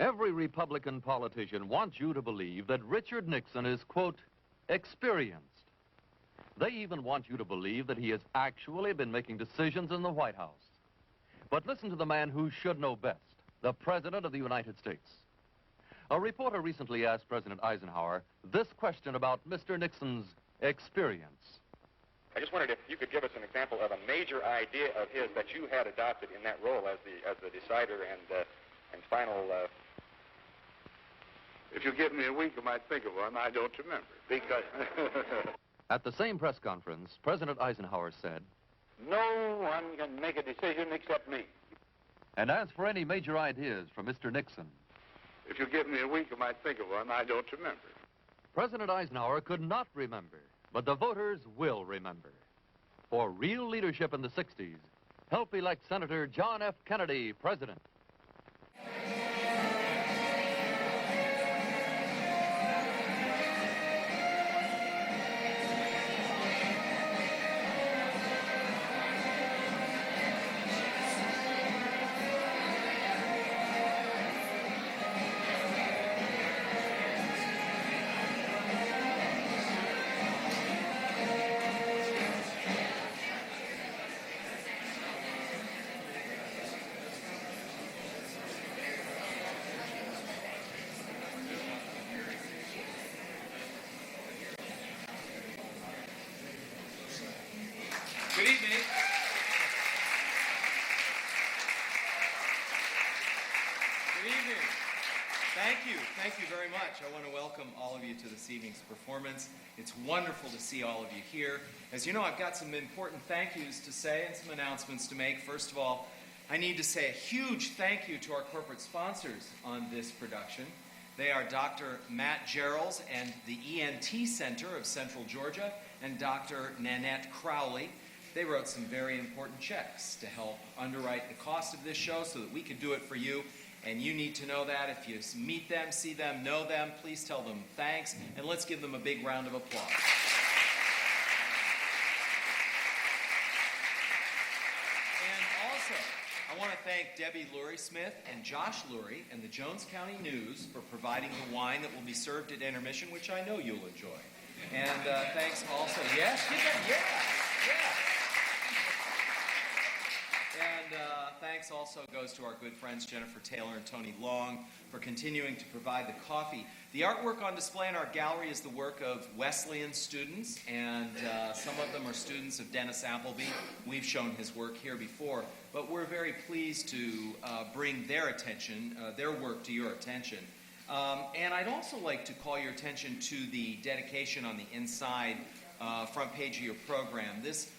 Every Republican politician wants you to believe that Richard Nixon is, quote, experienced. They even want you to believe that he has actually been making decisions in the White House. But listen to the man who should know best, the President of the United States. A reporter recently asked President Eisenhower this question about Mr. Nixon's experience. I just wondered if you could give us an example of a major idea of his that you had adopted in that role as the decider and final. If you give me a week, I might think of one. I don't remember because. At the same press conference, President Eisenhower said, "No one can make a decision except me." And as for any major ideas from Mr. Nixon, if you give me a week, I might think of one. I don't remember. President Eisenhower could not remember, but the voters will remember. For real leadership in the 60s, help elect Senator John F. Kennedy president. Good evening. Good evening. Thank you very much. I want to welcome all of you to this evening's performance. It's wonderful to see all of you here. As you know, I've got some important thank yous to say and some announcements to make. First of all, I need to say a huge thank you to our corporate sponsors on this production. They are Dr. Matt Gerrels and the ENT Center of Central Georgia and Dr. Nanette Crowley. They wrote some very important checks to help underwrite the cost of this show so that we could do it for you. And you need to know that. If you meet them, see them, know them, please tell them thanks. And let's give them a big round of applause. And also, I want to thank Debbie Lurie-Smith and Josh Lurie and the Jones County News for providing the wine that will be served at intermission, which I know you'll enjoy. And thanks also, yes, yeah. And thanks also goes to our good friends Jennifer Taylor and Tony Long for continuing to provide the coffee. The artwork on display in our gallery is the work of Wesleyan students, and some of them are students of Dennis Appleby. We've shown his work here before, but we're very pleased to bring their work to your attention. And I'd also like to call your attention to the dedication on the inside front page of your program. This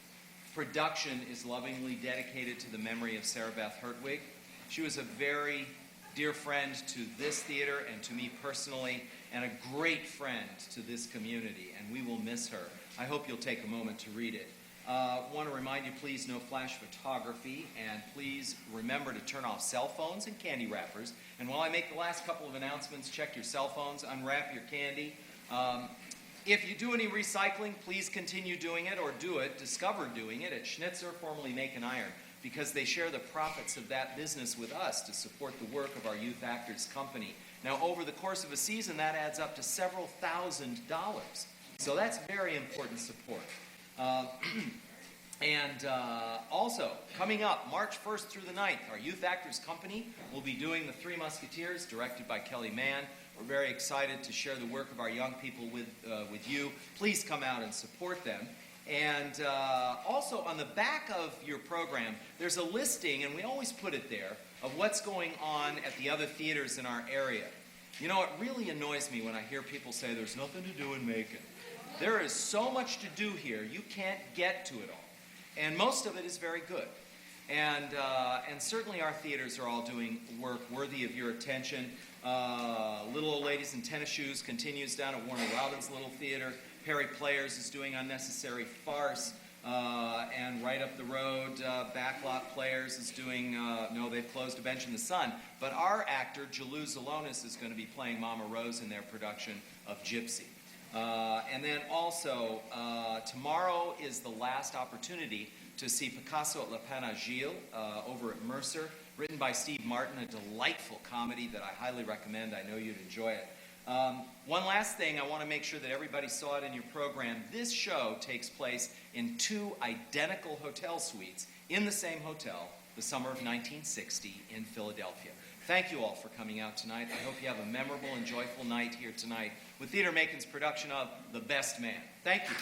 production is lovingly dedicated to the memory of Sarah Beth Hertwig. She was a very dear friend to this theater and to me personally, and a great friend to this community, and we will miss her. I hope you'll take a moment to read it. I want to remind you, please, no flash photography, and please remember to turn off cell phones and candy wrappers. And while I make the last couple of announcements, check your cell phones, unwrap your candy. If you do any recycling, please continue doing it, or discover doing it at Schnitzer, formerly Macon Iron, because they share the profits of that business with us to support the work of our Youth Actors Company. Now, over the course of a season, that adds up to several $1,000s. So that's very important support. Also, coming up, March 1st through the 9th, our Youth Actors Company will be doing The Three Musketeers, directed by Kelly Mann. We're very excited to share the work of our young people with you. Please come out and support them. And also, on the back of your program, there's a listing, and we always put it there, of what's going on at the other theaters in our area. You know, it really annoys me when I hear people say there's nothing to do in Macon. There is so much to do here, you can't get to it all. And most of it is very good. And certainly our theaters are all doing work worthy of your attention. Little Old Ladies in Tennis Shoes continues down at Warner Robins Little Theater. Perry Players is doing Unnecessary Farce. And right up the road, Backlot Players is doing, no, they've closed A Bench in the Sun. But our actor, Jalou Zalonis, is going to be playing Mama Rose in their production of Gypsy. And then also, tomorrow is the last opportunity to see Picasso at La Panne Gilles over at Mercer. written by Steve Martin, a delightful comedy that I highly recommend. I know you'd enjoy it. One last thing, I want to make sure that everybody saw it in your program. This show takes place in 2 identical hotel suites in the same hotel, the summer of 1960 in Philadelphia. Thank you all for coming out tonight. I hope you have a memorable and joyful night here tonight with Theater Macon's production of The Best Man. Thank you.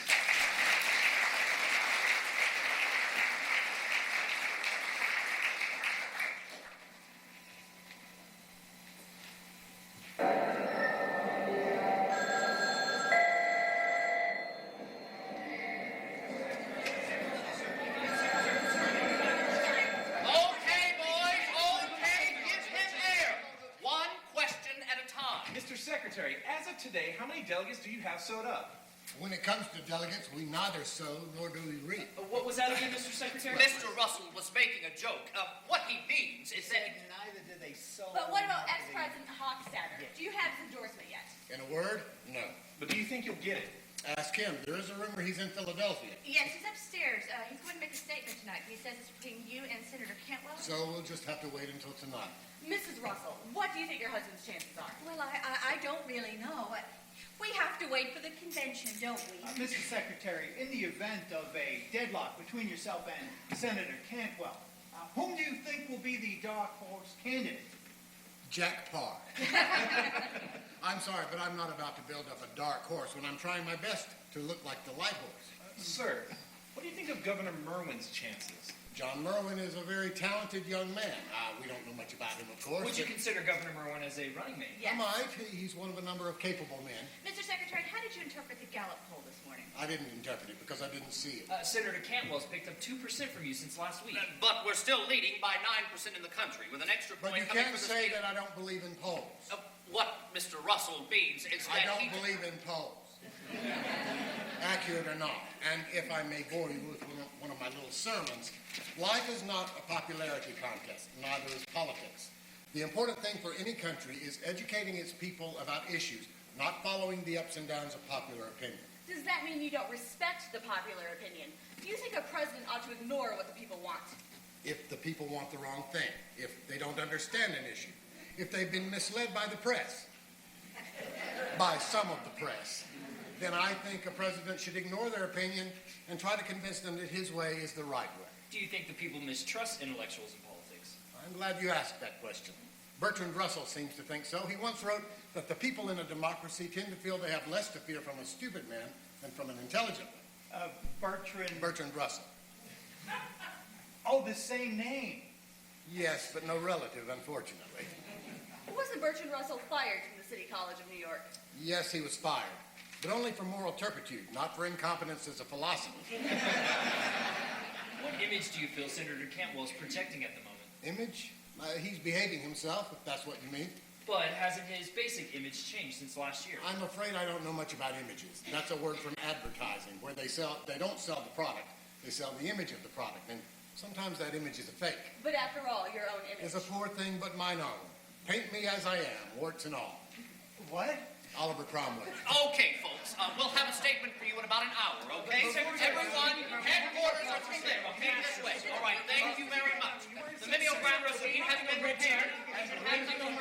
Today, how many delegates do you have sewed up? When it comes to delegates, we neither sew nor do we reap. What was that again, Mr. Secretary? Mr. Russell was making a joke. What he means is that... Neither do they sew. But what about ex-President Hofstadter? Do you have his endorsement yet? In a word, no. But do you think you'll get it? Ask him. There is a rumor he's in Philadelphia. Yes, he's upstairs. He's going to make a statement tonight. He says it's between you and Senator Cantwell. So we'll just have to wait until tonight. Mrs. Russell, what do you think your husband's chances are? Well, I don't really know. We have to wait for the convention, don't we? Mr. Secretary, in the event of a deadlock between yourself and Senator Cantwell, whom do you think will be the dark horse candidate? Jack Parr. I'm sorry, but I'm not about to build up a dark horse when I'm trying my best to look like the light horse. Sir, what do you think of Governor Merwin's chances? John Merwin is a very talented young man. We don't know much about him, of course. Would you consider Governor Merwin as a running mate? I might. He's one of a number of capable men. Mr. Secretary, how did you interpret the Gallup poll this morning? I didn't interpret it because I didn't see it. Senator Cantwell's picked up 2% from you since last week. But we're still leading by 9% in the country, with an extra But point you coming can't from the say state. that I don't believe in polls. What Mr. Russell means is I that don't believe in polls. Accurate or not. And if I may bore you with one of my little sermons, life is not a popularity contest, neither is politics. The important thing for any country is educating its people about issues, not following the ups and downs of popular opinion. Does that mean you don't respect the popular opinion? Do you think a president ought to ignore what the people want? If the people want the wrong thing, if they don't understand an issue, if they've been misled by the press, by some of the press, then I think a president should ignore their opinion and try to convince them that his way is the right way. Do you think the people mistrust intellectuals in politics? I'm glad you asked that question. Bertrand Russell seems to think so. He once wrote that the people in a democracy tend to feel they have less to fear from a stupid man than from an intelligent one. Bertrand Russell. Oh, the same name. Yes, but no relative, unfortunately. Wasn't Bertrand Russell fired from the City College of New York? Yes, he was fired, but only for moral turpitude, not for incompetence as a philosopher. What image do you feel Senator Cantwell's protecting at the moment? Image? He's behaving himself, if that's what you mean. But hasn't his basic image changed since last year? I'm afraid I don't know much about images. That's a word from advertising, where they don't sell the product, they sell the image of the product, and sometimes that image is a fake. But after all, your own image. It's a poor thing, but mine own. Paint me as I am, warts and all. What? Oliver Cromwell. Okay, folks, we'll have a statement for you in about an hour, okay? Everyone, headquarters are to slip, okay, this way. All right, thank you very much. The mimeograph receipt has been repaired, and I don't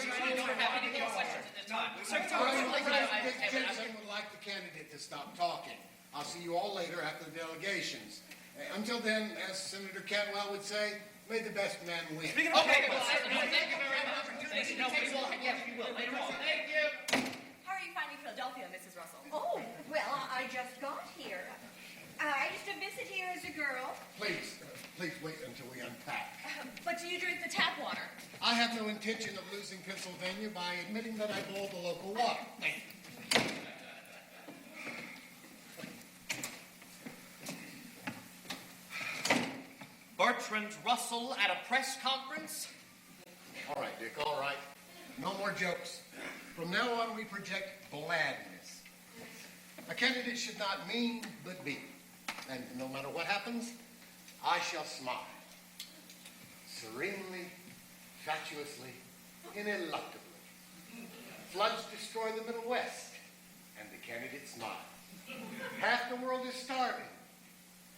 have any more questions at this time. Dick Jensen would like the candidate to stop talking. I'll see you all later after the delegations. Until then, as Senator Cantwell would say, may the best man win. Okay, well, thank you very much. Thank you. No, we will. Yes, we will. Later on. Thank you. How are you finding Philadelphia, Mrs. Russell? Oh, well, I just got here. I used to visit here as a girl. Please wait until we unpack. But do you drink the tap water? I have no intention of losing Pennsylvania by admitting that I boil the local water. Bertrand Russell at a press conference? All right, Dick, all right. No more jokes. From now on, we project blandness. A candidate should not mean, but be. And no matter what happens, I shall smile. Serenely, fatuously, ineluctably. Floods destroy the Middle West, and the candidate smiles. Half the world is starving,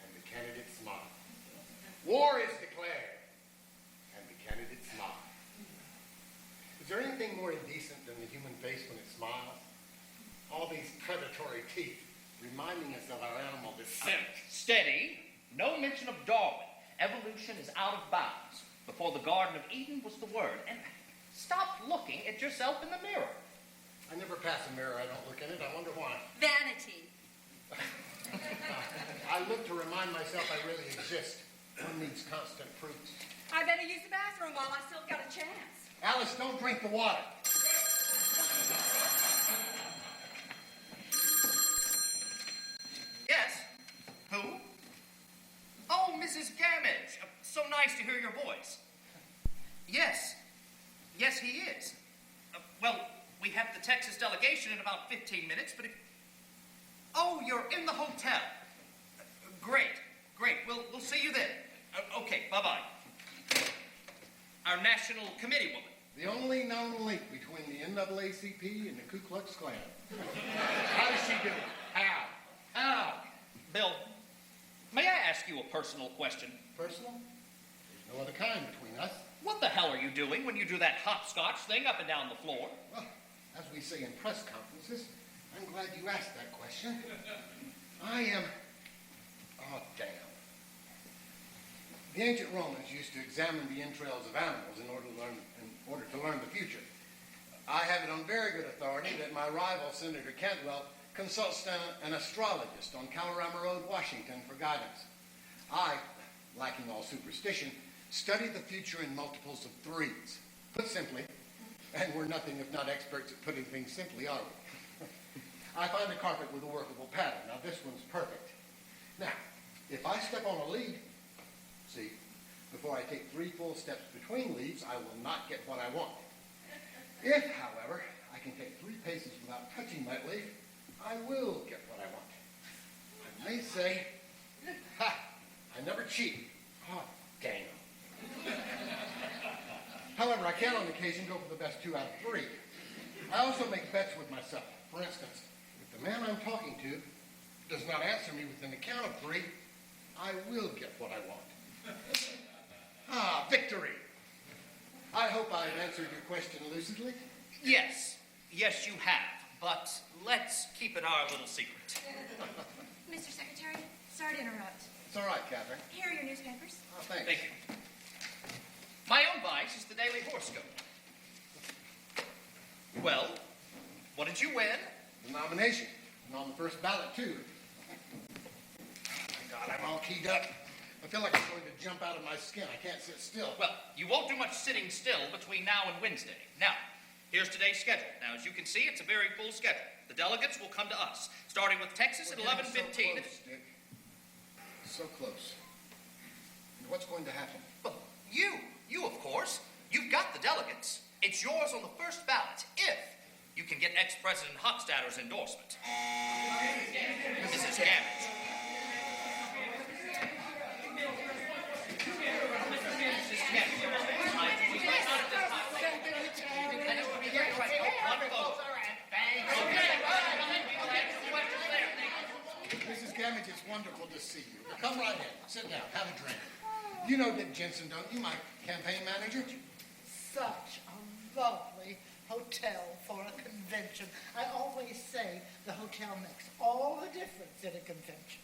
and the candidate smiles. War is declared, and the candidate smiles. reminding us of our animal descent. Steady. No mention of Darwin. Evolution is out of bounds. Before the Garden of Eden was the word. And stop looking at yourself in the mirror. I never pass a mirror. I don't look in it. I wonder why. Vanity. I look to remind myself I really exist. One needs constant proof. I better use the bathroom while I still got a chance. Alice, don't drink the water. Yes? Who? Oh, Mrs. Gamage. So nice to hear your voice. Yes. Yes, he is. Well, we have the Texas delegation in about 15 minutes, but if... Oh, you're in the hotel. Great. Great. We'll see you then. Okay, bye-bye. Our National Committee woman. The only known link between the NAACP and the Ku Klux Klan. How does she do it? How? Bill, may I ask you a personal question? Personal? There's no other kind between us. What the hell are you doing when you do that hopscotch thing up and down the floor? Well, as we say in press conferences, I'm glad you asked that question. I am... Oh, damn. The ancient Romans used to examine the entrails of animals in order to learn the future. I have it on very good authority that my rival, Senator Cantwell, consults an astrologist on Kalorama Road, Washington, for guidance. I, lacking all superstition, study the future in multiples of threes. Put simply, and we're nothing if not experts at putting things simply, are we? I find a carpet with a workable pattern. Now, this one's perfect. Now, if I step on a lead, see, before I take 3 full steps between leaves, I will not get what I want. If, however, I can take 3 paces without touching that leaf, I will get what I want. I may say, ha, I never cheat. Oh, damn. However, I can on occasion go for the best 2 out of 3. I also make bets with myself. For instance, if the man I'm talking to does not answer me within the count of 3, I will get what I want. Victory! I hope I've answered your question lucidly. Yes. Yes, you have. But let's keep it our little secret. Mr. Secretary, sorry to interrupt. It's all right, Catherine. Here are your newspapers. Oh, thanks. Thank you. My own vice is the Daily Horoscope. Well, what did you win? The nomination. And on the first ballot, too. Oh, my God, I'm all keyed up. I feel like I'm going to jump out of my skin. I can't sit still. Well, you won't do much sitting still between now and Wednesday. Now, here's today's schedule. Now, as you can see, it's a very full schedule. The delegates will come to us, starting with Texas at 11:15. So close, Dick. So close. And what's going to happen? Well, you, of course. You've got the delegates. It's yours on the first ballot, if you can get ex-President Hochstadter's endorsement. Mrs. Gamage. Mrs. Gamage, it's wonderful to see you. Come right in. Sit down. Have a drink. You know Dick Jensen, don't you? My campaign manager? Such a lovely hotel for a convention. I always say the hotel makes all the difference in a convention.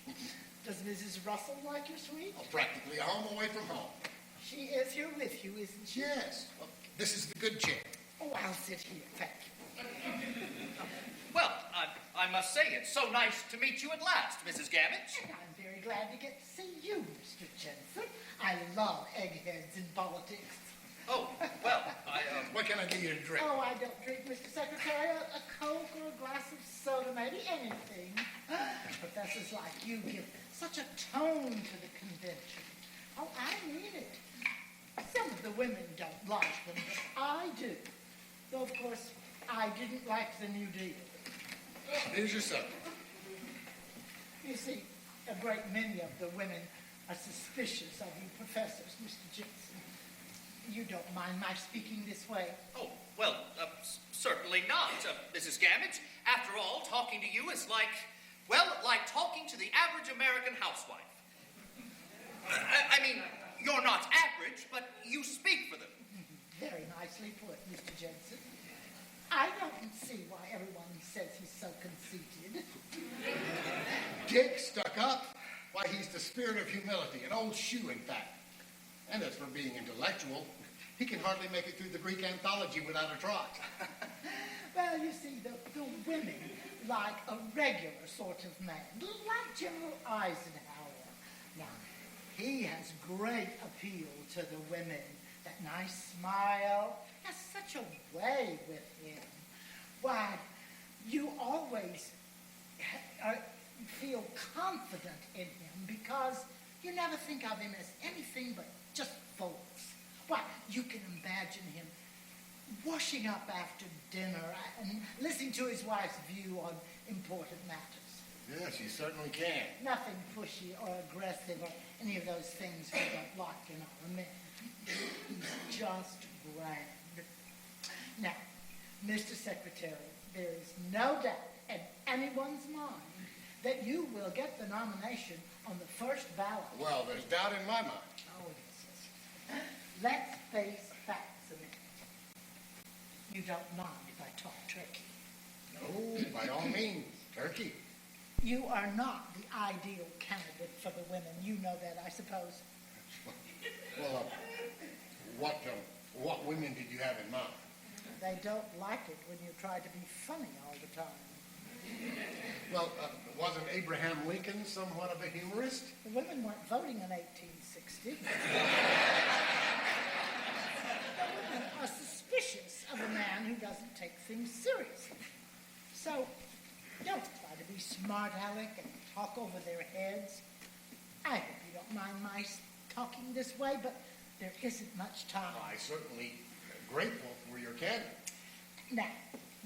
Does Mrs. Russell like your suite? Oh, practically a home away from home. She is here with you, isn't she? Yes. Well, this is the good chair. Oh, I'll sit here, thank you. Well, I must say, it's so nice to meet you at last, Mrs. Gamage. And I'm very glad to get to see you, Mr. Jensen. I love eggheads in politics. Oh, well, What can I get you to drink? Oh, I don't drink, Mr. Secretary. A Coke or a glass of soda, maybe anything. Professors like you give such a tone to the convention. Oh, I mean it. Some of the women don't like them, but I do. Though, of course, I didn't like the New Deal. Here's your supper. You see, a great many of the women are suspicious of you professors, Mr. Jensen. You don't mind my speaking this way? Oh, well, certainly not, Mrs. Gamage. After all, talking to you is like talking to the average American housewife. I mean, you're not average, but you speak for them. Very nicely put, Mr. Jensen. I don't see why everyone says he's so conceited. stuck up? Why, he's the spirit of humility, an old shoe, in fact. And as for being intellectual, he can hardly make it through the Greek anthology without a trot. Well, you see, the women like a regular sort of man, like General Eisenhower. Now, he has great appeal to the women. That nice smile has such a way with him. Why, you always feel confident in him because you never think of him as anything but just false. Why, you can imagine him washing up after dinner and listening to his wife's view on important matters. Yes, you certainly can. Nothing pushy or aggressive or any of those things we don't like in our men. He's just grand. Now, Mr. Secretary, there is no doubt in anyone's mind that you will get the nomination on the first ballot. Well, there's doubt in my mind. Oh, yes. Let's face facts a minute. You don't mind if I talk turkey? No, by all means, turkey. You are not the ideal candidate for the women. You know that, I suppose. Well, what women did you have in mind? They don't like it when you try to be funny all the time. Well, wasn't Abraham Lincoln somewhat of a humorist? The women weren't voting in 1860. The women are suspicious of a man who doesn't take things seriously. So, don't try to be smart aleck and talk over their heads. I hope you don't mind my talking this way, but there isn't much time. I'm certainly grateful for your candor. Now,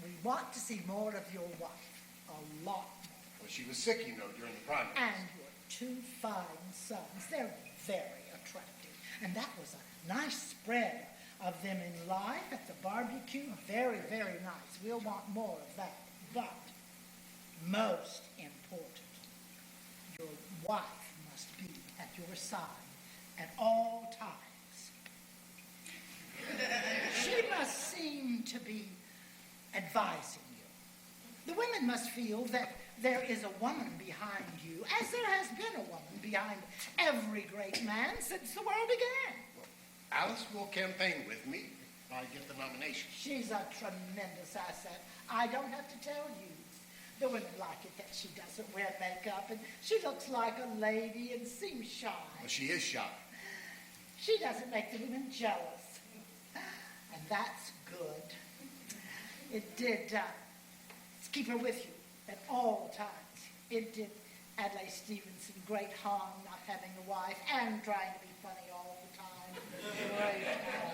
we want to see more of your wife. A lot more. Well, she was sick, you know, during the primary. And your two fine sons. They're very attractive. And that was a nice spread of them in life at the barbecue. Very, very nice. We'll want more of that. But most important, your wife must be at your side at all times. She must seem to be advising you. The women must feel that there is a woman behind you, as there has been a woman behind every great man since the world began. Well, Alice will campaign with me if I get the nomination. She's a tremendous asset. I don't have to tell you. The women like it that she doesn't wear makeup, and she looks like a lady and seems shy. Well, she is shy. She doesn't make the women jealous. And that's good. It did keep her with you at all times. It did Adlai Stevenson great harm not having a wife and trying to be funny all the time. Great harm.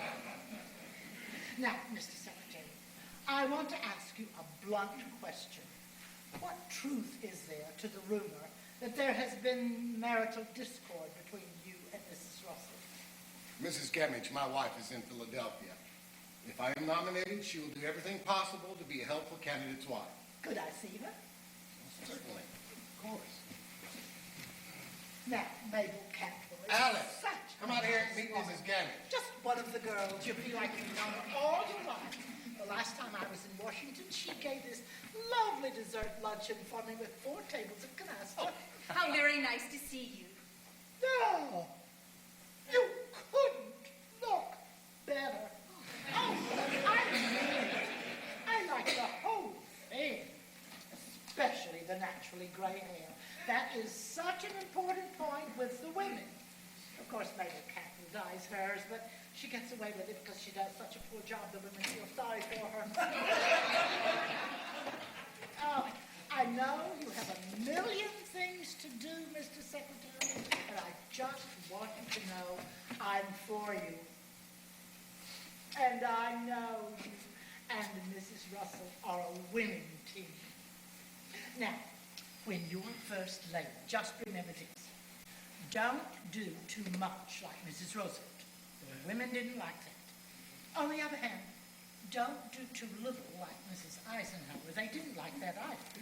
Now, Mr. Secretary, I want to ask you a blunt question. What truth is there to the rumor that there has been marital discord between you and Mrs. Russell? Mrs. Gamage, my wife, is in Philadelphia. If I am nominated, she will do everything possible to be a helpful candidate's wife. Could I see her? Certainly. Of course. Now, Mabel Cantwell is Alice, such come out here and meet Mrs. Gamage. Just one of the girls. You'll be like you've known her all your life. The last time I was in Washington, she gave this lovely dessert luncheon for me with 4 tables of canasta. How very nice to see you. No, you couldn't look better. Oh, I like the whole thing, especially the naturally gray hair. That is such an important point with the women. Of course, Mabel Cantwell dyes hers, but she gets away with it because she does such a poor job the women feel sorry for her. Oh, I know you have a million things to do, Mr. Secretary, but I just want you to know I'm for you. And I know you and Mrs. Russell are a winning team. Now, when you're first lady, just remember this. Don't do too much like Mrs. Roosevelt. The women didn't like that. On the other hand, don't do too little like Mrs. Eisenhower. They didn't like that either.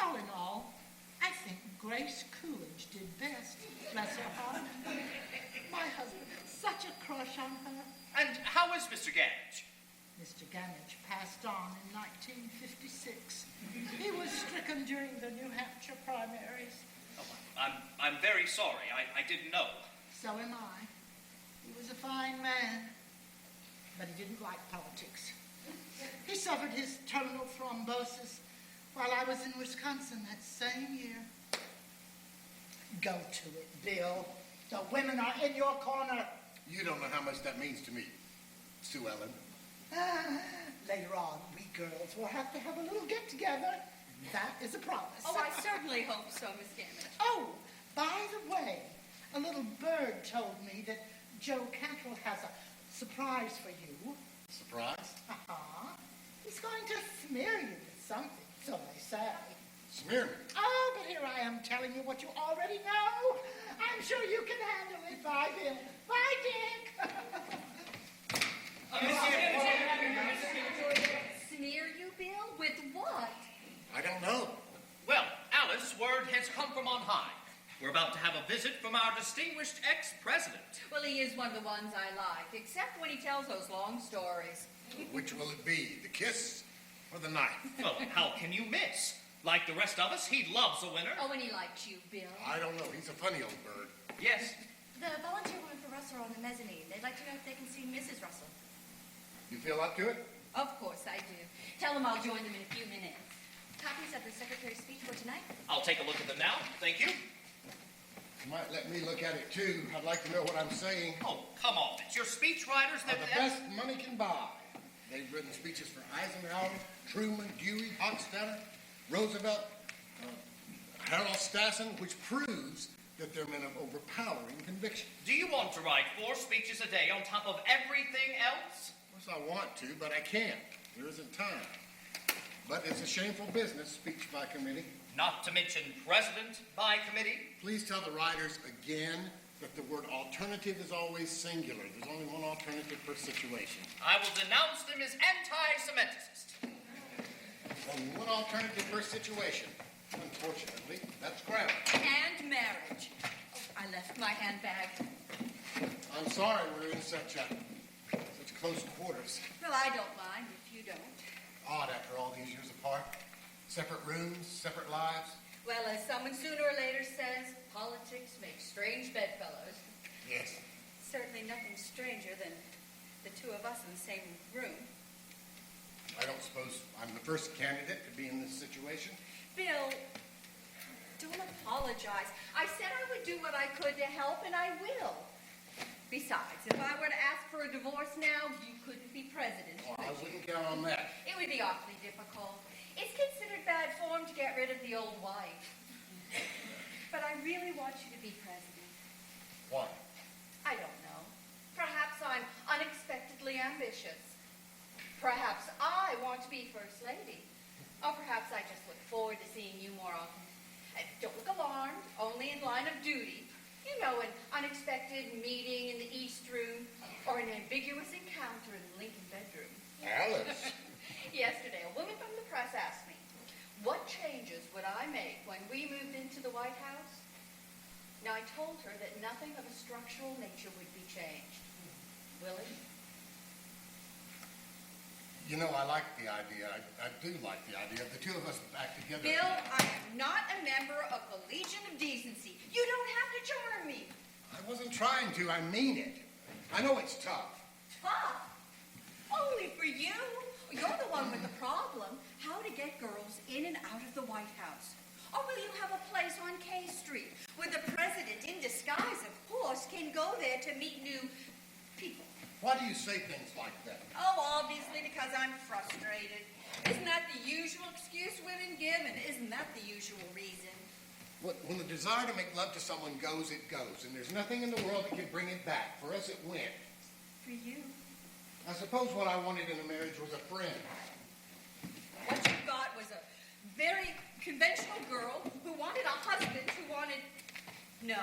All in all, I think Grace Coolidge did best. Bless her heart. My husband had such a crush on her. And how is Mr. Gamage? Mr. Gamage passed on in 1956. He was stricken during the New Hampshire primaries. sorry. I didn't know. So am I. He was a fine man, but he didn't like politics. He suffered his terminal thrombosis while I was in Wisconsin that same year. Go to it, Bill. The women are in your corner. You don't know how much that means to me, Sue Ellen. Later on, we girls will have to have a little get-together. That is a promise. Oh, I certainly hope so, Miss Gammon. Oh, by the way, a little bird told me that Joe Cantrell has a surprise for you. Surprise? Uh-huh. He's going to smear you with something, so they say. Smear me? Oh, but here I am telling you what you already know. I'm sure you can handle it. Bye, Bill. Bye, Dick. Smear you, Bill? With what? I don't know. Well, Alice, word has come from on high. We're about to have a visit from our distinguished ex-president. Well, he is one of the ones I like, except when he tells those long stories. Which will it be, the kiss or the knife? Well, how can you miss? Like the rest of us, he loves a winner. Oh, and he likes you, Bill. I don't know. He's a funny old bird. Yes. The volunteer women for Russell are on the mezzanine. They'd like to know if they can see Mrs. Russell. You feel up to it? Of course I do. Tell them I'll join them in a few minutes. Copies of the secretary's speech for tonight? I'll take a look at them now. Thank you. You might let me look at it, too. I'd like to know what I'm saying. Oh, come on. It's your speechwriters Are that... the best money can buy. They've written speeches for Eisenhower, Truman, Dewey, Hochstetter, Roosevelt, Harold Stassen, which proves that they're men of overpowering conviction. Do you want to write 4 speeches a day on top of everything else? Of course, I want to, but I can't. There isn't time. But it's a shameful business, speech by committee. Not to mention president by committee. Please tell the writers again that the word alternative is always singular. There's only one alternative per situation. I will denounce them as anti-Semiticist. Only one alternative per situation. Unfortunately, that's grammar. And marriage. Oh, I left my handbag. I'm sorry we're in such close quarters. Well, I don't mind if you don't. Odd after all these years apart. Separate rooms, separate lives. Well, as someone sooner or later says, politics makes strange bedfellows. Yes. Certainly nothing stranger than the two of us in the same room. I don't suppose I'm the first candidate to be in this situation. Bill, don't apologize. I said I would do what I could to help, and I will. Besides, if I were to ask for a divorce now, you couldn't be president. Oh, I wouldn't count on that. It would be awfully difficult. It's considered bad form to get rid of the old wife. But I really want you to be president. Why? I don't know. Perhaps I'm unexpectedly ambitious. Perhaps I want to be First Lady. Or perhaps I just look forward to seeing you more often. Don't look alarmed, only in line of duty. You know, an unexpected meeting in the East Room or an ambiguous encounter in the Lincoln bedroom. Alice. Yesterday, a woman from the press asked me, what changes would I make when we moved into the White House? Now, I told her that nothing of a structural nature would be changed. Will it? You know, I like the idea. I do like the idea of the two of us back together. Bill, I am not a member of the Legion of Decency. You don't have to charm me. I wasn't trying to. I mean it. I know it's tough. Tough? Only for you. You're the one with the problem. How to get girls in and out of the White House. Or will you have a place on K Street where the president, in disguise, of course, can go there to meet new people? Why do you say things like that? Oh, obviously because I'm frustrated. Isn't that the usual excuse women give, and isn't that the usual reason? When the desire to make love to someone goes, it goes. And there's nothing in the world that can bring it back. For us, it went. For you. I suppose what I wanted in a marriage was a friend. What you got was a very conventional girl who wanted a husband who wanted... No,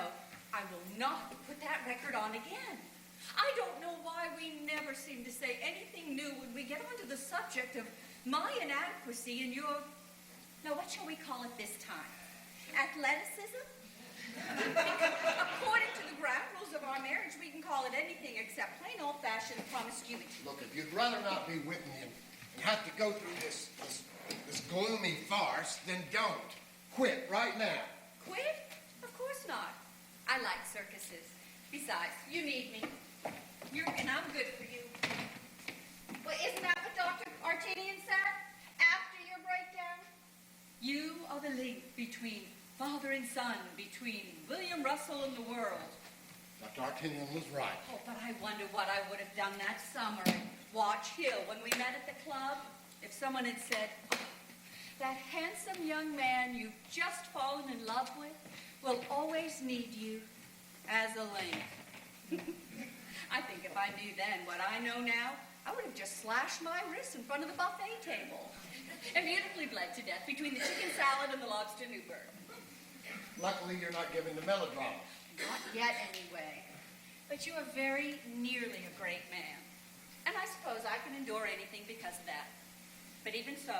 I will not put that record on again. I don't know why we never seem to say anything new when we get onto the subject of my inadequacy and your... Now, what shall we call it this time? Athleticism? According to the ground rules of our marriage, we can call it anything except plain old-fashioned promiscuity. Look, if you'd rather not be with me and have to go through this gloomy farce, then don't. Quit right now. Quit? Of course not. circuses. Besides, you need me. And I'm good for you. Well, isn't that what Dr. Artinian said after your breakdown? You are the link between father and son, between William Russell and the world. Dr. Artinian was right. Oh, but I wonder what I would have done that summer at Watch Hill when we met at the club if someone had said, oh, that handsome young man you've just fallen in love with will always need you as a link. I think if I knew then what I know now, I would have just slashed my wrists in front of the buffet table and beautifully bled to death between the chicken salad and the lobster Newburg. Luckily, you're not given to melodrama. Not yet, anyway. But you are very nearly a great man. And I suppose I can endure anything because of that. But even so,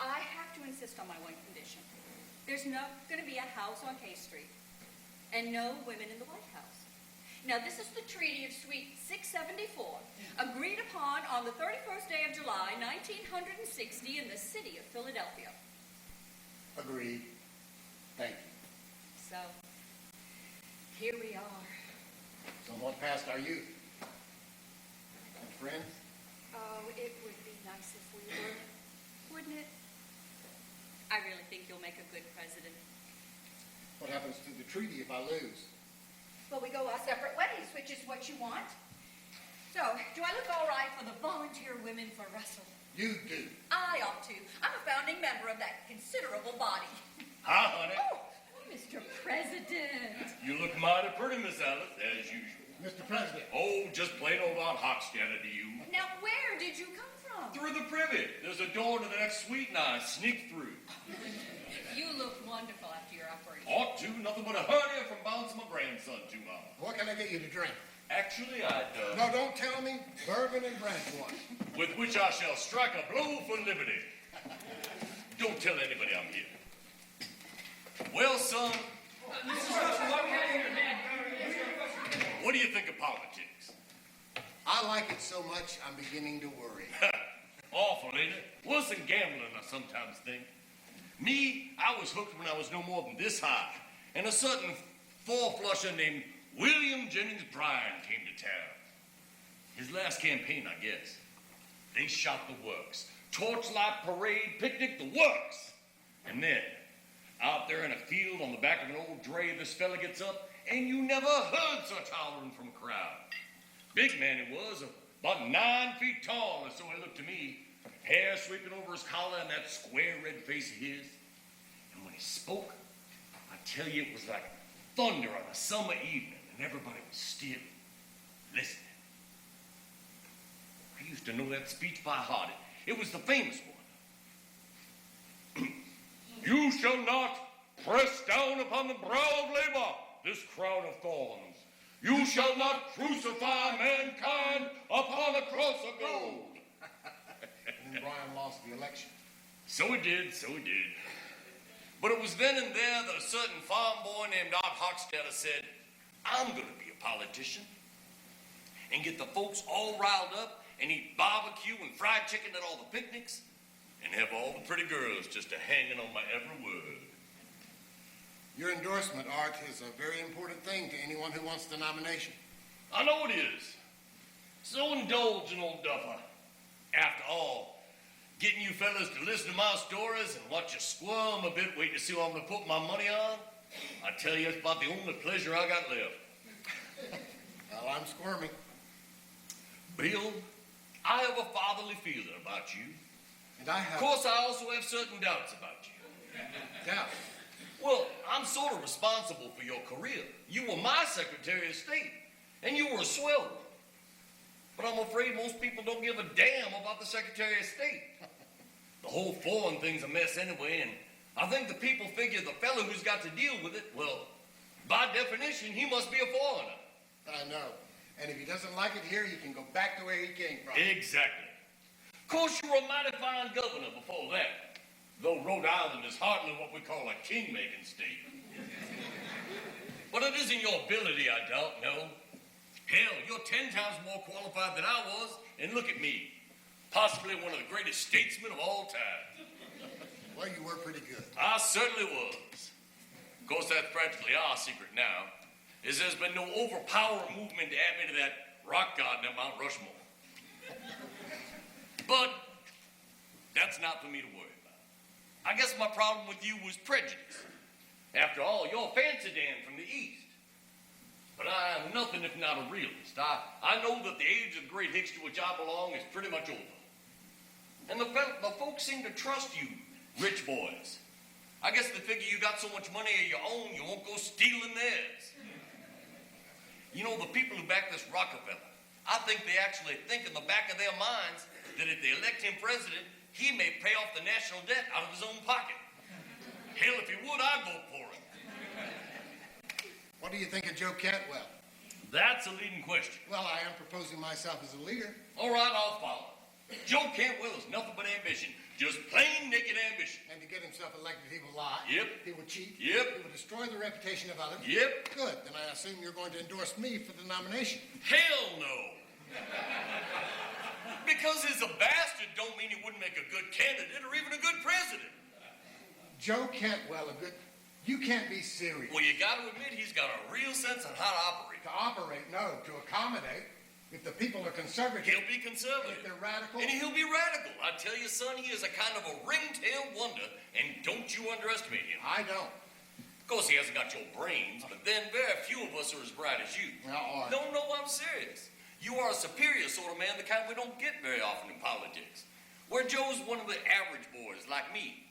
I have to insist on my one condition. There's not going to be a house on K Street. And no women in the White House. Now, this is the Treaty of Suite 674, agreed upon on the 31st day of July, 1960, in the city of Philadelphia. Agreed. Thank you. So, here we are. Somewhat past our youth. And friends? Oh, it would be nice if we were, wouldn't it? I really think you'll make a good president. What happens to the treaty if I lose? Well, we go our separate ways, which is what you want. So, do I look all right for the Volunteer Women for Russell? You do. I ought to. I'm a founding member of that considerable body. Hi, honey. Oh, Mr. President. You look mighty pretty, Miss Alice, as usual. Mr. President. Oh, just plain old Aunt Hochstetter to you. Now, where did you come from? Through the privet. There's a door to the next suite, and I sneaked through. You look wonderful after your operation. Ought to. Nothing but a hernia from bouncing my grandson too long. What can I get you to drink? Actually, I'd, No, don't tell me. Bourbon and branch water. With which I shall strike a blow for liberty. Don't tell anybody I'm here. Well, son. What do you think of politics? I like it so much, I'm beginning to worry. Awful, ain't it? Worse than gambling, I sometimes think. Me, I was hooked when I was no more than this high. And a certain four-flusher named William Jennings Bryan came to town. His last campaign, I guess. They shot the works. Torchlight parade, picnic, the works. And then, out there in a field on the back of an old dray, this fella gets up, and you never heard such hollering from a crowd. Big man he was, about 9 feet tall, or so he looked to me. Hair sweeping over his collar and that square red face of his. And when he spoke, I tell you, it was like thunder on a summer evening, and everybody was still listening. I used to know that speech by heart. It was the famous one. You shall not press down upon the brow of labor this crown of thorns. You shall not crucify mankind upon a cross of gold. And Bryan lost the election. So he did, so he did. But it was then and there that a certain farm boy named Art Hochstetter said, I'm going to be a politician and get the folks all riled up and eat barbecue and fried chicken at all the picnics and have all the pretty girls just a-hanging on my every word. Your endorsement, Art, is a very important thing to anyone who wants the nomination. I know it is. So indulge an old duffer. After all, getting you fellas to listen to my stories and watch you squirm a bit waiting to see what I'm going to put my money on, I tell you, it's about the only pleasure I got left. Well, I'm squirming. Bill, I have a fatherly feeling about you. And I have... Of course, I also have certain doubts about you. Doubts? Well, I'm sort of responsible for your career. You were my Secretary of State, and you were a swell one. But I'm afraid most people don't give a damn about the Secretary of State. The whole foreign thing's a mess anyway, and I think the people figure the fellow who's got to deal with it, well, by definition, he must be a foreigner. I know. And if he doesn't like it here, he can go back to where he came from. Exactly. Of course, you were a mighty fine governor before that, though Rhode Island is hardly what we call a king-making state. But it isn't your ability, I doubt, no. Hell, you're 10 times more qualified than I was, and look at me. Possibly one of the greatest statesmen of all time. Well, you were pretty good. I certainly was. Of course, that's practically our secret now. is there's been no overpowering movement to add me to that rock garden at Mount Rushmore. But that's not for me to worry about. I guess my problem with you was prejudice. After all, you're Fancy Dan from the East. But I am nothing if not a realist. I know that the age of the great hicks to which I belong is pretty much over. And the folks seem to trust you, rich boys. I guess they figure you got so much money of your own, you won't go stealing theirs. You know, the people who back this Rockefeller, I think they actually think in the back of their minds that if they elect him president, he may pay off the national debt out of his own pocket. Hell, if he would, I'd vote for him. What do you think of Joe Cantwell? That's a leading question. Well, I am proposing myself as a leader. All right, I'll follow. Joe Cantwell is nothing but ambition. Just plain naked ambition. And to get himself elected, he will lie. Yep. He will cheat. Yep. He will destroy the reputation of others. Yep. Good. Then I assume you're going to endorse me for the nomination. Hell no. Because he's a bastard don't mean he wouldn't make a good candidate or even a good president. Joe Cantwell, a good... You can't be serious. Well, you got to admit he's got a real sense on how to operate. To operate, no. To accommodate. If the people are conservative... He'll be conservative. If they're radical... And he'll be radical. I tell you, son, he is a kind of a ring-tailed wonder, and don't you underestimate him. I don't. Of course, he hasn't got your brains, but then very few of us are as bright as you. Now, No, I'm serious. You are a superior sort of man, the kind we don't get very often in politics. Where Joe's one of the average boys, like me.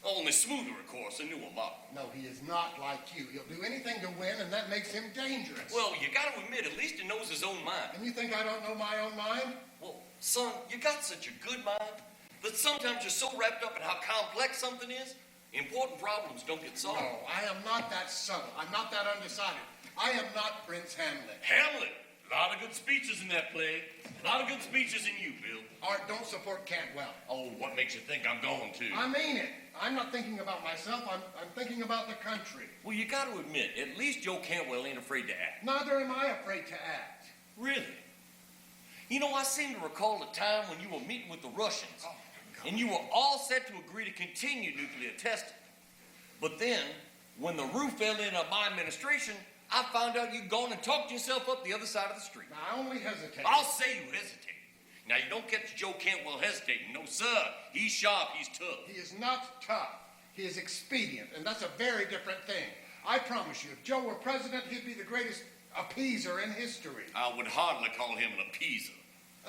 Only smoother, of course, a newer model. No, he is not like you. He'll do anything to win, and that makes him dangerous. Well, you got to admit, at least he knows his own mind. And you think I don't know my own mind? Well, son, you got such a good mind that sometimes you're so wrapped up in how complex something is, important problems don't get solved. No, I am not that subtle. I'm not that undecided. I am not Prince Hamlet. Hamlet! A lot of good speeches in that play. A lot of good speeches in you, Bill. Art, don't support Cantwell. Oh, what makes you think I'm going to? I mean it. I'm not thinking about myself. I'm thinking about the country. Well, you got to admit, at least Joe Cantwell ain't afraid to act. Neither am I afraid to act. Really? You know, I seem to recall a time when you were meeting with the Russians, and you were all set to agree to continue nuclear testing. But then, when the roof fell in on my administration, I found out you'd gone and talked yourself up the other side of the street. Now, I only hesitate. I'll say you hesitated. Now, you don't catch Joe Cantwell hesitating. No, sir. He's sharp. He's tough. He is not tough. He is expedient, and that's a very different thing. I promise you, if Joe were president, he'd be the greatest appeaser in history. I would hardly call him an appeaser.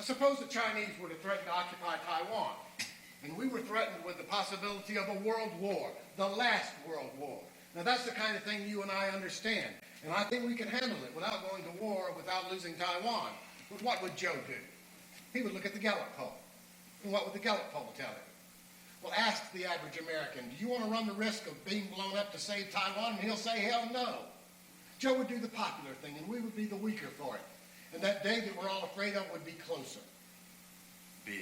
Suppose the Chinese were to threaten to occupy Taiwan, and we were threatened with the possibility of a world war, the last world war. Now, that's the kind of thing you and I understand, and I think we can handle it without going to war, without losing Taiwan. But what would Joe do? He would look at the Gallup poll. And what would the Gallup poll tell him? Well, ask the average American, do you want to run the risk of being blown up to save Taiwan? And he'll say, hell no. Joe would do the popular thing, and we would be the weaker for it. And that day that we're all afraid of would be closer. Bill,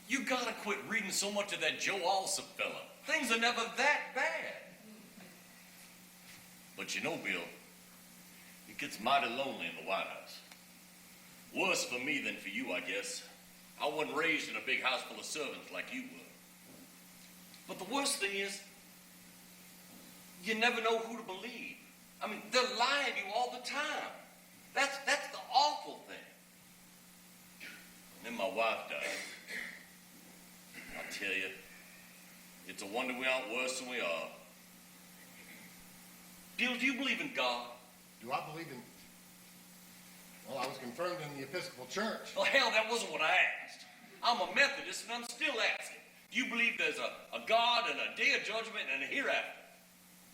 you gotta quit reading so much of that Joe Alsop fella. Things are never that bad. But you know, Bill, it gets mighty lonely in the White House. Worse for me than for you, I guess. I wasn't raised in a big house full of servants like you were. But the worst thing is, you never know who to believe. I mean, they're lying to you all the time. That's the awful thing. And then my wife died. I tell you, it's a wonder we aren't worse than we are. Bill, do you believe in God? Do I believe in... Well, I was confirmed in the Episcopal Church. Oh, hell, that wasn't what I asked. I'm a Methodist, and I'm still asking. Do you believe there's a God and a day of judgment and a hereafter?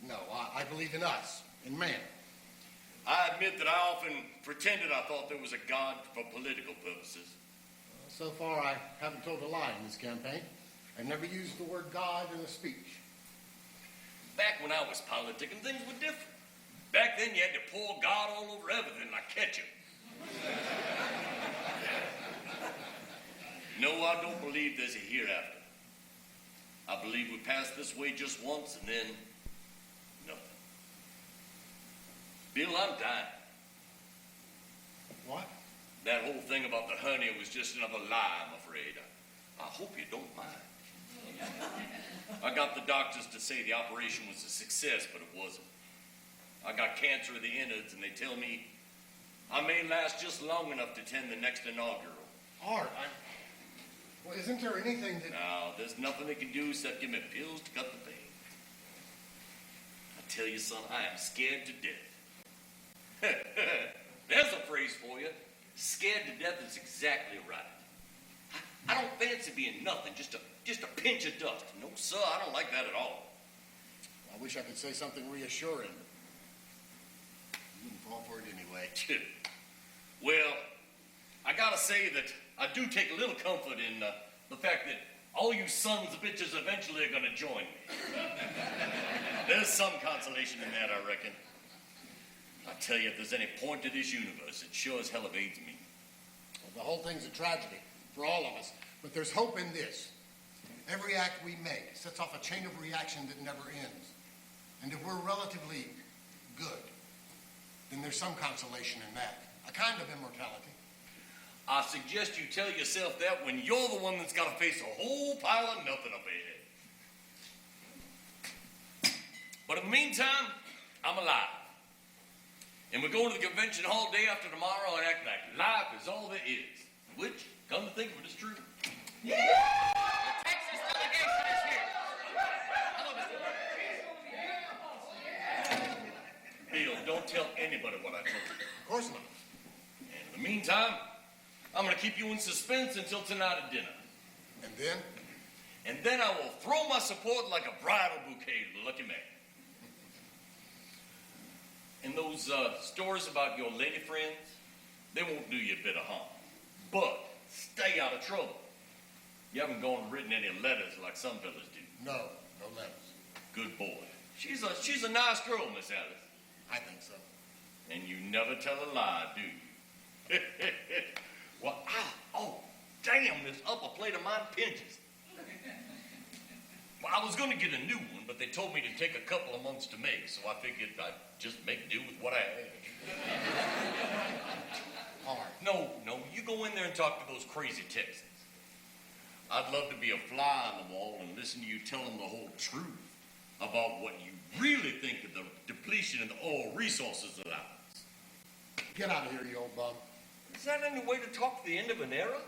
No, I believe in us, in man. I admit that I often pretended I thought there was a God for political purposes. So far, I haven't told a lie in this campaign. I've never used the word God in a speech. Back when I was politicking, things were different. Back then, you had to pour God all over everything like ketchup. No, I don't believe there's a hereafter. I believe we pass this way just once and then nothing. Bill, I'm dying. What? That whole thing about the hernia was just another lie, I'm afraid. I hope you don't mind. I got the doctors to say the operation was a success, but it wasn't. I got cancer of the innards, and they tell me I may last just long enough to attend the next inaugural. Art, well, isn't there anything that... No, there's nothing they can do except give me pills to cut the pain. I tell you, son, I am scared to death. There's a phrase for you. Scared to death is exactly right. I don't fancy being nothing, just a pinch of dust. No, sir, I don't like that at all. I wish I could say something reassuring, but you wouldn't fall for it anyway. Well, I gotta say that I do take a little comfort in the fact that all you sons of bitches eventually are gonna join me. There's some consolation in that, I reckon. I tell you, if there's any point to this universe, it sure as hell evades me. Well, the whole thing's a tragedy for all of us, but there's hope in this. Every act we make sets off a chain of reaction that never ends. And if we're relatively good, then there's some consolation in that, a kind of immortality. I suggest you tell yourself that when you're the one that's got to face a whole pile of nothing up ahead. But in the meantime, I'm alive. And we're going to the convention hall day after tomorrow and act like life is all there is. Which, come to think of it, is true. The Texas delegation is here. Hello, Mr. Bill, don't tell anybody what I told you. Of course not. And in the meantime, I'm going to keep you in suspense until tonight at dinner. And then? And then I will throw my support like a bridal bouquet to the lucky man. And those stories about your lady friends, they won't do you a bit of harm. But stay out of trouble. You haven't gone and written any letters like some fellas do. No, no letters. Good boy. She's a nice girl, Miss Alice. I think so. And you never tell a lie, do you? Well, oh, damn, this upper plate of mine pinches. Well, I was going to get a new one, but they told me to take a couple of months to make, so I figured I'd just make do with what I had. All right. No, you go in there and talk to those crazy Texans. I'd love to be a fly on the wall and listen to you tell them the whole truth about what you really think of the depletion in the oil resources of the islands. Get out of here, you old bum. Is that any way to talk to the end of an era?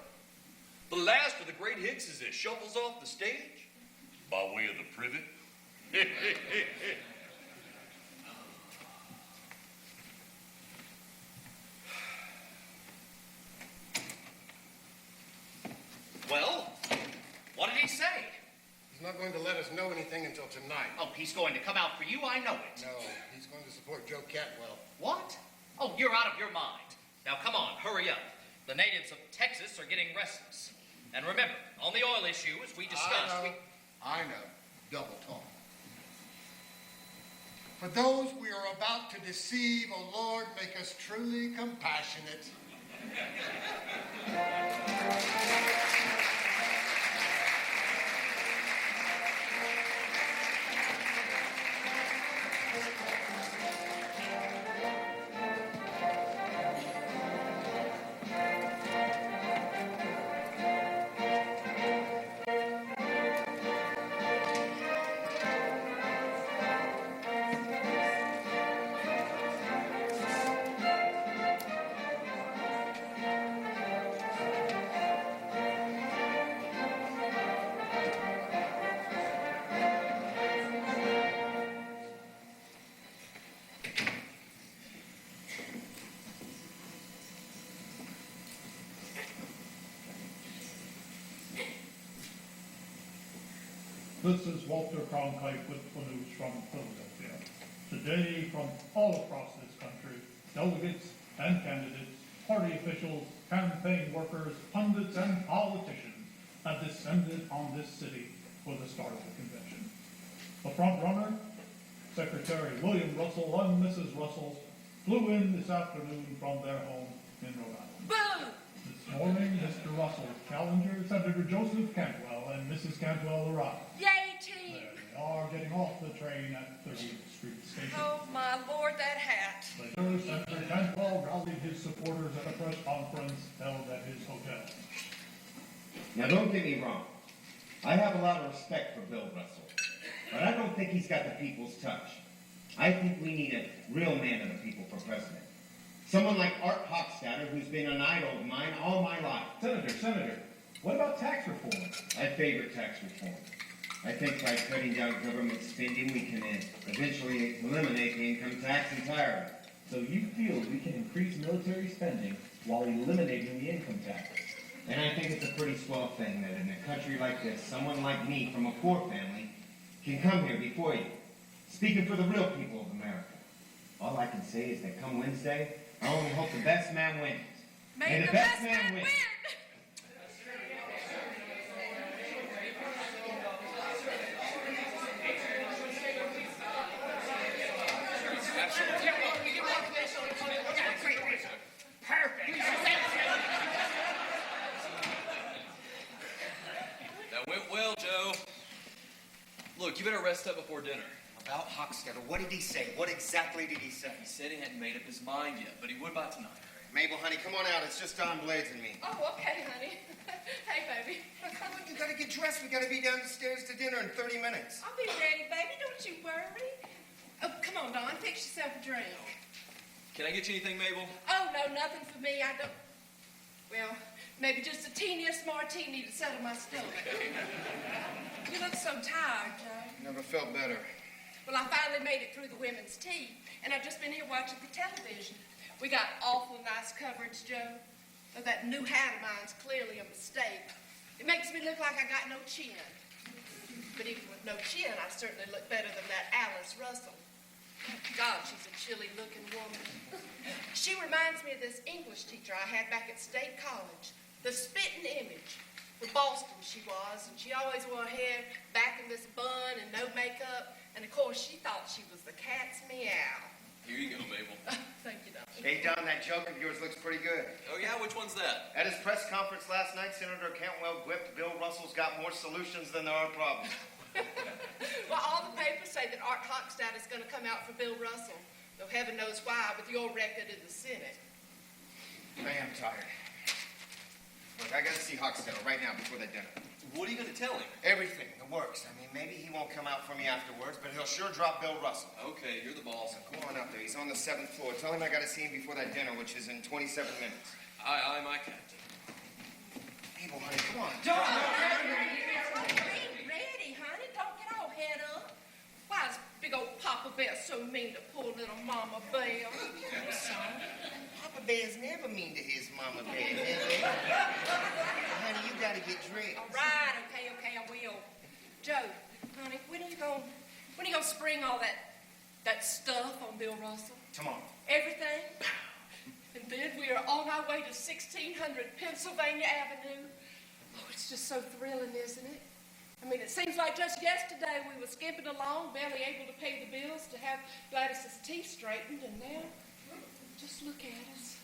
The last of the great Hickses that shuffles off the stage by way of the privet. Well, what did he say? He's not going to let us know anything until tonight. Oh, he's going to come out for you, I know it. No, he's going to support Joe Cantwell. What? Oh, you're out of your mind. Now, come on, hurry up. The natives of Texas are getting restless. And remember, on the oil issue, as we discussed, I know. Double talk. For those we are about to deceive, O Lord, make us truly compassionate. This is Walter Cronkite with the news from Philadelphia. Today, from all across this country, delegates and candidates, party officials, campaign workers, pundits, and politicians have descended on this city for the start of the convention. The front runner, Secretary William Russell and Mrs. Russell, flew in this afternoon from their home in Rhode Island. Boo! This morning, Mr. Russell's challenger, Senator Joseph Cantwell, and Mrs. Cantwell arrived. Yay, team! There they are, getting off the train at 30th Street Station. Oh, my Lord, that hat. Later, Senator Cantwell rallied his supporters at a press conference held at his hotel. Now, don't get me wrong. I have a lot of respect for Bill Russell, but I don't think he's got the people's touch. I think we need a real man of the people for president. Someone like Art Hochstadter, who's been an idol of mine all my life. Senator, what about tax reform? I favor tax reform. I think by cutting down government spending, we can eventually eliminate the income tax entirely. So you feel we can increase military spending while eliminating the income tax? And I think it's a pretty swell thing that in a country like this, someone like me from a poor family can come here before you, speaking for the real people of America. All I can say is that come Wednesday, I only hope the best man wins. May the best man win! That went well, Joe. Look, you better rest up before dinner. About Hochstetter, what did he say? What exactly did he say? He said he hadn't made up his mind yet, but he would by tonight. Mabel, honey, come on out. It's just Don Blades and me. Oh, okay, honey. Hey, baby. Come on, you gotta get dressed. We gotta be downstairs to dinner in 30 minutes. I'll be ready, baby. Don't you worry. Oh, come on, Don. Fix yourself a drink. Can I get you anything, Mabel? Oh, no, nothing for me. I don't... Well, maybe just a teeniest martini to settle my stomach. You look so tired, Joe. Never felt better. Well, I finally made it through the women's tea, and I've just been here watching the television. We got awful nice coverage, Joe. Though that new hat of mine's clearly a mistake. It makes me look like I got no chin. But even with no chin, I certainly look better than that Alice Russell. God, she's a chilly-looking woman. She reminds me of this English teacher I had back at State College. The spitting image. From Boston she was, and she always wore her hair back in this bun and no makeup. And of course, she thought she was the cat's meow. Here you go, Mabel. Thank you, Don. Hey, Don, that joke of yours looks pretty good. Oh, yeah? Which one's that? At his press conference last night, Senator Cantwell quipped, Bill Russell's got more solutions than there are problems. Well, all the papers say that Art Hochstadt is going to come out for Bill Russell, though heaven knows why with your record in the Senate. I am tired. Look, I gotta see Hochstetter right now before that dinner. What are you going to tell him? Everything, the works. I mean, maybe he won't come out for me afterwards, but he'll sure drop Bill Russell. Okay, you're the boss. So go on up there. He's on the 7th floor. Tell him I gotta see him before that dinner, which is in 27 minutes. Aye, my captain. Mabel, honey, come on. Ready, honey. Don't get all head up. Why is big old Papa Bear so mean to poor little Mama Bear? Son. Papa Bear's never mean to his Mama Bear, honey, you gotta get dressed. All right, okay, I will. Joe, honey, when are you gonna spring all that stuff on Bill Russell? Tomorrow. Everything? And then we are on our way to 1600 Pennsylvania Avenue. Oh, it's just so thrilling, isn't it? I mean, it seems like just yesterday we were skipping along, barely able to pay the bills to have Gladys's teeth straightened, and now, just look at us.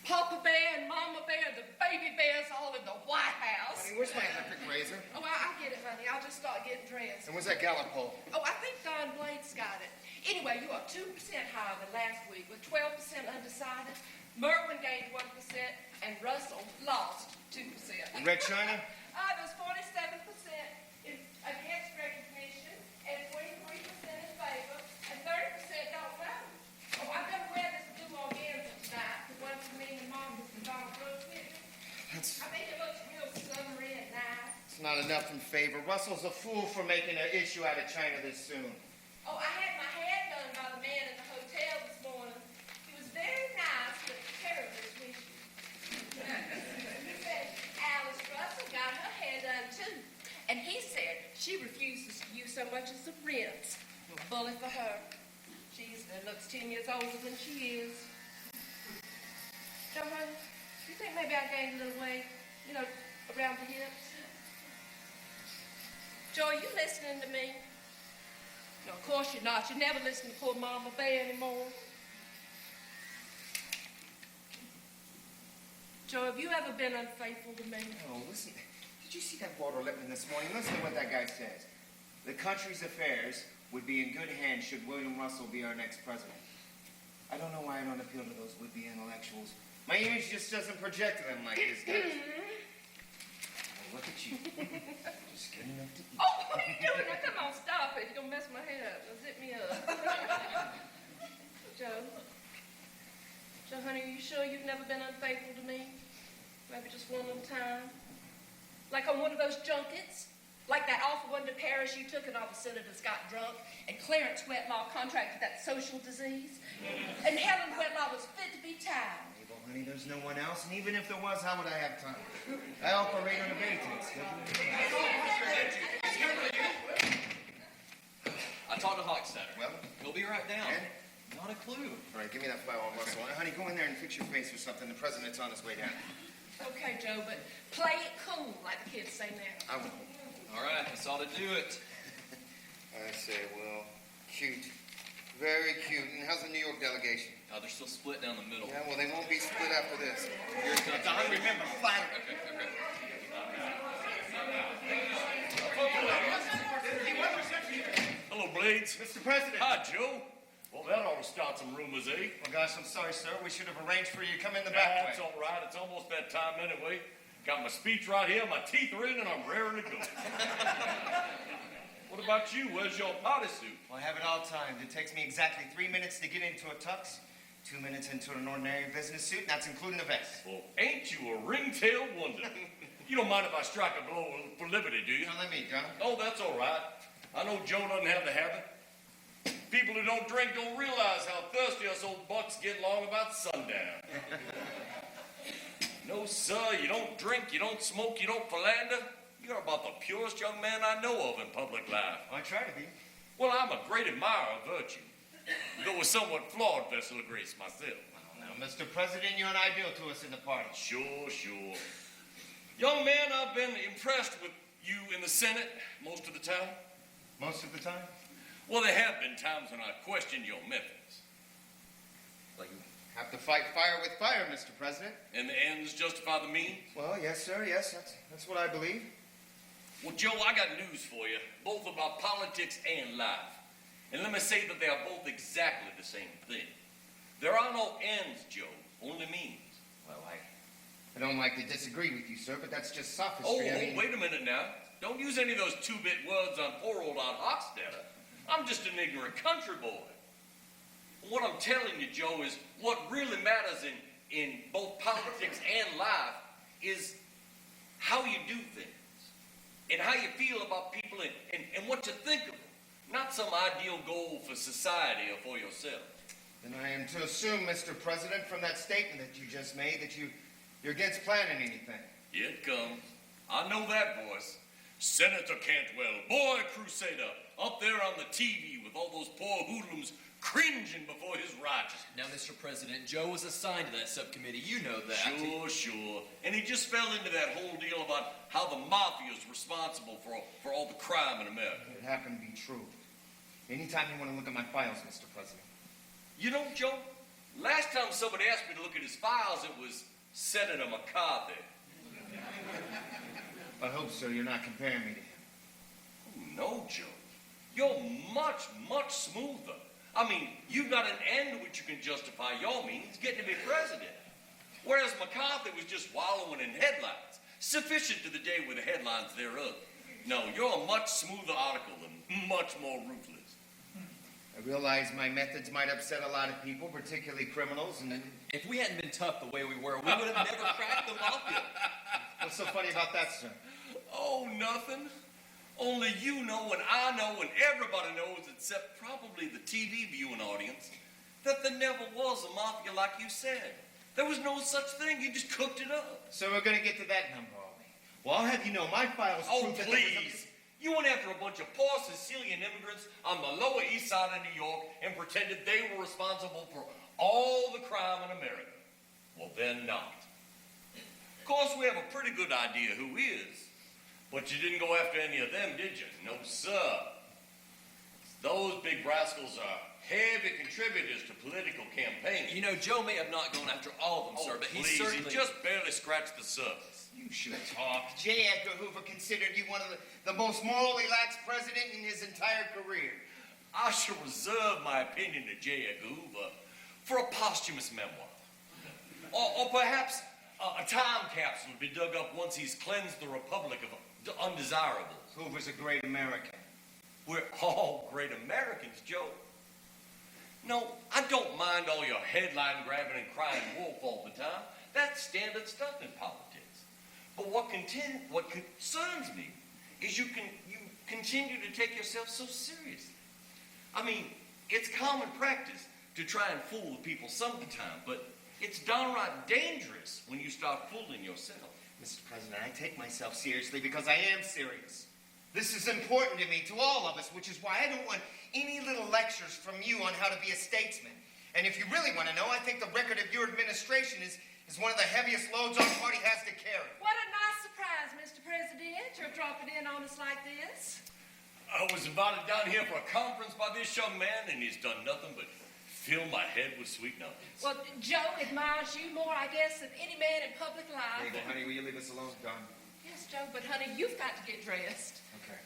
Papa Bear and Mama Bear, the baby bears all in the White House. Honey, where's my electric razor? Oh, I'll get it, honey. I'll just start getting dressed. And where's that Gallup poll? Oh, I think Don Blades got it. Anyway, you are 2% higher than last week with 12% undecided. Merwin gained 1% and Russell lost 2%. And Red China? There's 47% against recognition and 23% in favor and 30% don't know. Oh, I'm going to wear this blue organza tonight, the one for me and Mom with the Donald Brooks picture. I think it looks real summery and nice. It's not enough in favor. Russell's a fool for making an issue out of China this soon. Oh, I had my hair done by the man in the hotel this morning. He was very nice, but terribly swishy. He said Alice Russell got her hair done too. And he said she refuses to use so much as a rinse. Bully for her. She easily looks 10 years older than she is. Joe, honey, you think maybe I gained a little weight, around the hips? Joe, are you listening to me? No, of course you're not. You never listen to poor Mama Bear anymore. Joe, have you ever been unfaithful to me? Oh, listen. Did you see that Walter Lippmann this morning? Listen to what that guy says. The country's affairs would be in good hands should William Russell be our next president. I don't know why I don't appeal to those would-be intellectuals. My image just doesn't project to them like this does. Oh, look look at you. Just skinny enough to eat. Oh, what are you doing? Now, come on, stop it. You're going to mess my head up. Now, zip me up. Joe? Joe, honey, are you sure you've never been unfaithful to me? Maybe just one little time? Like on one of those junkets? Like that awful one to Paris you took and all the senators got drunk, and Clarence Wetlaw contracted that social disease, and Helen Wetlaw was fit to be tied. Well, honey, there's no one else, and even if there was, how would I have time? I operate on a Baytex. I talked to Hockstetter. Well? He'll be right down. And? Not a clue. All right, give me that file on Russell. Honey, go in there and fix your face or something. The president's on his way down. Okay, Joe, but play it cool, like the kids say now. I will. All right, that's all to do it. I say, well, cute. Very cute. And how's the New York delegation? Oh, they're still split down the middle. Yeah, well, they won't be split after this. Here it comes. Don, remember, flattery. Okay. Hello, Blades. Mr. President. Hi, Joe. Well, that ought to start some rumors, eh? Well, gosh, I'm sorry, sir. We should have arranged for you to come in the back That's way. all right. It's almost that time anyway. Got my speech right here, my teeth are in, and I'm raring to go. What about you? Where's your party suit? Well, I have it all timed. It takes me exactly 3 minutes to get into a tux, 2 minutes into an ordinary business suit, and that's including the vest. Well, ain't you a ring-tailed wonder? You don't mind if I strike a blow for liberty, do you? Now, let me, John. Oh, that's all right. I know Joe doesn't have the habit. People who don't drink don't realize how thirsty us old bucks get long about sundown. No, sir, you don't drink, you don't smoke, you don't philander. You're about the purest young man I know of in public life. I try to be. Well, I'm a great admirer of virtue, though a somewhat flawed vessel of grace myself. Now, Mr. President, you're an ideal to us in the party. Sure. Young man, I've been impressed with you in the Senate most of the time. Most of the time? Well, there have been times when I've questioned your methods. Well, you have to fight fire with fire, Mr. President. And the ends justify the means? Well, yes, sir, yes. That's what I believe. Well, Joe, I got news for you, both about politics and life. And let me say that they are both exactly the same thing. There are no ends, Joe, only means. Well, I don't like to disagree with you, sir, but that's just sophistry. Oh, wait a minute now. Don't use any of those two-bit words on poor old Aunt Hockstetter. I'm just an ignorant country boy. What I'm telling you, Joe, is what really matters in both politics and life is how you do things and how you feel about people and what you think of them, not some ideal goal for society or for yourself. Then I am to assume, Mr. President, from that statement that you just made, that you're against planning anything. Here it comes. I know that voice. Senator Cantwell, boy crusader, up there on the TV with all those poor hoodlums cringing before his righteousness. Now, Mr. President, Joe was assigned to that subcommittee. You know that. Sure. And he just fell into that whole deal about how the mafia is responsible for all the crime in America. It happened to be true. Anytime you want to look at my files, Mr. President. You know, Joe, last time somebody asked me to look at his files, it was Senator McCarthy. I hope, sir, you're not comparing me to him. Oh, no, Joe. You're much, much smoother. I mean, you've got an end to which you can justify your means, getting to be president. Whereas McCarthy was just wallowing in headlines, sufficient to the day with the headlines thereof. No, you're a much smoother article and much more ruthless. I realize my methods might upset a lot of people, particularly criminals, and... If we hadn't been tough the way we were, we would have never cracked the mafia. What's so funny about that, sir? Oh, nothing. Only you know and I know and everybody knows, except probably the TV viewing audience, that there never was a mafia like you said. There was no such thing. You just cooked it up. So we're going to get to that number, are we? Well, I'll have you know, my files prove that... Please. You went after a bunch of poor Sicilian immigrants on the Lower East Side of New York and pretended they were responsible for all the crime in America. Well, they're not. Of course, we have a pretty good idea who is. But you didn't go after any of them, did you? No, sir. Those big rascals are heavy contributors to political campaigns. You know, Joe may have not gone after all of them, sir, but he certainly... He just barely scratched the surface. You should talk. J. Edgar Hoover considered you one of the most morally lax president in his entire career. I shall reserve my opinion to J. Edgar Hoover for a posthumous memoir. Or perhaps A time capsule to be dug up once he's cleansed the republic of undesirables. Hoover's a great American. We're all great Americans, Joe. No, I don't mind all your headline grabbing and crying wolf all the time. That's standard stuff in politics. But what concerns me is you continue to take yourself so seriously. I mean, it's common practice to try and fool the people sometime, but it's downright dangerous when you start fooling yourself. Mr. President, I take myself seriously because I am serious. This is important to me, to all of us, which is why I don't want any little lectures from you on how to be a statesman. And if you really want to know, I think the record of your administration is one of the heaviest loads our party has to carry. What a nice surprise, Mr. President. You're dropping in on us like this. I was invited down here for a conference by this young man, and he's done nothing but fill my head with sweet nothings. Well, Joe admires you more, I guess, than any man in public life. Hey, honey, will you leave us alone, Don? Yes, Joe, but honey, you've got to get dressed. Okay.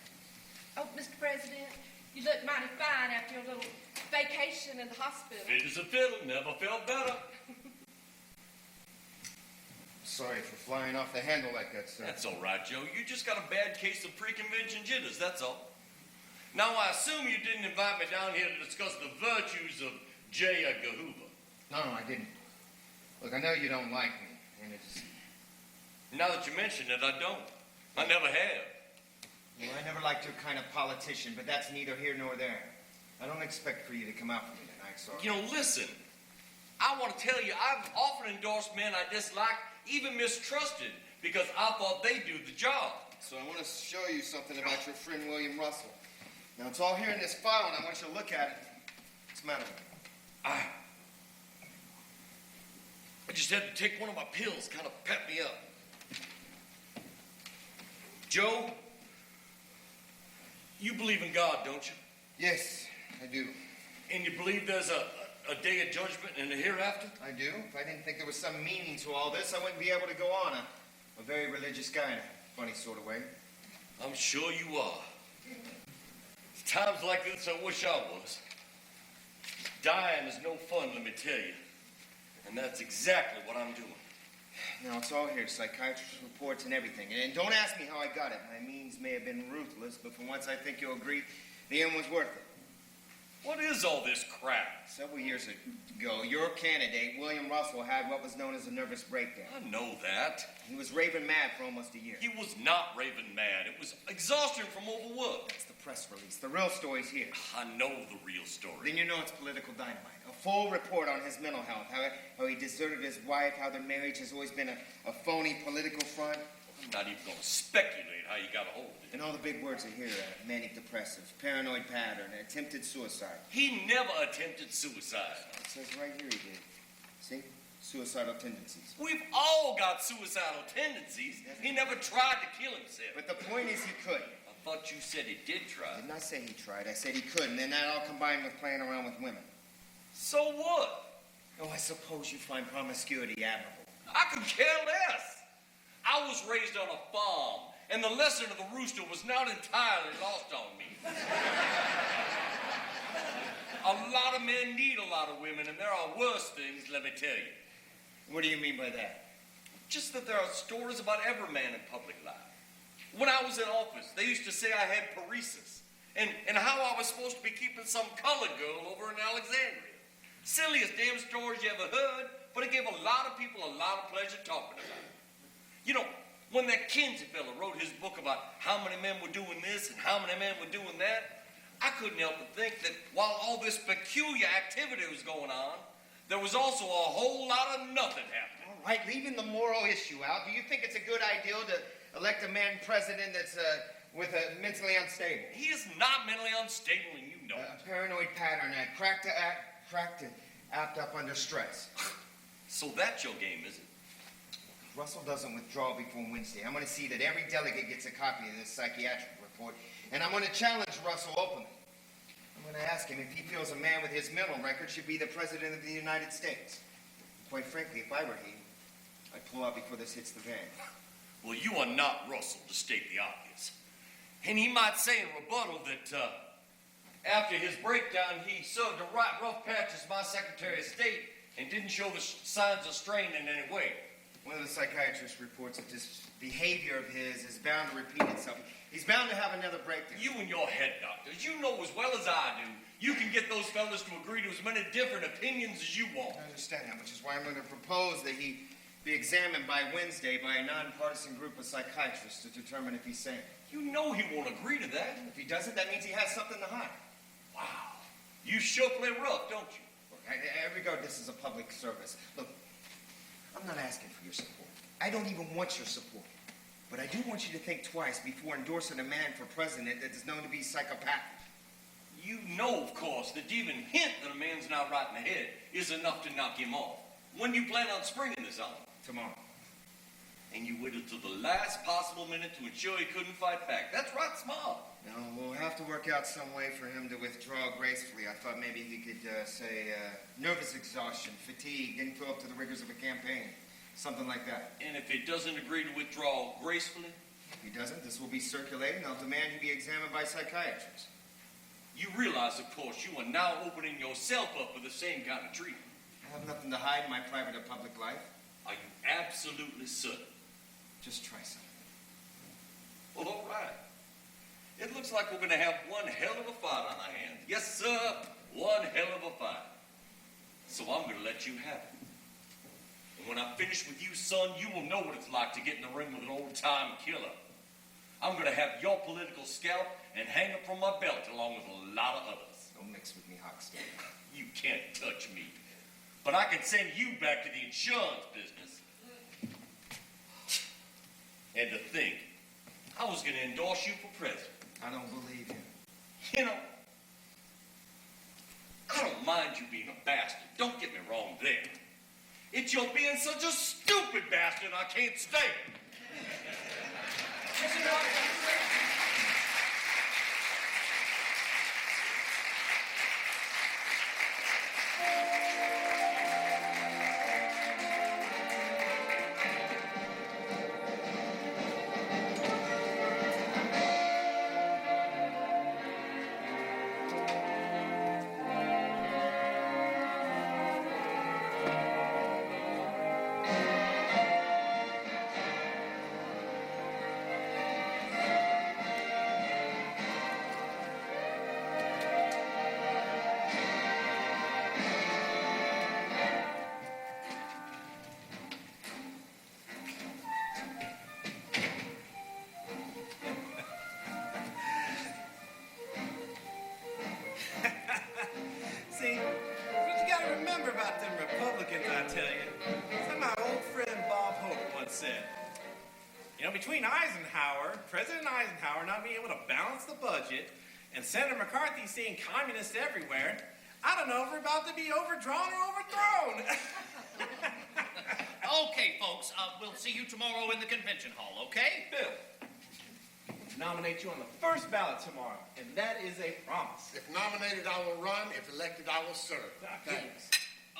Oh, Mr. President, you look mighty fine after your little vacation in the hospital. Fit as a fiddle, never felt better. Sorry for flying off the handle like that, sir. That's all right, Joe. You just got a bad case of pre-convention jitters, that's all. Now, I assume you didn't invite me down here to discuss the virtues of J. Edgar Hoover. No, I didn't. Look, I know you don't like me, and it's... Now that you mention it, I don't. I never have. Well, I never liked your kind of politician, but that's neither here nor there. I don't expect for you to come out for me tonight, so... You know, listen. I want to tell you, I've often endorsed men I disliked, even mistrusted, because I thought they'd do the job. So I want to show you something about your friend William Russell. Now, it's all here in this file, and I want you to look at it. What's the matter with it? I just had to take one of my pills, kind of pep me up. Joe, you believe in God, don't you? Yes, I do. And you believe there's a day of judgment and a hereafter? I do. If I didn't think there was some meaning to all this, I wouldn't be able to go on. I'm a very religious guy in a funny sort of way. I'm sure you are. Times like this, I wish I was. Dying is no fun, let me tell you. And that's exactly what I'm doing. Now, it's all here, psychiatrist reports and everything. And don't ask me how I got it. My means may have been ruthless, but for once I think you'll agree the end was worth it. What is all this crap? Several years ago, your candidate, William Russell, had what was known as a nervous breakdown. I know that. He was raving mad for almost a year. He was not raving mad. It was exhaustion from overwork. That's the press release. The real story's here. I know the real story. Then you know it's political dynamite. A full report on his mental health, how he deserted his wife, how their marriage has always been a phony political front. I'm not even going to speculate how you got a hold of it. And all the big words are here, manic depressive, paranoid pattern, attempted suicide. He never attempted suicide. It says right here he did. See? Suicidal tendencies. We've all got suicidal tendencies. He never tried to kill himself. But the point is he couldn't. I thought you said he did try. I did not say he tried. I said he couldn't. And that all combined with playing around with women. So what? Oh, I suppose you find promiscuity admirable. I could care less. I was raised on a farm, and the lesson of the rooster was not entirely lost on me. A lot of men need a lot of women, and there are worse things, let me tell you. What do you mean by that? Just that there are stories about every man in public life. When I was in office, they used to say I had paresis, and how I was supposed to be keeping some colored girl over in Alexandria. Silliest damn stories you ever heard, but it gave a lot of people a lot of pleasure talking about it. You know, when that Kinsey fella wrote his book about how many men were doing this and how many men were doing that, I couldn't help but think that while all this peculiar activity was going on, there was also a whole lot of nothing happening. All right, leaving the moral issue out, do you think it's a good idea to elect a man president that's mentally unstable? He is not mentally unstable, and you know it. A paranoid pattern, cracked to act up under stress. So that's your game, is it? Russell doesn't withdraw before Wednesday. I'm going to see that every delegate gets a copy of this psychiatric report, and I'm going to challenge Russell openly. I'm going to ask him if he feels a man with his mental record should be the president of the United States. Quite frankly, if I were he, I'd pull out before this hits the fan. Well, you are not Russell, to state the obvious. And he might say in rebuttal that after his breakdown, he served a rough patch as my Secretary of State and didn't show the signs of strain in any way. One of the psychiatrists reports that this behavior of his is bound to repeat itself. He's bound to have another breakdown. You and your head doctors, you know as well as I do, you can get those fellas to agree to as many different opinions as you want. I understand that, which is why I'm going to propose that he be examined by Wednesday by a nonpartisan group of psychiatrists to determine if he's sane. You know he won't agree to that. If he doesn't, that means he has something to hide. Wow. You sure play rough, don't you? Look, I regard this as a public service. Look, I'm not asking for your support. I don't even want your support. But I do want you to think twice before endorsing a man for president that is known to be psychopathic. You know, of course, that to even hint that a man's not right in the head is enough to knock him off. When you plan on springing this on him? Tomorrow. And you waited till the last possible minute to ensure he couldn't fight back. That's right smart. No, we'll have to work out some way for him to withdraw gracefully. I thought maybe he could say nervous exhaustion, fatigue, didn't feel up to the rigors of a campaign. Something like that. And if he doesn't agree to withdraw gracefully? If he doesn't, this will be circulated, and I'll demand he be examined by psychiatrists. You realize, of course, you are now opening yourself up for the same kind of treatment. I have nothing to hide in my private or public life. Are you absolutely certain? Just try something. Well, all right. It looks like we're going to have one hell of a fight on our hands. Yes, sir, one hell of a fight. So I'm going to let you have it. And when I finish with you, son, you will know what it's like to get in the ring with an old-time killer. I'm going to have your political scalp and hang it from my belt along with a lot of others. Don't mix with me, Hoxton. You can't touch me. But I can send you back to the insurance business. And to think, I was going to endorse you for president. I don't believe you. You know, I don't mind you being a bastard. Don't get me wrong there. It's your being such a stupid bastard I can't stand. See, what you gotta remember about them Republicans, I tell you. Something my old friend Bob Hope once said. You know, between President Eisenhower not being able to balance the budget, and Senator McCarthy seeing communists everywhere, I don't know if we're about to be overdrawn or overthrown. Okay, folks, we'll see you tomorrow in the convention hall, okay? Bill, nominate you on the first ballot tomorrow, and that is a promise. If nominated, I will run. If elected, I will serve. Thanks.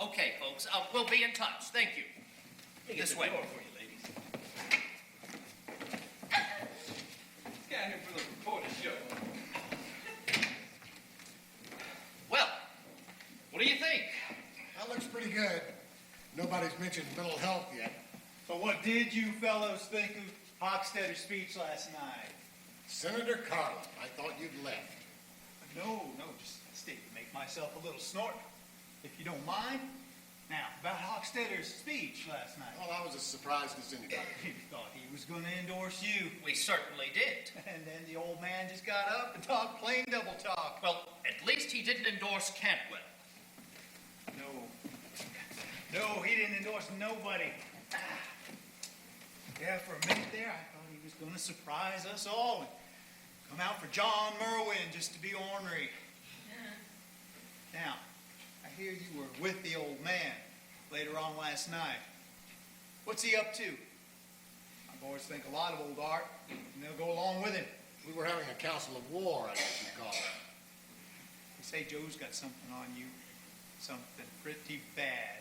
Okay, folks, we'll be in touch. Thank you. This way. Door for you, ladies. Let's get out here for the reporter show. Well, what do you think? That looks pretty good. Nobody's mentioned mental health yet. So what did you fellows think of Hochstetter's speech last night? Senator Carlin, I thought you'd left. No, just stayed to make myself a little snort, if you don't mind. Now, about Hochstetter's speech last night. Well, I was as surprised as anybody. You thought he was going to endorse you. We certainly did. And then the old man just got up and talked plain double talk. Well, at least he didn't endorse Cantwell. No, he didn't endorse nobody. Yeah, for a minute there, I thought he was going to surprise us all and come out for John Merwin just to be ornery. Now, I hear you were with the old man later on last night. What's he up to? My boys think a lot of old Art, and they'll go along with him. We were having a council of war, I guess you call it. They say Joe's got something on you, something pretty bad.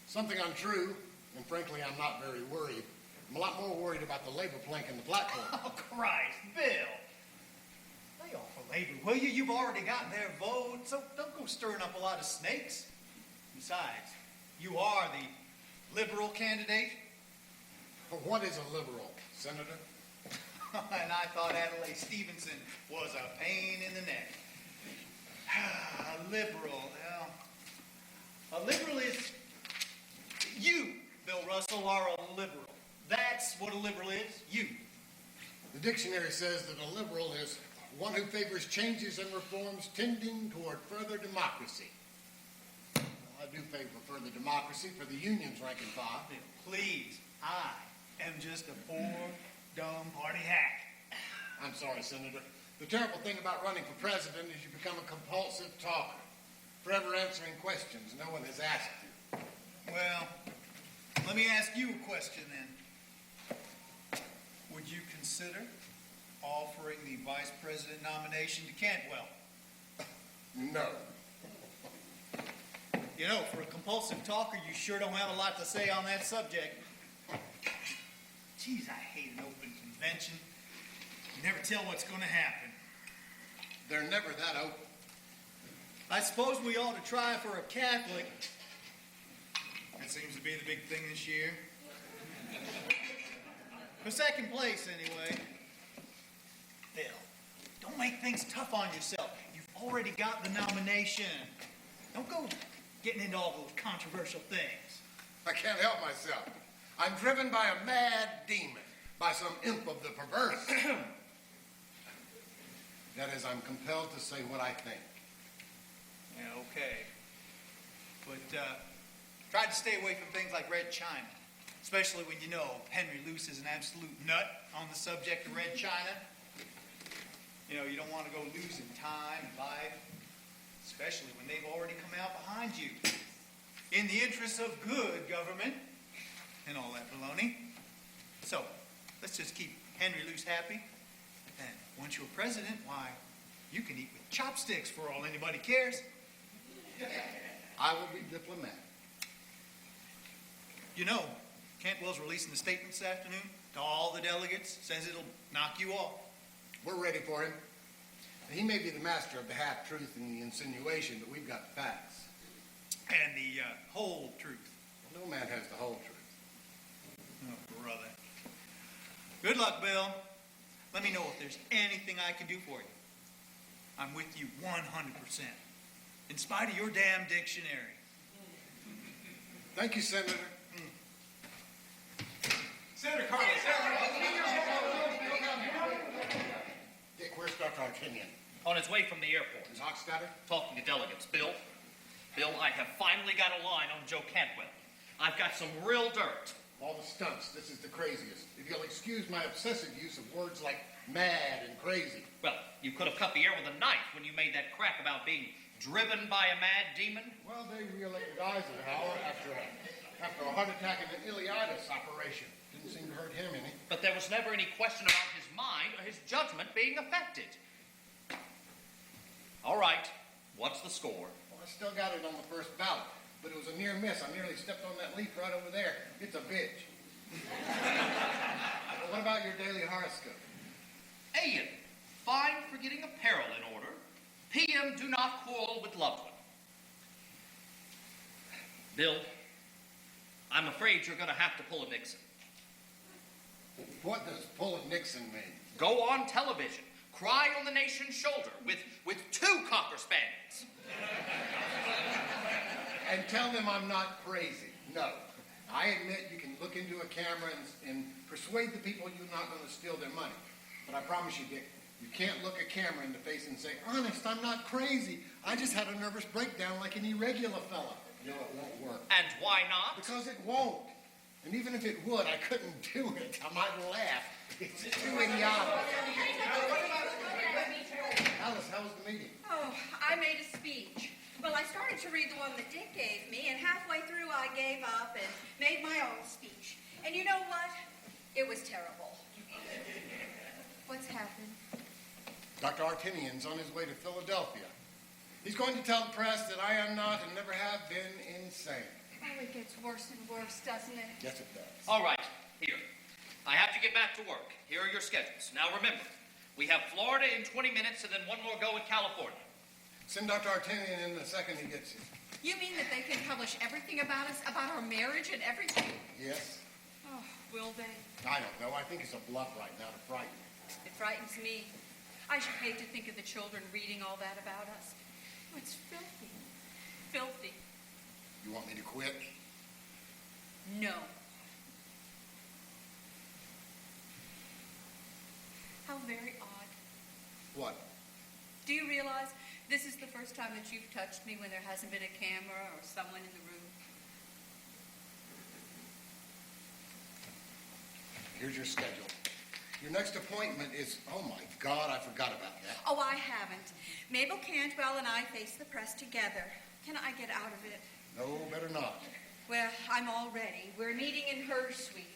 Something untrue, and frankly, I'm not very worried. I'm a lot more worried about the labor plank in the platform. Oh, Christ, Bill. Lay off of labor, will you? You've already got their vote, so don't go stirring up a lot of snakes. Besides, you are the liberal candidate. What is a liberal, Senator? And I thought Adelaide Stevenson was a pain in the neck. A liberal, well, a liberal is... You, Bill Russell, are a liberal. That's what a liberal is, you. The dictionary says that a liberal is one who favors changes and reforms tending toward further democracy. Well, I do favor further democracy for the union's rank and file. Please, I am just a poor, dumb party hack. I'm sorry, Senator. The terrible thing about running for president is you become a compulsive talker, forever answering questions no one has asked you. Well, let me ask you a question then. Would you consider offering the vice president nomination to Cantwell? No. You know, for a compulsive talker, you sure don't have a lot to say on that subject. Geez, I hate an open convention. You never tell what's going to happen. They're never that open. I suppose we ought to try for a Catholic. That seems to be the big thing this year. For second place, anyway. Bill, don't make things tough on yourself. You've already got the nomination. Don't go getting into all those controversial things. I can't help myself. I'm driven by a mad demon, by some imp of the perverse. That is, I'm compelled to say what I think. Yeah, okay. But try to stay away from things like Red China, especially when you know Henry Luce is an absolute nut on the subject of Red China. You know, you don't want to go losing time and life, especially when they've already come out behind you. In the interests of good government and all that baloney. So, let's just keep Henry Luce happy. And once you're president, why, you can eat with chopsticks for all anybody cares. I will be diplomatic. You know, Cantwell's releasing a statement this afternoon to all the delegates. Says it'll knock you off. We're ready for him. He may be the master of the half-truth and the insinuation, but we've got facts. And the whole truth. No man has the whole truth. Oh, brother. Good luck, Bill. Let me know if there's anything I can do for you. I'm with you 100%. In spite of your damn dictionary. Thank you, Senator. Senator Carlos. Dick, where's Dr. Artinian? On his way from the airport. Is Hochstadter? Talking to delegates. Bill, I have finally got a line on Joe Cantwell. I've got some real dirt. All the stunts. This is the craziest. If you'll excuse my obsessive use of words like mad and crazy. Well, you could have cut the air with a knife when you made that crack about being driven by a mad demon. Well, they re-elected Eisenhower after a heart attack and an ileitis operation. Didn't seem to hurt him any. But there was never any question about his mind or his judgment being affected. All right, what's the score? Well, I still got it on the first ballot, but it was a near miss. I nearly stepped on that leaf right over there. It's a bitch. Well, what about your daily horoscope? Ian, fine for getting apparel in order. PM, do not quarrel with loved one. Bill, I'm afraid you're going to have to pull a Nixon. What does pull a Nixon mean? Go on television, cry on the nation's shoulder with 2 Cocker Spaniels. And tell them I'm not crazy. No. I admit you can look into a camera and persuade the people you're not going to steal their money. But I promise you, Dick, you can't look a camera in the face and say, honest, I'm not crazy. I just had a nervous breakdown like any regular fella. No, it won't work. And why not? Because it won't. And even if it would, I couldn't do it. I might laugh. It's too idiotic. Alice, how was the meeting? Oh, I made a speech. Well, I started to read the one that Dick gave me, and halfway through I gave up and made my own speech. And you know what? It was terrible. What's happened? Dr. Artinian's on his way to Philadelphia. He's going to tell the press that I am not and never have been insane. Oh, it gets worse and worse, doesn't it? Yes, it does. All right, here. I have to get back to work. Here are your schedules. Now remember, we have Florida in 20 minutes and then one more go in California. Send Dr. Artinian in the second he gets here. You mean that they can publish everything about us, about our marriage and everything? Yes. Oh, Will they? I don't know. I think it's a bluff right now to frighten me. It frightens me. I should hate to think of the children reading all that about us. Oh, it's filthy. Filthy. You want me to quit? No. How very odd. What? Do you realize this is the first time that you've touched me when there hasn't been a camera or someone in the room? Here's your schedule. Your next appointment is, oh my God, I forgot about that. Oh, I haven't. Mabel Cantwell and I face the press together. Can I get out of it? No, better not. Well, I'm all ready. We're meeting in her suite.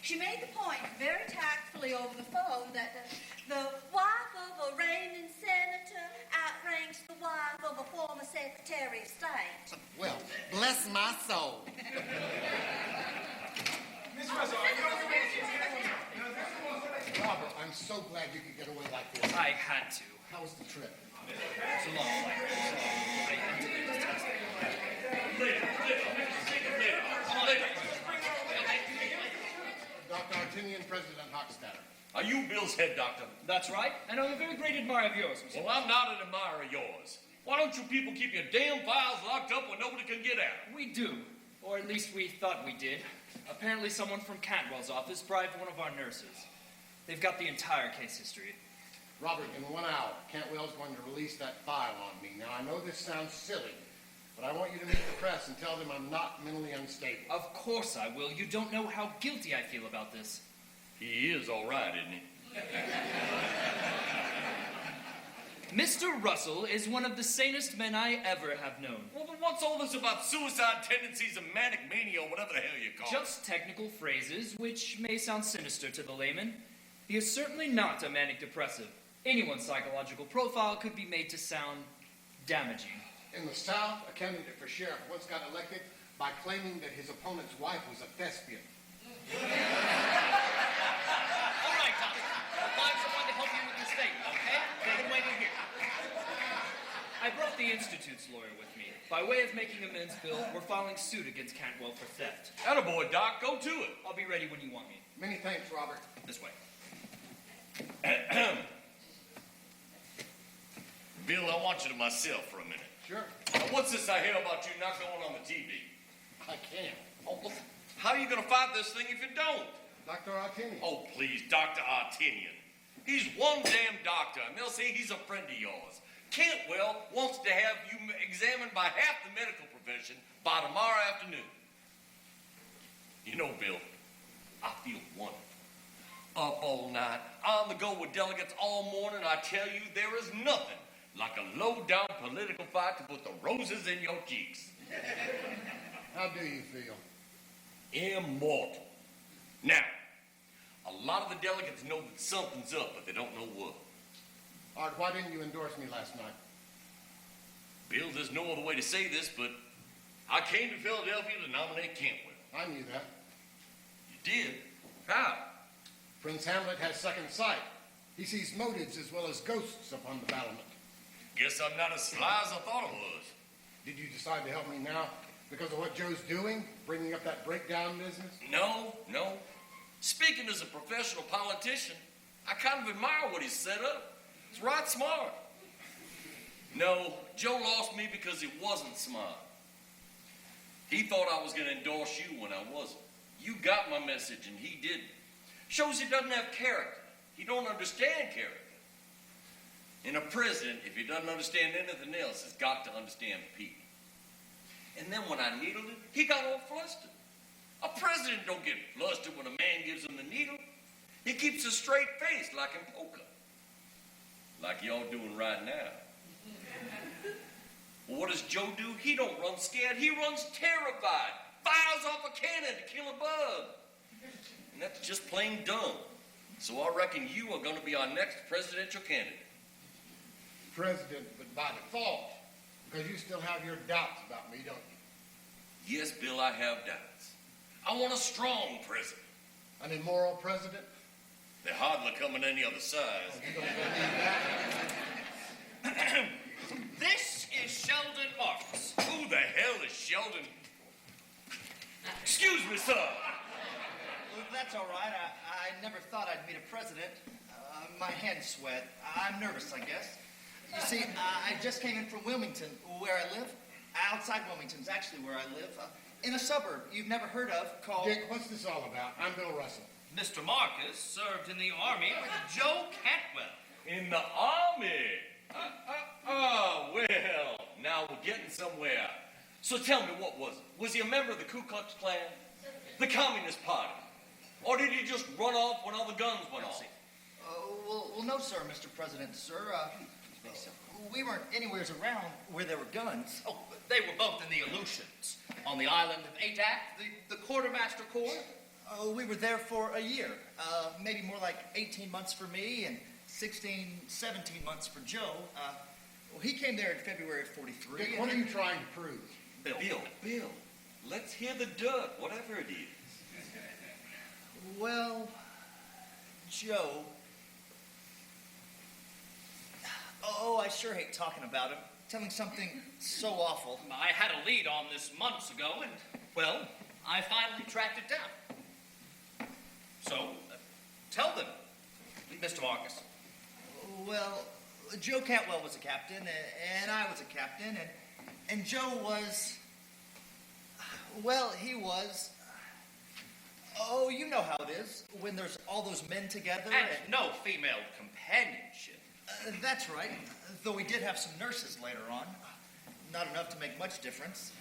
She made the point very tactfully over the phone that the wife of a reigning senator outranks the wife of a former Secretary of State. Well, bless my soul. Miss Russell, Robert, I'm so glad you could get away like this. I had to. How was the trip? It's a long flight. I had to get this test. Dr. Artinian, President Hochstadter. Are you Bill's head doctor? That's right, and I'm a very great admirer of yours. Well, I'm not an admirer of yours. Why don't you people keep your damn files locked up where nobody can get at them? We do, or at least we thought we did. Apparently someone from Cantwell's office bribed one of our nurses. They've got the entire case history. Robert, in 1 hour, Cantwell's going to release that file on me. Now, I know this sounds silly, but I want you to meet the press and tell them I'm not mentally unstable. Of course I will. You don't know how guilty I feel about this. He is all right, isn't he? Mr. Russell is one of the sanest men I ever have known. Well, then what's all this about suicide tendencies and manic mania or whatever the hell you call it? Just technical phrases, which may sound sinister to the layman. He is certainly not a manic depressive. Anyone's psychological profile could be made to sound damaging. In the South, a candidate for sheriff once got elected by claiming that his opponent's wife was a thespian. All right, Doctor. I'll find someone to help you with your statement, okay? They can wait in here. I brought the Institute's lawyer with me. By way of making amends, Bill, we're filing suit against Cantwell for theft. Attaboy, Doc. Go to it. I'll be ready when you want me. Many thanks, Robert. This way. Bill, I want you to myself for a minute. Sure. Now, what's this I hear about you not going on the TV? I can't. Oh, well, how are you going to fight this thing if you don't? Dr. Artinian. Oh, please, Dr. Artinian. He's one damn doctor, and they'll say he's a friend of yours. Cantwell wants to have you examined by half the medical profession by tomorrow afternoon. You know, Bill, I feel wonderful. Up all night, on the go with delegates all morning. I tell you, there is nothing like a low-down political fight to put the roses in your cheeks. How do you feel? Immortal. Now, a lot of the delegates know that something's up, but they don't know what. Art, why didn't you endorse me last night? Bill, there's no other way to say this, but I came to Philadelphia to nominate Cantwell. I knew that. You did? How? Prince Hamlet has second sight. He sees motives as well as ghosts upon the battlement. Guess I'm not as sly as I thought I was. Did you decide to help me now because of what Joe's doing, bringing up that breakdown business? No. Speaking as a professional politician, I kind of admire what he's set up. It's right smart. No, Joe lost me because he wasn't smart. He thought I was going to endorse you when I wasn't. You got my message and he didn't. Shows he doesn't have character. He don't understand character. And a president, if he doesn't understand anything else, has got to understand people. And then when I needled him, he got all flustered. A president don't get flustered when a man gives him the needle. He keeps a straight face like in poker. Like y'all doing right now. Well, what does Joe do? He don't run scared. He runs terrified. Fires off a cannon to kill a bug. And that's just plain dumb. So I reckon you are going to be our next presidential candidate. President, but by default, because you still have your doubts about me, don't you? Yes, Bill, I have doubts. I want a strong president. An immoral president? They hardly come in any other size. You don't believe that? This is Sheldon Morris. Who the hell is Sheldon? Excuse me, sir. That's all right. I never thought I'd meet a president. My hands sweat. I'm nervous, I guess. You see, I just came in from Wilmington, where I live. Outside Wilmington's actually where I live. In a suburb you've never heard of called... Dick, what's this all about? I'm Bill Russell. Mr. Marcus served in the Army with Joe Cantwell. In the Army? Well, now we're getting somewhere. So tell me, what was it? Was he a member of the Ku Klux Klan? The Communist Party? Or did he just run off when all the guns went off? Well, no, sir, Mr. President, sir. We weren't anywhere around where there were guns. Oh, they were both in the Aleutians. On the island of Adak, the Quartermaster Corps. We were there for a year. Maybe more like 18 months for me and 16, 17 months for Joe. He came there in February of 43. Dick, what are you trying to prove? Bill, let's hear the dirt, whatever it is. Well, Joe... Oh, I sure hate talking about him. Telling something so awful. I had a lead on this months ago, and, well, I finally tracked it down. So, tell them, Mr. Marcus. Well, Joe Cantwell was a captain, and I was a captain, and Joe was... Well, he was... Oh, you know how it is, when there's all those men together. And no female companionship. That's right, though we did have some nurses later on. Not enough to make much difference.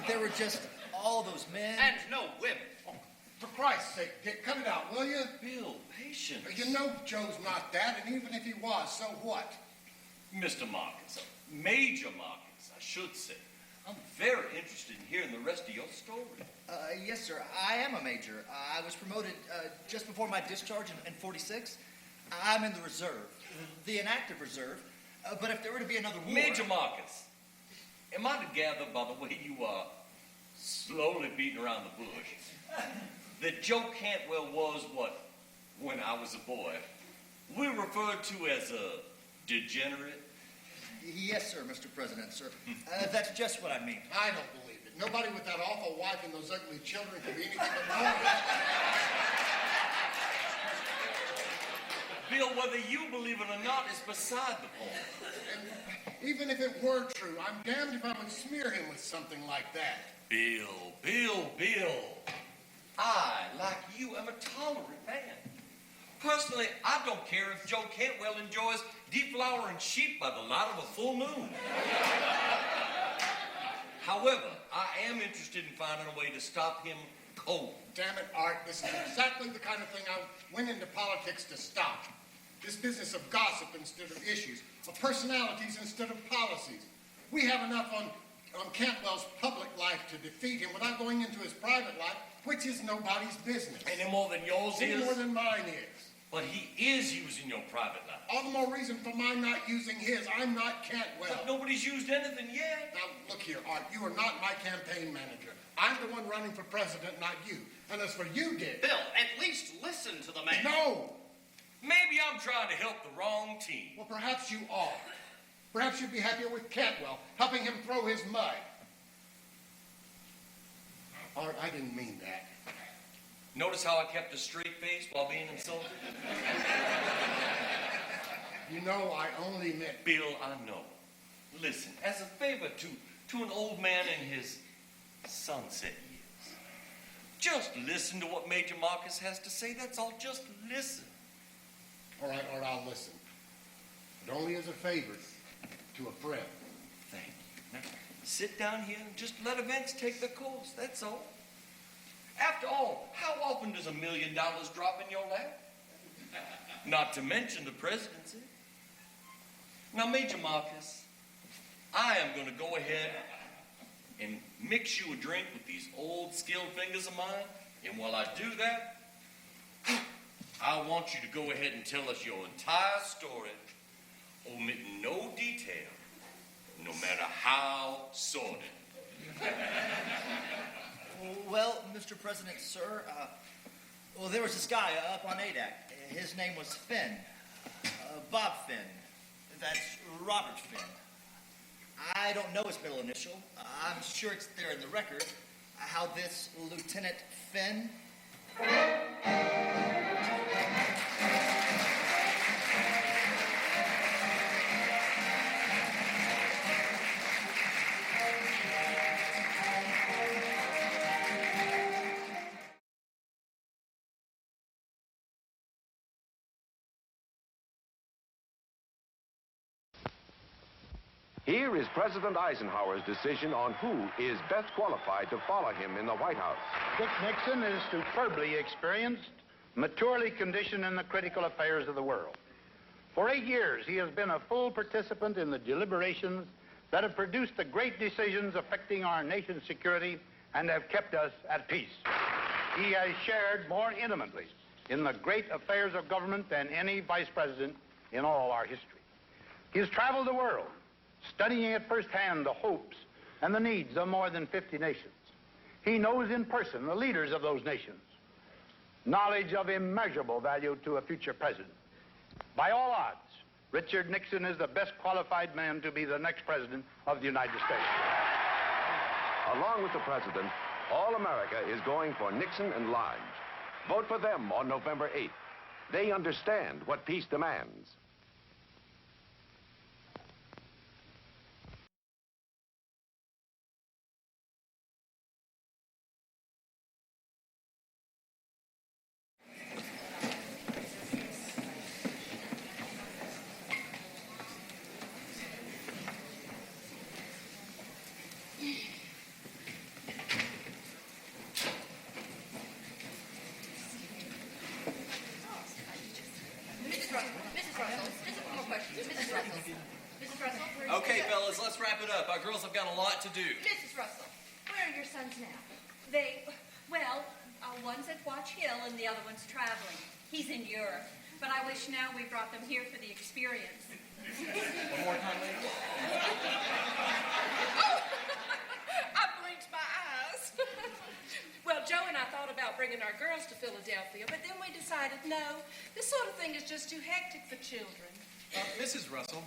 There were just all those men. And no women. Oh, for Christ's sake, Dick, cut it out, will you? Bill, patience. You know Joe's not that, and even if he was, so what? Mr. Marcus, Major Marcus, I should say. I'm very interested in hearing the rest of your story. Yes, sir, I am a major. I was promoted just before my discharge in 46. I'm in the reserve, the inactive reserve. But if there were to be another war... Major Marcus, am I to gather by the way you are slowly beating around the bush that Joe Cantwell was what, when I was a boy, we referred to as a degenerate? Yes, sir, Mr. President, sir. That's just what I mean. I don't believe it. Nobody with that awful wife and those ugly children could be anything but normal. Bill, whether you believe it or not is beside the point. And even if it were true, I'm damned if I would smear him with something like that. Bill. I, like you, am a tolerant man. Personally, I don't care if Joe Cantwell enjoys deflowering sheep by the light of a full moon. However, I am interested in finding a way to stop him cold. Damn it, Art, this is exactly the kind of thing I went into politics to stop. This business of gossip instead of issues, of personalities instead of policies. We have enough on Cantwell's public life to defeat him without going into his private life, which is nobody's business. Any more than yours is? Any more than mine is. But he is using your private life. All the more reason for my not using his. I'm not Cantwell. But nobody's used anything yet. Now, look here, Art, you are not my campaign manager. I'm the one running for president, not you. And as for you, Dick... Bill, at least listen to the man. No! Maybe I'm trying to help the wrong team. Well, perhaps you are. Perhaps you'd be happier with Cantwell, helping him throw his mud. Art, I didn't mean that. Notice how I kept a straight face while being insulted? You know, I only meant... Bill, I know. Listen, as a favor to an old man in his sunset years, just listen to what Major Marcus has to say. That's all. Just listen. All right, Art, I'll listen. But only as a favor to a friend. Thank you. Now, sit down here and just let events take their course. That's all. After all, how often does $1 million drop in your lap? Not to mention the presidency. Now, Major Marcus, I am going to go ahead and mix you a drink with these old skilled fingers of mine. And while I do that, I want you to go ahead and tell us your entire story, omitting no detail, no matter how sordid. Well, Mr. President, sir, well, there was this guy up on Adak. His name was Finn. Bob Finn. That's Robert Finn. I don't know his middle initial. I'm sure it's there in the record. How this Lieutenant Finn Here is President Eisenhower's decision on who is best qualified to follow him in the White House. Dick Nixon is superbly experienced, maturely conditioned in the critical affairs of the world. For 8 years, he has been a full participant in the deliberations that have produced the great decisions affecting our nation's security and have kept us at peace. He has shared more intimately in the great affairs of government than any vice president in all our history. He has traveled the world, studying at first hand the hopes and the needs of more than 50 nations. He knows in person the leaders of those nations, knowledge of immeasurable value to a future president. By all odds, Richard Nixon is the best qualified man to be the next president of the United States. Along with the president, all America is going for Nixon and Lodge. Vote for them on November 8th. They understand what peace demands. Okay, fellas, let's wrap it up. Our girls have got a lot to do. Mrs. Russell, where are your sons now? One's at Watch Hill and the other one's traveling. He's in Europe. But I wish now we brought them here for the experience. One more time, ladies. Oh, I blinked my eyes. Well, Joe and I thought about bringing our girls to Philadelphia, but then we decided, no, this sort of thing is just too hectic for children. Mrs. Russell,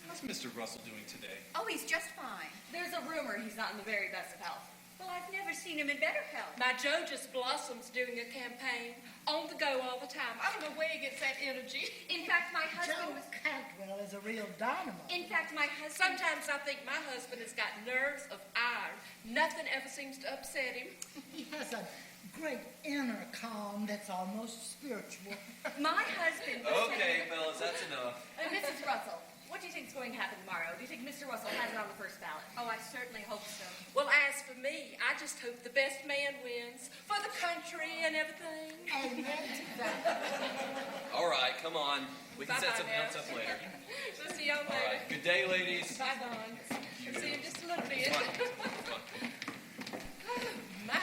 how's Mr. Russell doing today? Oh, he's just fine. There's a rumor he's not in the very best of health. Well, I've never seen him in better health. My Joe just blossoms doing a campaign, on the go all the time. I don't know where he gets that energy. In fact, my husband Joe Cantwell is a real dynamo. In fact, my husband... Sometimes I think my husband has got nerves of iron. Nothing ever seems to upset him. He has a great inner calm that's almost spiritual. My husband... Okay, fellas, that's enough. Mrs. Russell, what do you think is going to happen tomorrow? Do you think Mr. Russell has it on the first ballot? Oh, I certainly hope so. Well, as for me, I just hope the best man wins for the country and everything. Amen to that. All right, come on. We can set Bye-bye something now. else up later. We'll see y'all All later. right, good day, ladies. Bye, Don. See you in just a little bit. My,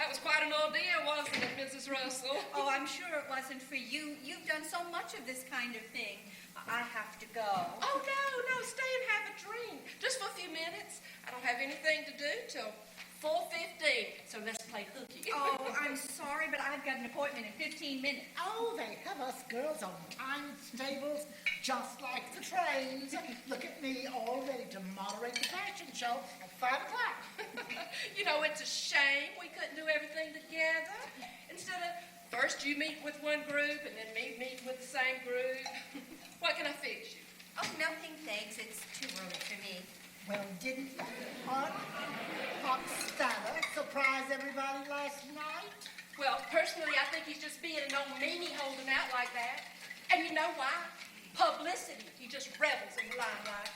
that was quite an ordeal, wasn't it, Mrs. Russell? Oh, I'm sure it wasn't for you. You've done so much of this kind of thing. I have to go. Oh, no, stay and have a drink. Just for a few minutes. I don't have anything to do till 4:15, so let's play hooky. Oh, I'm sorry, but I've got an appointment in 15 minutes. Oh, they have us girls on timetables just like the trains. Look at me, all ready to moderate the fashion show at 5 o'clock. You know, it's a shame we couldn't do everything together. Instead of first you meet with one group and then me meet with the same group. What can I fix you? Oh, nothing, thanks. It's too early for me. Well, didn't Aunt Stella surprise everybody last night? Well, personally, I think he's just being an old meanie holding out like that. And you know why? Publicity. He just revels in the limelight.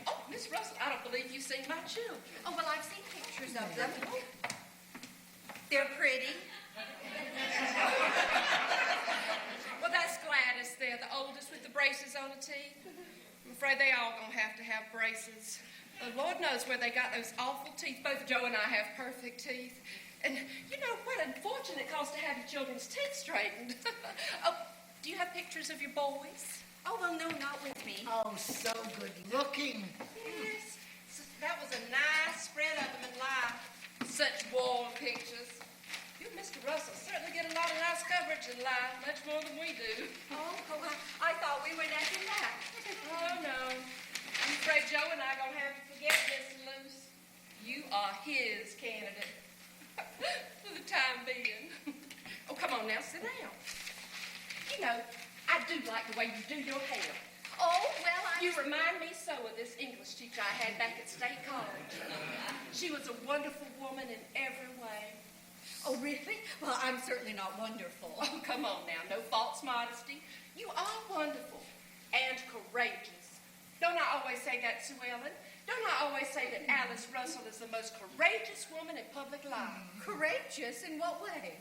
Oh, Miss Russell, I don't believe you've seen my children. Oh, well, I've seen pictures of them. They're pretty. Well, that's Gladys there, the oldest with the braces on her teeth. I'm afraid they all gonna have to have braces. Lord knows where they got those awful teeth. Both Joe and I have perfect teeth. And you know what unfortunate it costs to have your children's teeth straightened. Oh, do you have pictures of your boys? Oh, well, no, not with me. Oh, so good looking. Yes, so that was a nice spread of them in life. Such warm pictures. You and Mr. Russell certainly get a lot of nice coverage in life, much more than we do. Oh, I thought we were neck and neck. Oh, no. I'm afraid Joe and I are going to have to forget this, Luce. You are his candidate. For the time being. sit down. You know, I do like the way you do your hair. Oh, well, You remind me so of this English teacher I had back at State College. She was a wonderful woman in every way. Oh, really? Well, I'm certainly not wonderful. Oh, come on now. No false modesty. You are wonderful and courageous. Don't I always say that, Sue Ellen? Don't I always say that Alice Russell is the most courageous woman in public life? Courageous? In what way?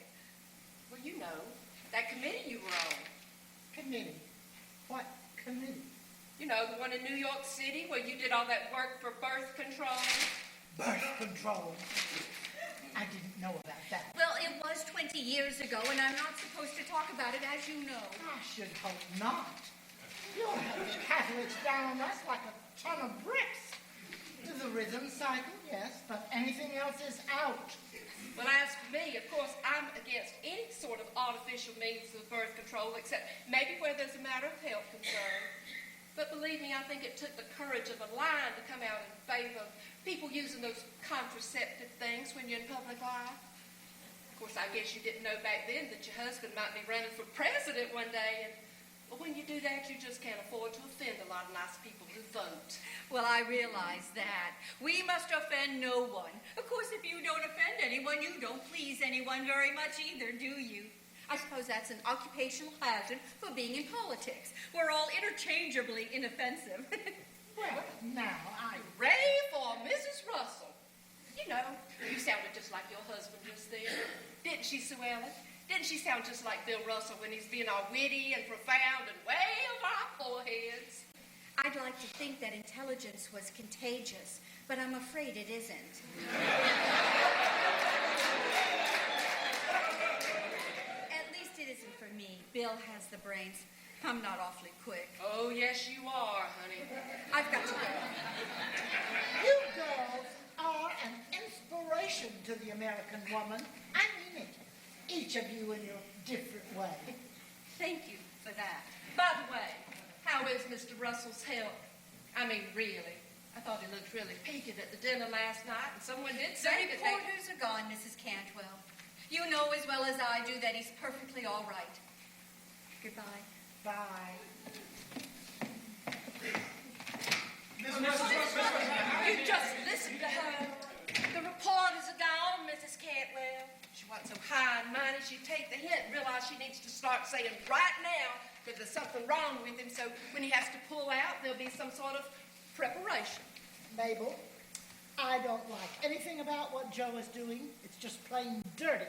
Well, you know, that committee you were on. Committee? What committee? You know, the one in New York City where you did all that work for birth control. Birth control? I didn't know about that. Well, it was 20 years ago, and I'm not supposed to talk about it, as you know. I should hope not. You'll have the Catholics down on us like a ton of bricks. The rhythm cycle, yes, but anything else is out. Well, as for me, of course, I'm against any sort of artificial means of birth control, except maybe where there's a matter of health concern. But believe me, I think it took the courage of a lion to come out in favor of people using those contraceptive things when you're in public life. Of course, I guess you didn't know back then that your husband might be running for president one day, and well, when you do that, you just can't afford to offend a lot of nice people who vote. Well, I realize that. We must offend no one. Of course, if you don't offend anyone, you don't please anyone very much either, do you? I suppose that's an occupational hazard for being in politics. We're all interchangeably inoffensive. Well, now, Ray for Mrs. Russell. You know, you sounded just like your husband just then. Didn't she, Sue Ellen? Didn't she sound just like Bill Russell when he's being all witty and profound and way over our foreheads? I'd like to think that intelligence was contagious, but I'm afraid it isn't. At least it isn't for me. Bill has the brains. I'm not awfully quick. Oh, yes, you are, honey. I've got to go. You girls are an inspiration to the American woman. I mean it. Each of you in your different way. Thank you for that. By the way, how is Mr. Russell's health? I mean, really. I thought he looked really peaked at the dinner last night, and someone did say The that they... reporters are gone, Mrs. Cantwell. You know as well as I do that he's perfectly all right. Goodbye. Bye. You just listen to her. The reporters are gone, Mrs. Cantwell. She wasn't so high and mighty, she'd take the hint and realize she needs to start saying right now that there's something wrong with him, so when he has to pull out, there'll be some sort of preparation. Mabel, I don't like anything about what Joe is doing. It's just plain dirty.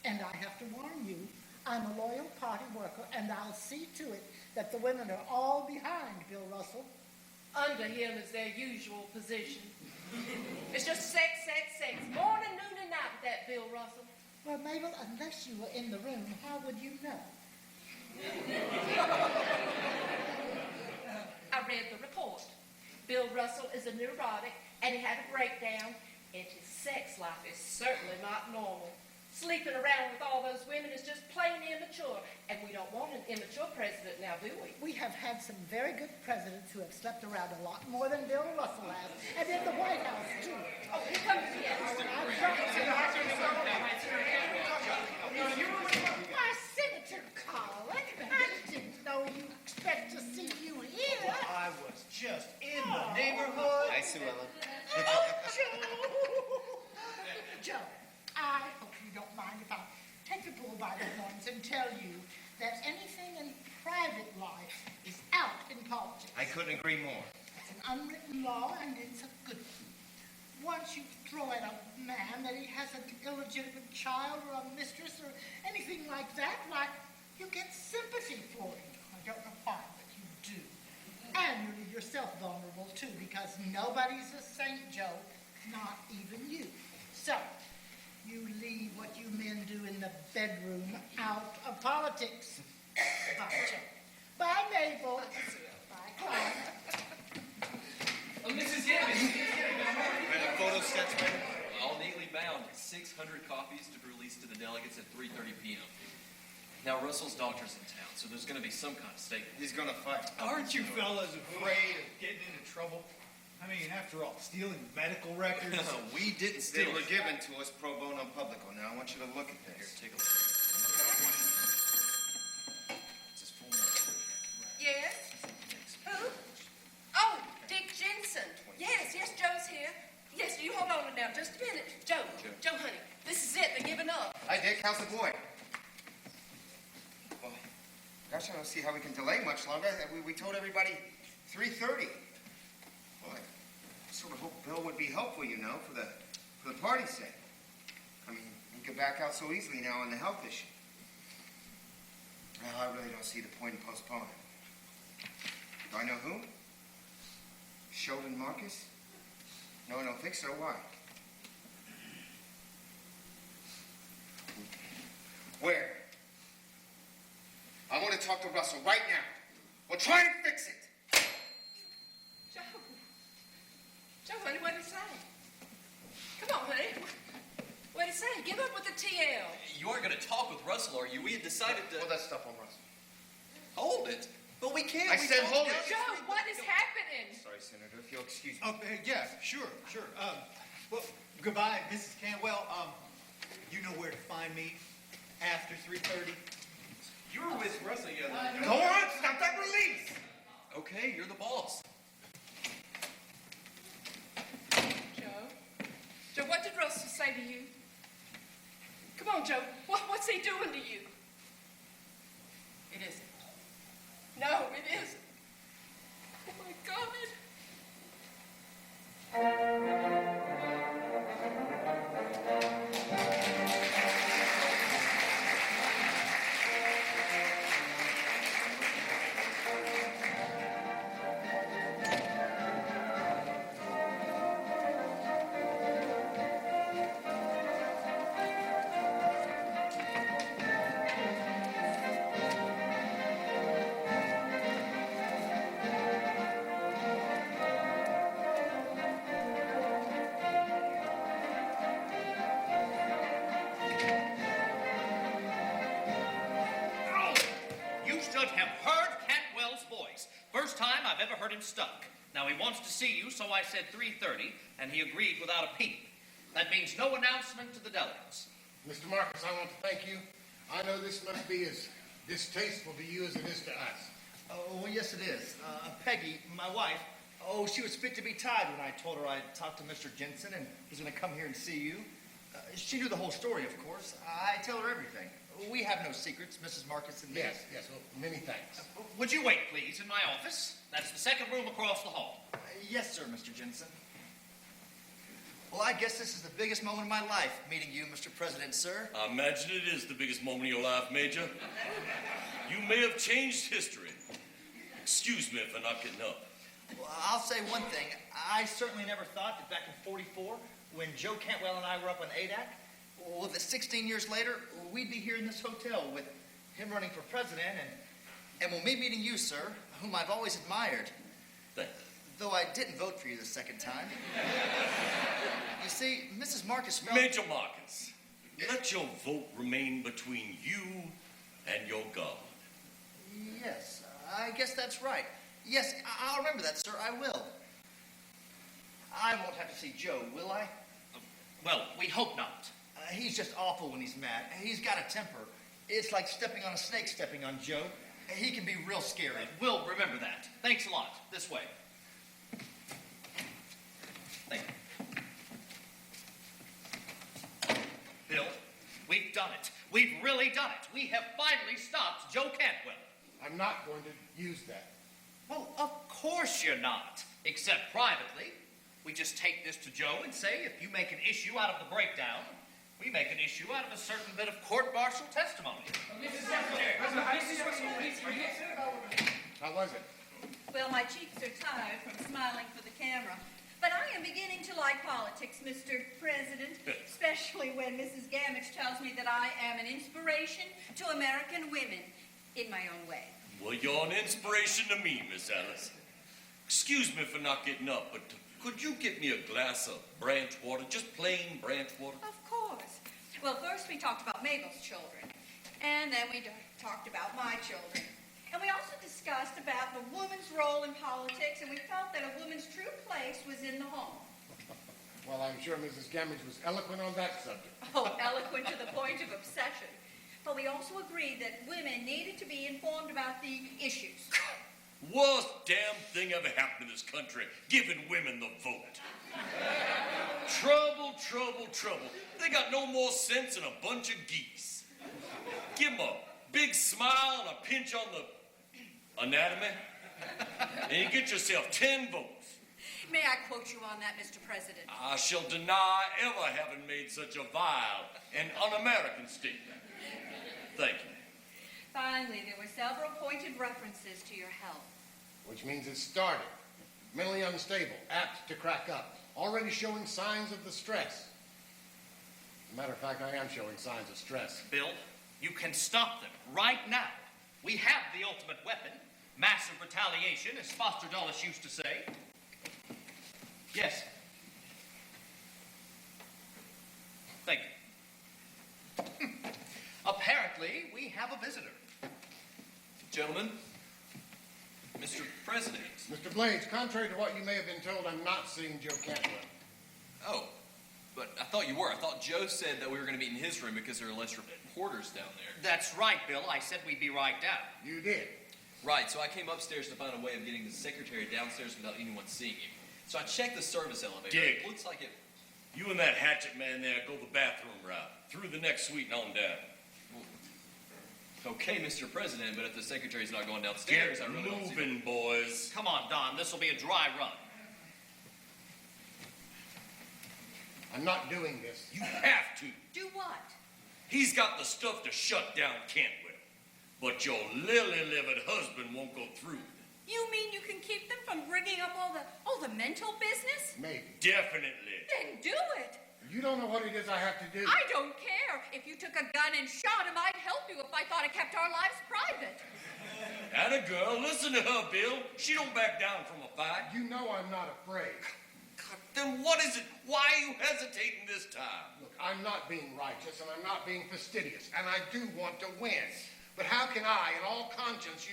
And I have to warn you, I'm a loyal party worker, and I'll see to it that the women are all behind Bill Russell. Under him is their usual position. It's just sex, sex, sex. Morning, noon, and night with that Bill Russell. Well, Mabel, unless you were in the room, how would you know? I read the report. Bill Russell is a neurotic, and he had a breakdown, and his sex life is certainly not normal. Sleeping around with all those women is just plain immature, and we don't want an immature president now, do we? We have had some very good presidents who have slept around a lot more than Bill Russell has, and in the White House, too. Oh, here comes the answer. Why, Senator Collin, I didn't know you expect to see you here. Well, I was just in the neighborhood. Hi, Sue Ellen. Oh, Joe! Joe, I hope you don't mind if I take the bull by the horns and tell you that anything in private life is out in politics. I couldn't agree more. It's an unwritten law, and it's a good one. Once you throw at a man that he has an illegitimate child or a mistress or anything like that, why, you get sympathy for him. I don't know why, but you do. And you leave yourself vulnerable, too, because nobody's a saint, Joe, not even you. So, you leave what you men do in the bedroom out of politics. Bye, Joe. Bye, Mabel. Bye, Clyde. Oh, Mrs. Yavis. And a photo sketch, man. All neatly bound. 600 copies to be released to the delegates at 3:30 p.m. Now, Russell's doctor's in town, so there's going to be some kind of statement. He's going to fight. Aren't you fellas afraid of getting into trouble? I mean, after all, stealing medical records. We didn't They steal were it. given to us pro bono publico. Now, I want you to look at Here, this. take a look. Dick. How's the boy? Well, gosh, I don't see how we can delay much longer. We told everybody 3:30. Boy, I sort of hope Bill would be helpful, you know, for the party's sake. I mean, he could back out so easily now on the health issue. Well, I really don't see the point in postponing. Do I know who? Sheldon Marcus? No, I don't think so. Why? Where? I want to talk to Russell right now. We'll try and fix it. Joe. Joe, honey, what did he say? Come on, honey. What did he say? Give up with the TL. You aren't going to talk with Russell, are you? We had decided to... Hold that stuff on Russell. Hold it? But we can't. I said hold it. Joe, what is happening? Sorry, Senator, if you'll excuse me. Oh, yeah, sure. Well, goodbye, Mrs. Cantwell. You know where to find me after 3:30. You were with Russell the other day. Go on, stop that release. Okay, you're the boss. Joe, what did Russell say to you? Come on, Joe. What's he doing to you? It isn't. No, it isn't. Oh, my God. You should have heard Cantwell's voice. First time I've ever heard him stuck. Now, he wants to see you, so I said 3:30, and he agreed without a peep. That means no announcement to the delegates. Mr. Marcus, I want to thank you. I know this must be as distasteful to you as it is to us. Oh, well, yes, it is. Peggy, my wife, she was fit to be tied when I told her I'd talked to Mr. Jensen and was going to come here and see you. She knew the whole story, of course. I tell her everything. We have no secrets, Mrs. Marcus and me. Yes, well, many thanks. Would you wait, please, in my office? That's the second room across the hall. Yes, sir, Mr. Jensen. Well, I guess this is the biggest moment of my life, meeting you, Mr. President, sir. I imagine it is the biggest moment of your life, Major. You may have changed history. Excuse me for not getting up. Well, I'll say one thing. I certainly never thought that back in '44, when Joe Cantwell and I were up on ADAC, well, that 16 years later, we'd be here in this hotel with him running for president and me meeting you, sir, whom I've always admired. Thank you. Though I didn't vote for you the second time. You see, Mrs. Marcus felt... Major Marcus, let your vote remain between you and your God. Yes, I guess that's right. Yes, I'll remember that, sir. I will. I won't have to see Joe, will I? Well, we hope not. He's just awful when he's mad. He's got a temper. It's like stepping on a snake stepping on Joe. He can be real scary. We'll remember that. Thanks a lot. This way. Thank you. Bill, we've done it. We've really done it. We have finally stopped Joe Cantwell. I'm not going to use that. Well, of course you're not. Except privately. We just take this to Joe and say, if you make an issue out of the breakdown, we make an issue out of a certain bit of court-martial testimony. Mrs. Secretary, How was it? well, my cheeks are tired from smiling for the camera. But I am beginning to like politics, Mr. President, especially when Mrs. Gamage tells me that I am an inspiration to American women in my own way. Well, you're an inspiration to me, Miss Alice. Excuse me for not getting up, but could you get me a glass of branch water, just plain branch water? Of course. Well, first we talked about Mabel's children, and then we talked about my children. And we also discussed about the woman's role in politics, and we felt that a woman's true place was in the home. Well, I'm sure Mrs. Gamage was eloquent on that subject. Oh, eloquent to the point of obsession. But we also agreed that women needed to be informed about the issues. Worst damn thing ever happened to this country, giving women the vote. Trouble, trouble, trouble. They got no more sense than a bunch of geese. Give them a big smile and a pinch on the anatomy, and you get yourself 10 votes. May I quote you on that, Mr. President? I shall deny ever having made such a vile and un-American statement. Thank you. Finally, there were several pointed references to your health. Which means it started. Mentally unstable, apt to crack up, already showing signs of the stress. As a matter of fact, I am showing signs of stress. Bill, you can stop them right now. We have the ultimate weapon, massive retaliation, as Foster Dulles used to say. Yes. Thank you. Apparently, we have a visitor. Gentlemen, Mr. President. Mr. Blades, contrary to what you may have been told, I'm not seeing Joe Cantwell. Oh, but I thought you were. I thought Joe said that we were going to meet in his room because there are less reporters down there. That's right, Bill. I said we'd be right down. You did. Right, so I came upstairs to find a way of getting the secretary downstairs without anyone seeing you. So I checked the service elevator. Dick. It looks like it... You and that hatchet man there go the bathroom route, through the next suite and on down. Okay, Mr. President, but if the secretary's not going downstairs, Get I really don't see... moving, boys. Come on, Don. This will be a dry run. I'm not doing this. You have to. Do what? He's got the stuff to shut down Cantwell, but your lily-livered husband won't go through with it. You mean you can keep them from bringing up all the mental business? Maybe. Definitely. Then do it. You don't know what it is I have to do. I don't care. If you took a gun and shot him, I'd help you if I thought it kept our lives private. Atta girl, listen to her, Bill. She don't back down from a fight. You know I'm not afraid. God, then what is it? Why are you hesitating this time? Look, I'm not being righteous and I'm not being fastidious, and I do want to win. But how can I, in all conscience,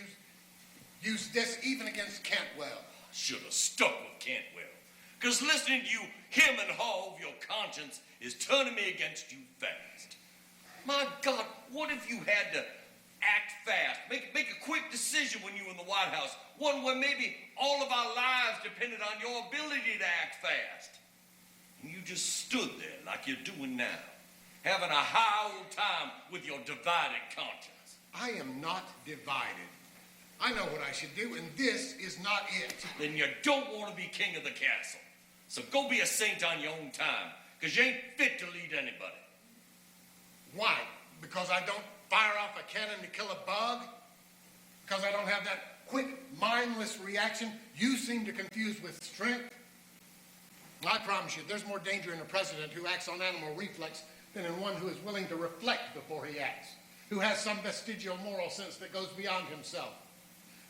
use this even against Cantwell? Should have stuck with Cantwell. Because listening to you, him and haw of your conscience is turning me against you fast. My God, what if you had to act fast? Make a quick decision when you were in the White House. One where maybe all of our lives depended on your ability to act fast. And you just stood there like you're doing now, having a high old time with your divided conscience. I am not divided. I know what I should do, and this is not it. Then you don't want to be king of the castle. So go be a saint on your own time, because you ain't fit to lead anybody. Why? Because I don't fire off a cannon to kill a bug? Because I don't have that quick, mindless reaction you seem to confuse with strength? I promise you, there's more danger in a president who acts on animal reflex than in one who is willing to reflect before he acts, who has some vestigial moral sense that goes beyond himself.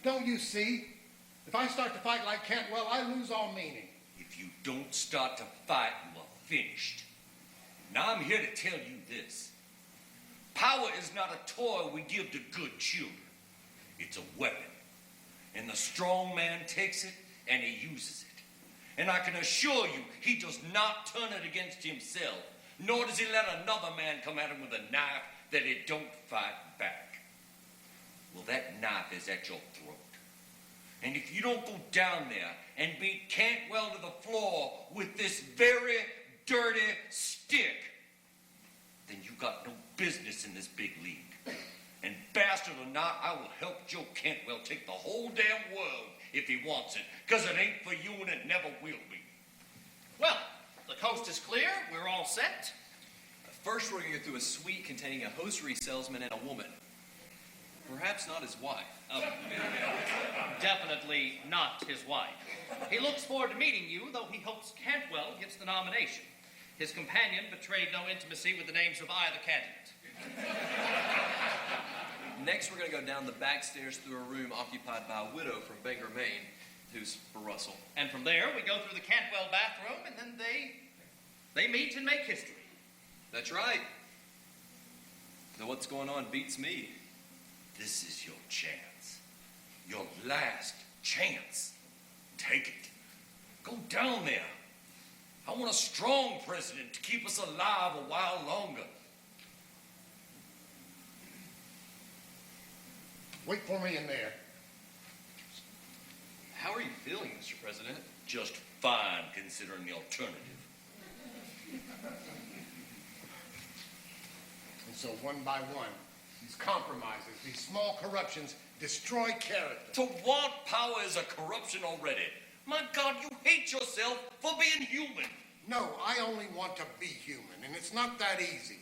Don't you see? If I start to fight like Cantwell, I lose all meaning. If you don't start to fight, you are finished. Now I'm here to tell you this. Power is not a toy we give to good children. It's a weapon. And the strong man takes it and he uses it. And I can assure you, he does not turn it against himself, nor does he let another man come at him with a knife that he don't fight back. Well, that knife is at your throat. And if you don't go down there and beat Cantwell to the floor with this very dirty stick, then you got no business in this big league. And bastard or not, I will help Joe Cantwell take the whole damn world if he wants it, because it ain't for you and it never will be. Well, the coast is clear. We're all set. First, we're going to go through a suite containing a hosiery salesman and a woman. Perhaps not his wife. Definitely not his wife. He looks forward to meeting you, though he hopes Cantwell gets the nomination. His companion betrayed no intimacy with the names of either candidate. Next, we're going to go down the back stairs through a room occupied by a widow from Bangor, Maine, who's for Russell. And from there, we go through the Cantwell bathroom, and then they meet and make history. That's right. Though what's going on beats me. This is your chance. Your last chance. Take it. Go down there. I want a strong president to keep us alive a while longer. Wait for me in there. How are you feeling, Mr. President? Just fine, considering the alternative. And so one by one, these compromises, these small corruptions destroy character. To want power is a corruption already. My God, you hate yourself for being human. No, I only want to be human, and it's not that easy.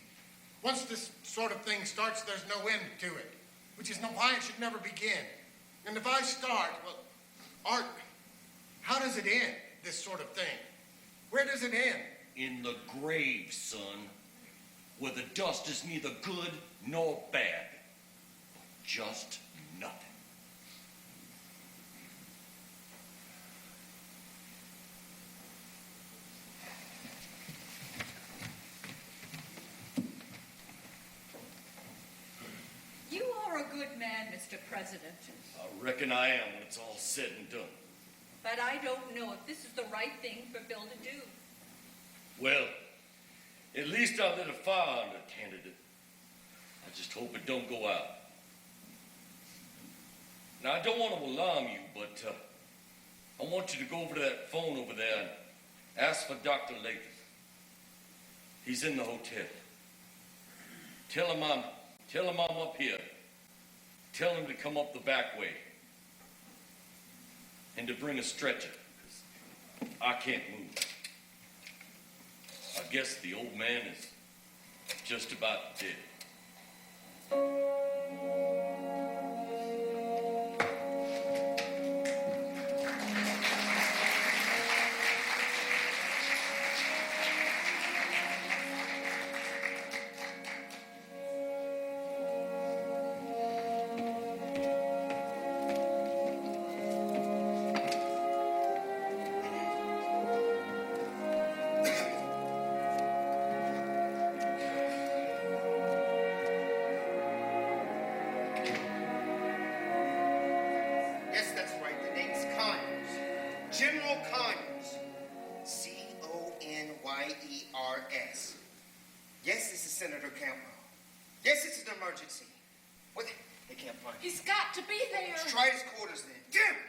Once this sort of thing starts, there's no end to it, which is why it should never begin. And if I start, well, Art, how does it end, this sort of thing? Where does it end? In the grave, son, where the dust is neither good nor bad, just nothing. You are a good man, Mr. President. I reckon I am when it's all said and done. But I don't know if this is the right thing for Bill to do. Well, at least I lit a fire under a candidate. I just hope it don't go out. Now, I don't want to alarm you, but I want you to go over to that phone over there and ask for Dr. Latham. He's in the hotel. Tell him I'm up here. Tell him to come up the back way. And to bring a stretcher, because I can't move. I guess the old man is just about dead. Yes, that's right. The name's Conyers. General Conyers. C-O-N-Y-E-R-S. Yes, this is Senator Cantwell. Yes, it's an emergency. What? They can't find him. He's got to be there. Let's try his quarters then. Damn it!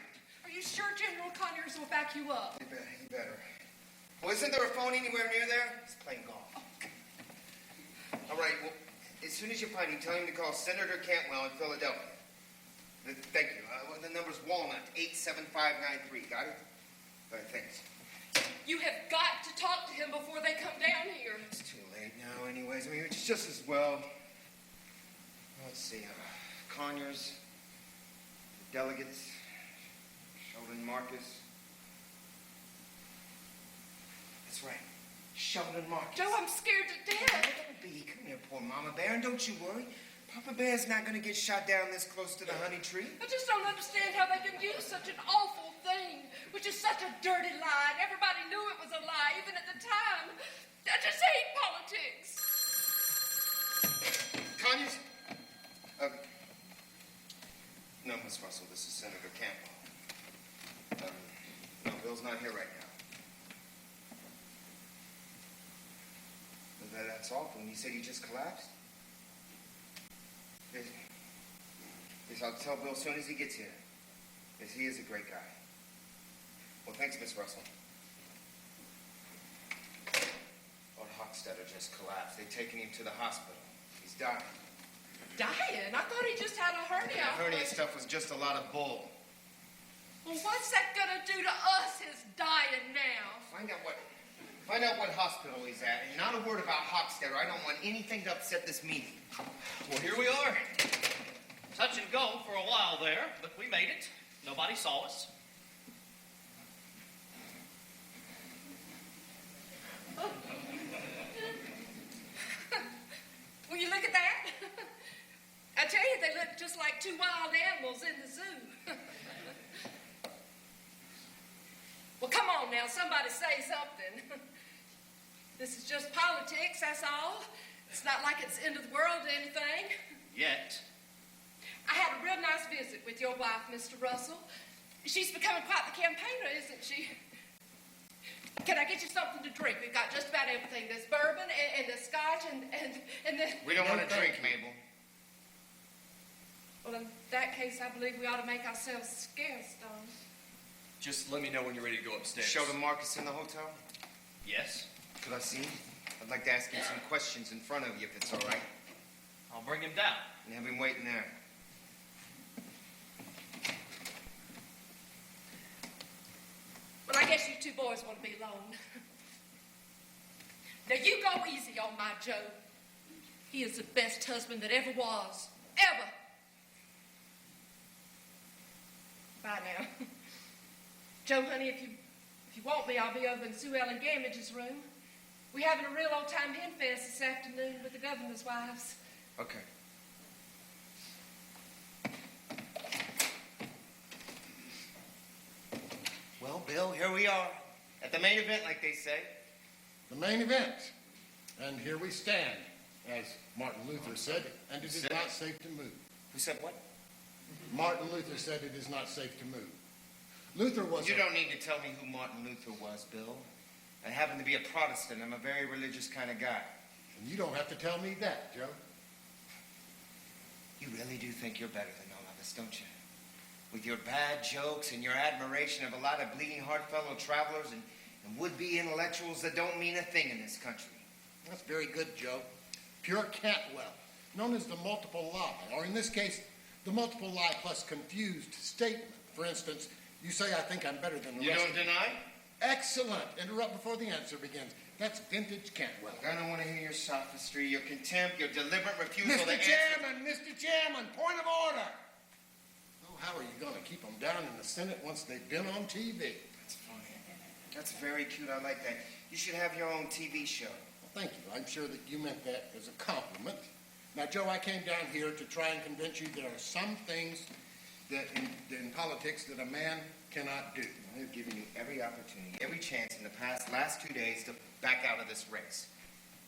Are you sure General Conyers will back you up? He better. Well, isn't there a phone anywhere near there? He's playing golf. All right, well, as soon as you find him, tell him to call Senator Cantwell in Philadelphia. Thank you. The number's Walnut, 87593. Got it? All right, thanks. You have got to talk to him before they come down here. It's too late now anyways. I mean, it's just as well. Let's see. Conyers, the delegates, Sheldon Marcus. That's right. Sheldon Marcus. Joe, I'm scared to death. Don't be. Come here, poor Mama Bear, and don't you worry. Papa Bear's not going to get shot down this close to the honey tree. I just don't understand how they can use such an awful thing, which is such a dirty lie, and everybody knew it was a lie, even at the time. I just hate politics. Conyers? No, Miss Russell, this is Senator Campbell. No, Bill's not here right now. That's awful. And you said he just collapsed? Yes, I'll tell Bill as soon as he gets here. Yes, he is a great guy. Well, thanks, Miss Russell. Lord Hochstetter just collapsed. They've taken him to the hospital. He's dying. Dying? I thought he just had a hernia. The hernia stuff was just a lot of bull. Well, what's that gonna do to us, his dying now? Find out what hospital he's at, and not a word about Hochstetter. I don't want anything to upset this meeting. Well, here we are. Touch and go for a while there, but we made it. Nobody saw us. Will you look at that? I tell you, they look just like two wild animals in the zoo. Well, come on now, somebody say something. This is just politics, that's all. It's not like it's the end of the world or anything. Yet. I had a real nice visit with your wife, Mr. Russell. She's becoming quite the campaigner, isn't she? Can I get you something to drink? We've got just about everything. There's bourbon and the scotch and the... We don't want to drink, Mabel. Well, in that case, I believe we ought to make ourselves scarce, don't we? Just let me know when you're ready to go upstairs. Sheldon Marcus in the hotel? Yes. Could I see him? I'd like to ask him some questions in front of you, if it's all right. I'll bring him down. And have him waiting there. Well, I guess you two boys want to be alone. Now, you go easy on my Joe. He is the best husband that ever was. Ever. Bye now. Joe, honey, if you want me, I'll be over in Sue Ellen Gamage's room. We're having a real old-time hen fest this afternoon with the governor's wives. Okay. Well, Bill, here we are. At the main event, like they say. The main event. And here we stand, as Martin Luther said, and it is not safe to move. Who said what? Martin Luther said it is not safe to move. Luther was You don't need to tell me who Martin Luther was, Bill. I happen to be a Protestant. I'm a very religious kind of guy. And you don't have to tell me that, Joe. You really do think you're better than all of us, don't you? With your bad jokes and your admiration of a lot of bleeding heart fellow travelers and would-be intellectuals that don't mean a thing in this country. That's very good, Joe. Pure Cantwell, known as the multiple lie, or in this case, the multiple lie plus confused statement. For instance, you say I think I'm better than the You rest don't of them. deny? Excellent. Interrupt before the answer begins. That's vintage Cantwell. I don't want to hear your sophistry, your contempt, your deliberate refusal to Mr. answer. Chairman, Mr. Chairman, point of order. Oh, how are you going to keep them down in the Senate once they've been on TV? That's funny. That's very cute. I like that. You should have your own TV show. Well, thank you. I'm sure that you meant that as a compliment. Now, Joe, I came down here to try and convince you there are some things that in politics that a man cannot do. I've given you every opportunity, every chance in the last 2 days to back out of this race.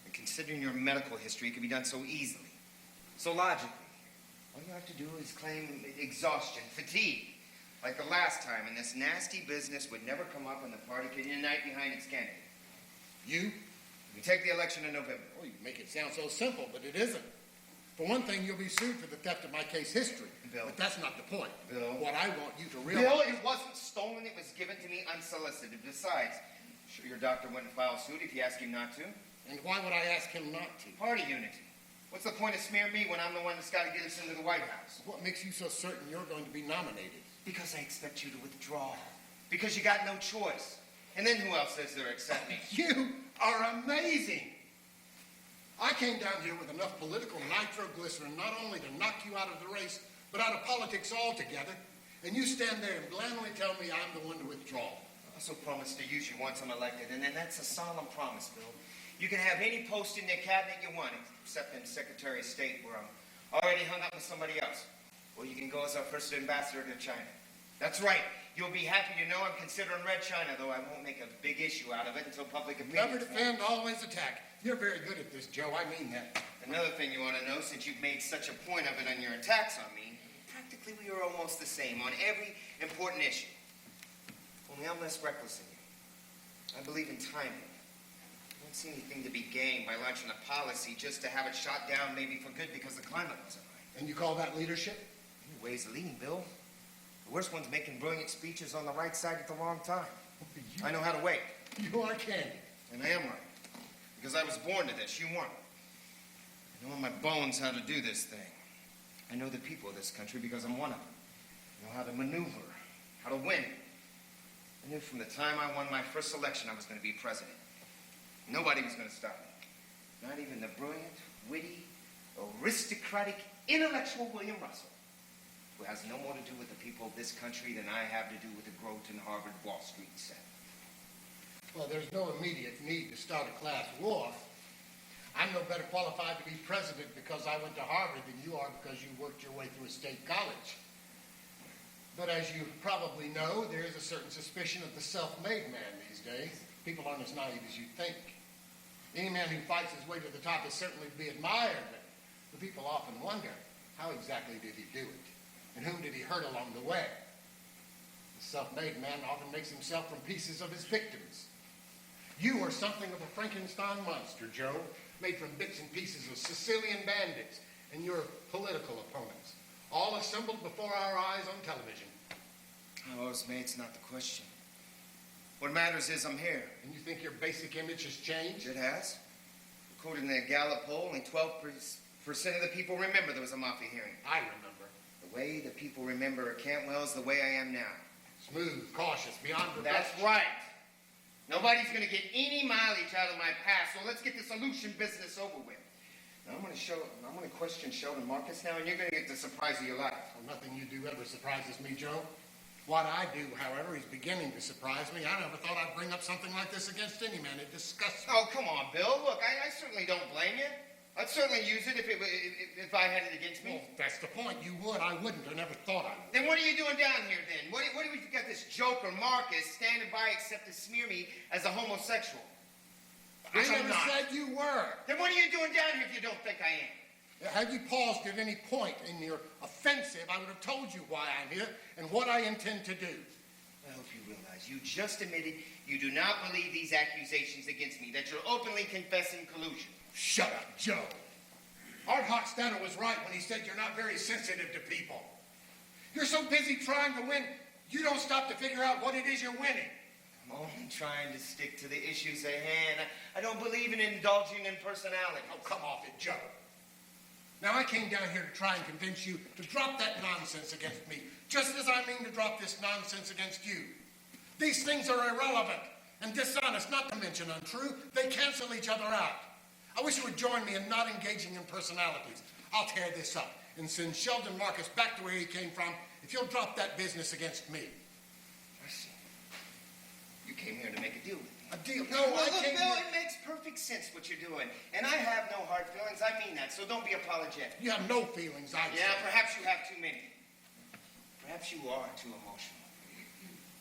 And considering your medical history, it can be done so easily, so logically. All you have to do is claim exhaustion, fatigue, like the last time, and this nasty business would never come up and the party could unite behind its candidate. You? We take the election in November. Oh, you make it sound so simple, but it isn't. For one thing, you'll be sued for the theft of my case history. Bill. But that's not the point. Bill. What I want you to realize... Bill, it wasn't stolen. It was given to me unsolicited. Besides, sure your doctor wouldn't file suit if you asked him not to. And why would I ask him not to? Party unity. What's the point of smearing me when I'm the one that's got to get us into the White House? What makes you so certain you're going to be nominated? Because I expect you to withdraw. Because you got no choice. And then who else is there except me? You are amazing. I came down here with enough political nitroglycerin not only to knock you out of the race, but out of politics altogether. And you stand there and blandly tell me I'm the one to withdraw. I also promised to use you once I'm elected, and then that's a solemn promise, Bill. You can have any post in the cabinet you want, except in Secretary of State, where I'm already hung up with somebody else. Or you can go as our first ambassador to China. That's right. You'll be happy to know I'm considering Red China, though I won't make a big issue out of it until public opinion. Never defend, always attack. You're very good at this, Joe. I mean that. Another thing you want to know, since you've made such a point of it on your attacks on me, practically we are almost the same on every important issue. Only I'm less reckless than you. I believe in timing. I don't see anything to be gained by launching a policy just to have it shot down maybe for good because the climate wasn't right. And you call that leadership? Any ways of leading, Bill. The worst one's making brilliant speeches on the right side at the wrong time. I know how to wait. You are candid. And I am right. Because I was born to this. You weren't. I know in my bones how to do this thing. I know the people of this country because I'm one of them. I know how to maneuver, how to win. I knew from the time I won my first election I was going to be president. Nobody was going to stop me. Not even the brilliant, witty, aristocratic, intellectual William Russell, who has no more to do with the people of this country than I have to do with the Groton, Harvard, Wall Street set. Well, there's no immediate need to start a class war. I'm no better qualified to be president because I went to Harvard than you are because you worked your way through a state college. But as you probably know, there is a certain suspicion of the self-made man these days. People aren't as naive as you think. Any man who fights his way to the top is certainly to be admired, but the people often wonder, how exactly did he do it? And whom did he hurt along the way? The self-made man often makes himself from pieces of his victims. You are something of a Frankenstein monster, Joe, made from bits and pieces of Sicilian bandits and your political opponents, all assembled before our eyes on television. How I was made's not the question. What matters is I'm here. And you think your basic image has changed? It has. According to the Gallup poll, only 12% of the people remember there was a mafia hearing. I remember. The way the people remember Cantwell is the way I am now. Smooth, cautious, beyond That's right. Nobody's going to get any mileage out of my past, so let's get the solution business over with. Now, I'm going to question Sheldon Marcus now, and you're going to get the surprise of your life. Well, nothing you do ever surprises me, Joe. What I do, however, is beginning to surprise me. I never thought I'd bring up something like this against any man. It disgusts me. Oh, come on, Bill. Look, I certainly don't blame you. I'd certainly use it if I had it against me. Well, that's the point. You would. I wouldn't. I never thought I would. Then what are you doing down here, then? What do we got this joker Marcus standing by except to smear me as a homosexual? I never said you were. Then what are you doing down here if you don't think I am? Had you paused at any point in your offensive, I would have told you why I'm here and what I intend to do. I hope you realize you just admitted you do not believe these accusations against me, that you're openly confessing collusion. Shut up, Joe. Art Hochstetter was right when he said you're not very sensitive to people. You're so busy trying to win, you don't stop to figure out what it is you're winning. I'm only trying to stick to the issues at hand. I don't believe in indulging in personality. Oh, come off it, Joe. Now, I came down here to try and convince you to drop that nonsense against me, just as I mean to drop this nonsense against you. These things are irrelevant and dishonest, not to mention untrue. They cancel each other out. I wish you would join me in not engaging in personalities. I'll tear this up and send Sheldon Marcus back to where he came from if you'll drop that business against me. I see. You came here to make a deal with me. A deal? No, look, Bill, it makes perfect sense what you're doing. And I have no hard feelings. I mean that, so don't be apologetic. You have no feelings, I'd say. Yeah, perhaps you have too many. Perhaps you are too emotional.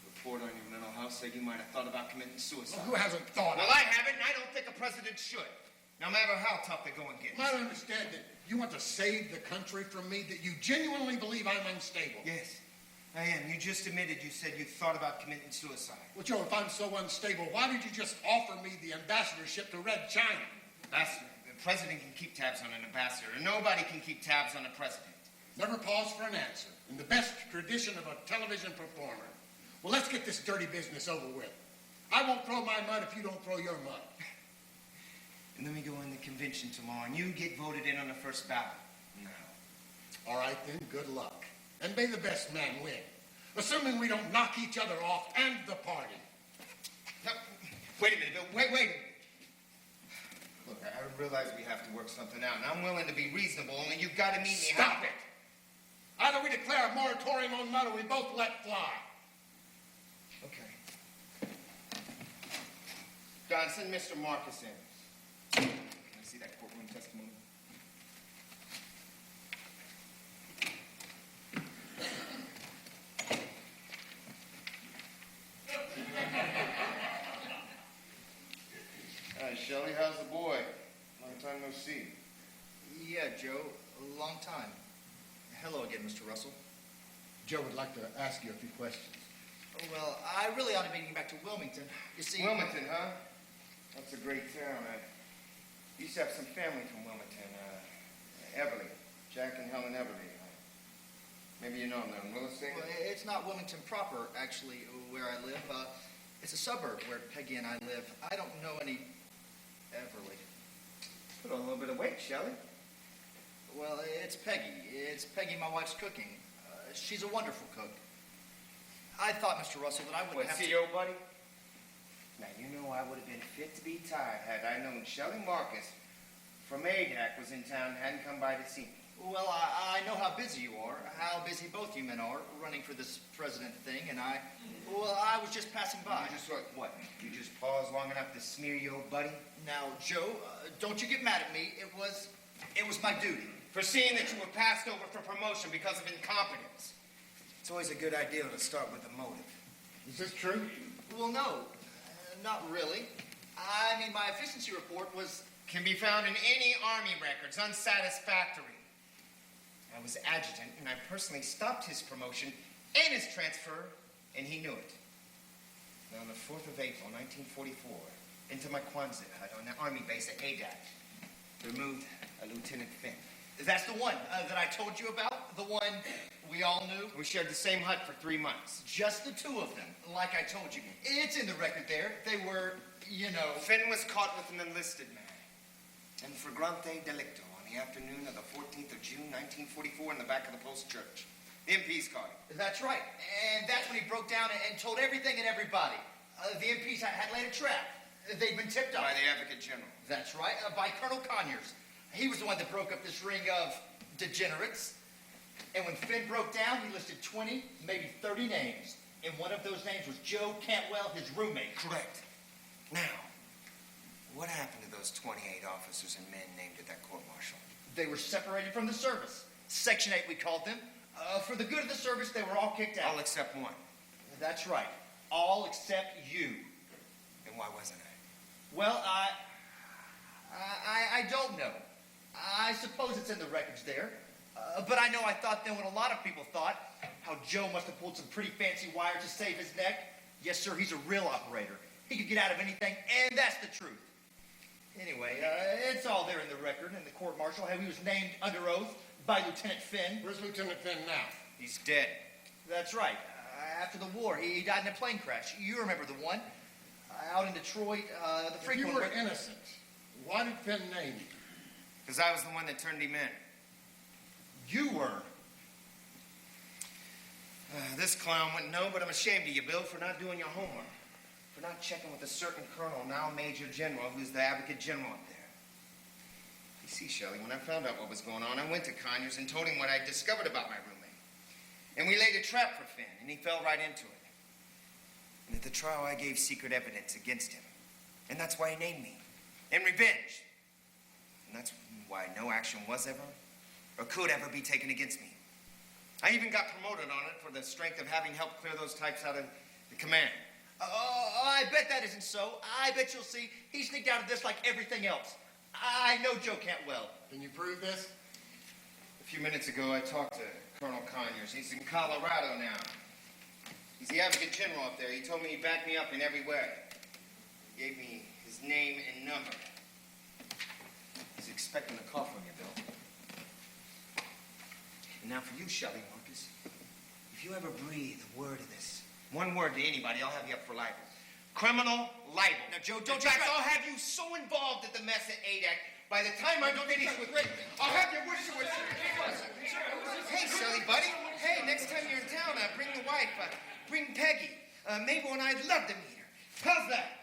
Report on your mental health said you might have thought about committing suicide. Well, who hasn't thought Well, I haven't, and I don't think a president should. No matter how tough the going gets. I understand that you want to save the country from me, that you genuinely believe I'm unstable. Yes, I am. You just admitted you said you thought about committing suicide. Well, Joe, if I'm so unstable, why did you just offer me the ambassadorship to Red China? Ambassador? The president can keep tabs on an ambassador, and nobody can keep tabs on a president. Never pause for an answer. In the best tradition of a television performer. Well, let's get this dirty business over with. I won't throw my mud if you don't throw your mud. And then we go in the convention tomorrow, and you get voted in on the first ballot. No. All right, then, good luck. And may the best man win. Assuming we don't knock each other off and the party. No, wait a minute, Bill. Wait a minute. Look, I realize we have to work something out, and I'm willing to be reasonable, only you've got to meet me. Stop it! Either we declare a moratorium on mud or we both let fly. Okay. Don, send Mr. Marcus in. Can I see that courtroom testimony? Hi, Shelley. How's the boy? Long time no see. Yeah, Joe, a long time. Hello again, Mr. Russell. Joe would like to ask you a few questions. Well, I really ought to be getting back to Wilmington. You see... Wilmington, huh? That's a great town. I used to have some family from Wilmington. Everly. Jack and Helen Everly. Maybe you know them. They're in real estate? Well, it's not Wilmington proper, actually, where I live. It's a suburb where Peggy and I live. I don't know any Everly. Put on a little bit of weight, Shelley. Well, it's Peggy. It's Peggy, my wife's cooking. She's a wonderful cook. I thought, Mr. Russell, that I wouldn't have to... CEO, buddy? Now, you know I would have been fit to be tied had I known Shelley Marcus from ADAC was in town and hadn't come by to see me. Well, I know how busy you are, how busy both you men are running for this president thing, and I was just passing by. You just what? You just paused long enough to smear your old buddy? Now, Joe, don't you get mad at me. It was my duty. For seeing that you were passed over for promotion because of incompetence. It's always a good idea to start with a motive. Is this true? Well, no, not really. I mean, my efficiency report can be found in any Army records, unsatisfactory. I was adjutant, and I personally stopped his promotion and his transfer, and he knew it. Now, on the 4th of April, 1944, into my Quonset hut on the Army base at ADAC, removed a Lieutenant Finn. That's the one that I told you about? The one we all knew? We shared the same hut for 3 months. Just the two of them, like I told you. It's in the record there. They were, you know... Finn was caught with an enlisted man. and flagrante delicto on the afternoon of the 14th of June, 1944, in the back of the Post Church. The MPs caught him. That's right. And that's when he broke down and told everything and everybody. The MPs had laid a trap. They'd been tipped off. By the Advocate General. That's right, by Colonel Conyers. He was the one that broke up this ring of degenerates. And when Finn broke down, he listed 20, maybe 30 names. And one of those names was Joe Cantwell, his roommate. Correct. Now, what happened to those 28 officers and men named at that court-martial? They were separated from the service. Section 8, we called them. For the good of the service, they were all kicked out. All except one. That's right. All except you. And why wasn't I? Well, I don't know. I suppose it's in the records there. But I know I thought then what a lot of people thought, how Joe must have pulled some pretty fancy wires to save his neck. Yes, sir, he's a real operator. He could get out of anything, and that's the truth. Anyway, it's all there in the record, in the court-martial, how he was named under oath by Lieutenant Finn. Where's Lieutenant Finn now? He's dead. That's right. After the war, he died in a plane crash. You remember the one. Out in Detroit, the If frequent... you were innocent, why did Finn name you? Because I was the one that turned him in. You were. This clown wouldn't know, but I'm ashamed of you, Bill, for not doing your homework. For not checking with a certain colonel, now Major General, who's the Advocate General up there. You see, Shelley, when I found out what was going on, I went to Conyers and told him what I'd discovered about my roommate. And we laid a trap for Finn, and he fell right into it. And at the trial, I gave secret evidence against him. And that's why he named me. In revenge. And that's why no action was ever or could ever be taken against me. I even got promoted on it for the strength of having helped clear those types out of the command. I bet that isn't so. I bet you'll see he sneaked out of this like everything else. I know Joe Cantwell. Can you prove this? A few minutes ago, I talked to Colonel Conyers. He's in Colorado now. He's the Advocate General up there. He told me he'd back me up in every way. He gave me his name and number. He's expecting a call from you, Bill. And now for you, Shelley Marcus, if you ever breathe a word of this, one word to anybody, I'll have you up for libel. Criminal libel. Now, Joe, don't In fact, I'll have you so involved at the mess at ADAC, by the time I don't finish with I'll have you wish you were... Hey, Shelley, buddy. Hey, next time you're in town, bring the wife. Bring Peggy. Mabel and I'd love to meet her. How's that?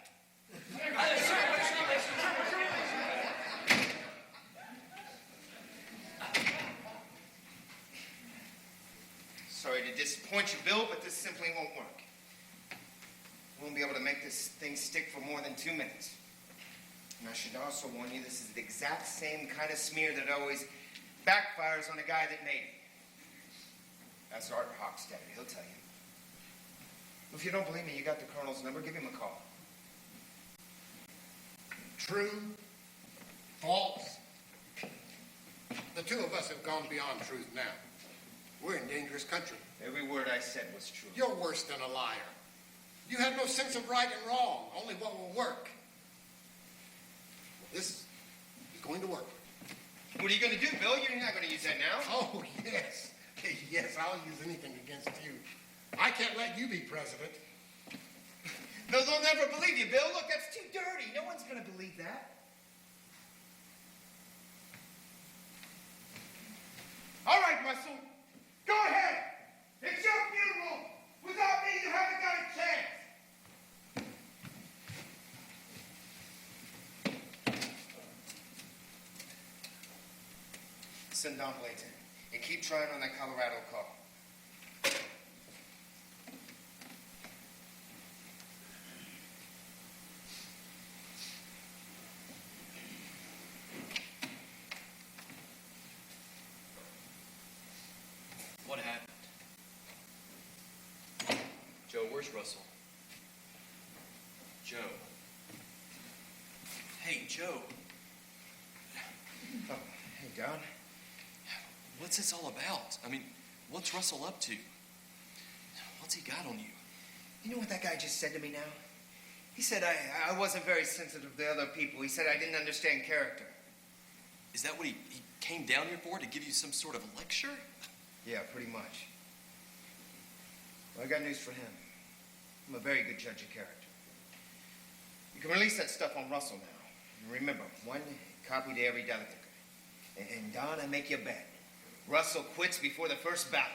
Sorry to disappoint you, Bill, but this simply won't work. We won't be able to make this thing stick for more than 2 minutes. And I should also warn you, this is the exact same kind of smear that always backfires on the guy that made it. That's Art Hochstetter. He'll tell you. If you don't believe me, you got the colonel's number. Give him a call. True? False? The two of us have gone beyond truth now. We're in dangerous country. Every word I said was true. You're worse than a liar. You have no sense of right and wrong, only what will work. This is going to work. What are you going to do, Bill? You're not going to use that now. Oh, yes. Yes, I'll use anything against you. I can't let you be president. No, they'll never believe you, Bill. Look, that's too dirty. No one's going to believe that. All right, Russell. Go ahead. It's your funeral. Without me, you haven't got a chance. Send Don Blayton. And keep trying on that Colorado call. What happened? Joe, where's Russell? Joe. Hey, Joe. Oh, hey, Don. What's this all about? I mean, what's Russell up to? What's he got on you? You know what that guy just said to me now? He said I wasn't very sensitive to other people. He said I didn't understand character. Is that what he came down here for, to give you some sort of lecture? Yeah, pretty much. Well, I got news for him. I'm a very good judge of character. You can release that stuff on Russell now. And remember, one copy to every delegate. And Don, I make you a bet. Russell quits before the first ballot.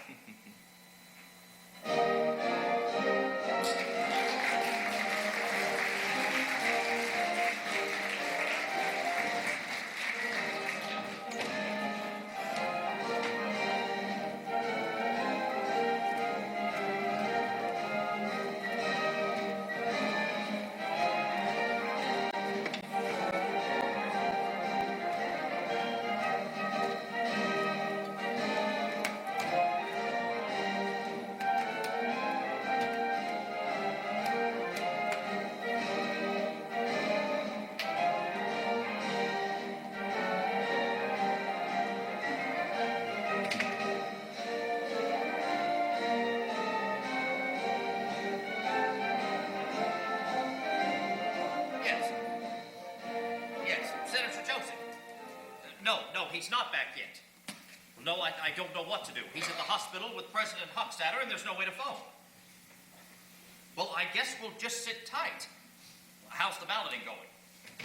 He's not back yet. No, I don't know what to do. He's at the hospital with President Hochstadter, and there's no way to phone. Well, I guess we'll just sit tight. How's the balloting going?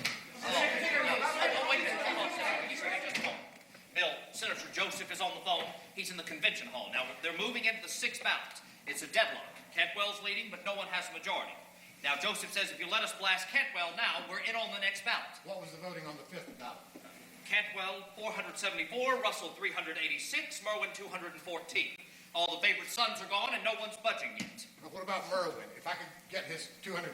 Wait a minute. Hold on, Senator. Just a moment. Bill, Senator Joseph is on the phone. He's in the convention hall. Now, they're moving into the 6th ballot. It's a deadlock. Cantwell's leading, but no one has a majority. Now, Joseph says if you let us blast Cantwell now, we're in on the next ballot. What was the voting on the 5th ballot? Cantwell, 474, Russell, 386, Merwin, 214. All the favorite sons are gone, and no one's budging yet. But what about Merwin? If I could get his 214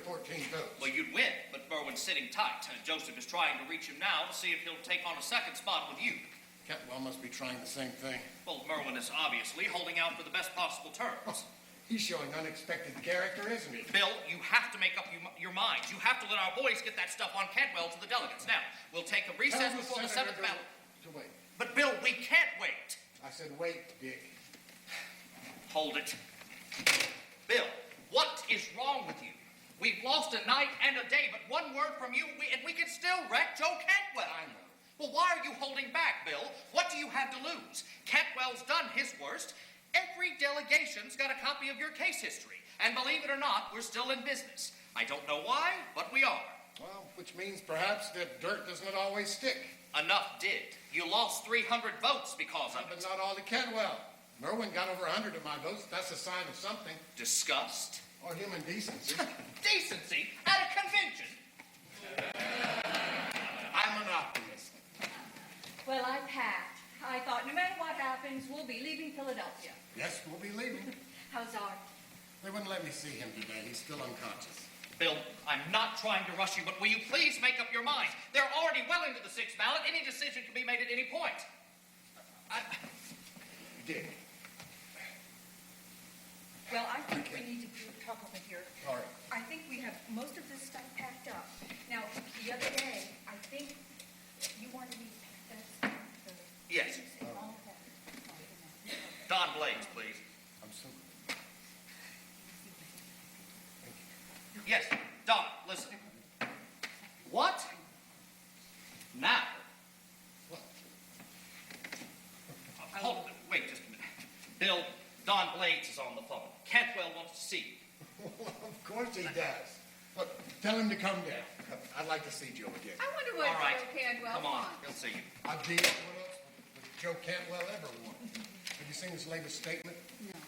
votes. Well, you'd win, but Merwin's sitting tight. Joseph is trying to reach him now to see if he'll take on a second spot with you. Cantwell must be trying the same thing. Well, Merwin is obviously holding out for the best possible terms. He's showing unexpected character, isn't he? Bill, you have to make up your minds. You have to let our boys get that stuff on Cantwell to the delegates. Now, we'll take a recess before the 7th ballot. To wait. But, Bill, we can't wait. I said wait, Dick. Hold it. Bill, what is wrong with you? We've lost a night and a day, but one word from you, and we can still wreck Joe Cantwell. I know. Well, why are you holding back, Bill? What do you have to lose? Cantwell's done his worst. Every delegation's got a copy of your case history. And believe it or not, we're still in business. I don't know why, but we are. Well, which means perhaps that dirt does not always stick. Enough did. You lost 300 votes because of it. But not all to Cantwell. Merwin got over 100 of my votes. That's a sign of something. Disgust? Or human decency. Decency? At a convention? I'm an optimist. Well, I packed. I thought no matter what happens, we'll be leaving Philadelphia. Yes, we'll be leaving. How's Art? They wouldn't let me see him today. He's still unconscious. Bill, I'm not trying to rush you, but will you please make up your mind? They're already well into the 6th ballot. Any decision can be made at any point. Dick. Well, I think we need to talk over here. All right. I think we have most of this stuff packed up. Now, the other day, I think you wanted me to pack that stuff. Yes. All of that. Don Blades, please. I'm so... Yes, Don, listen. What? Now? What? Hold it. Wait just a minute. Bill, Don Blades is on the phone. Cantwell wants to see you. Of course he does. Look, tell him to come down. I'd like to see Joe again. I wonder what All right. Joe Cantwell Come on, wants. he'll see you. I'd be what else would Joe Cantwell ever want? Have you seen his latest statement? No.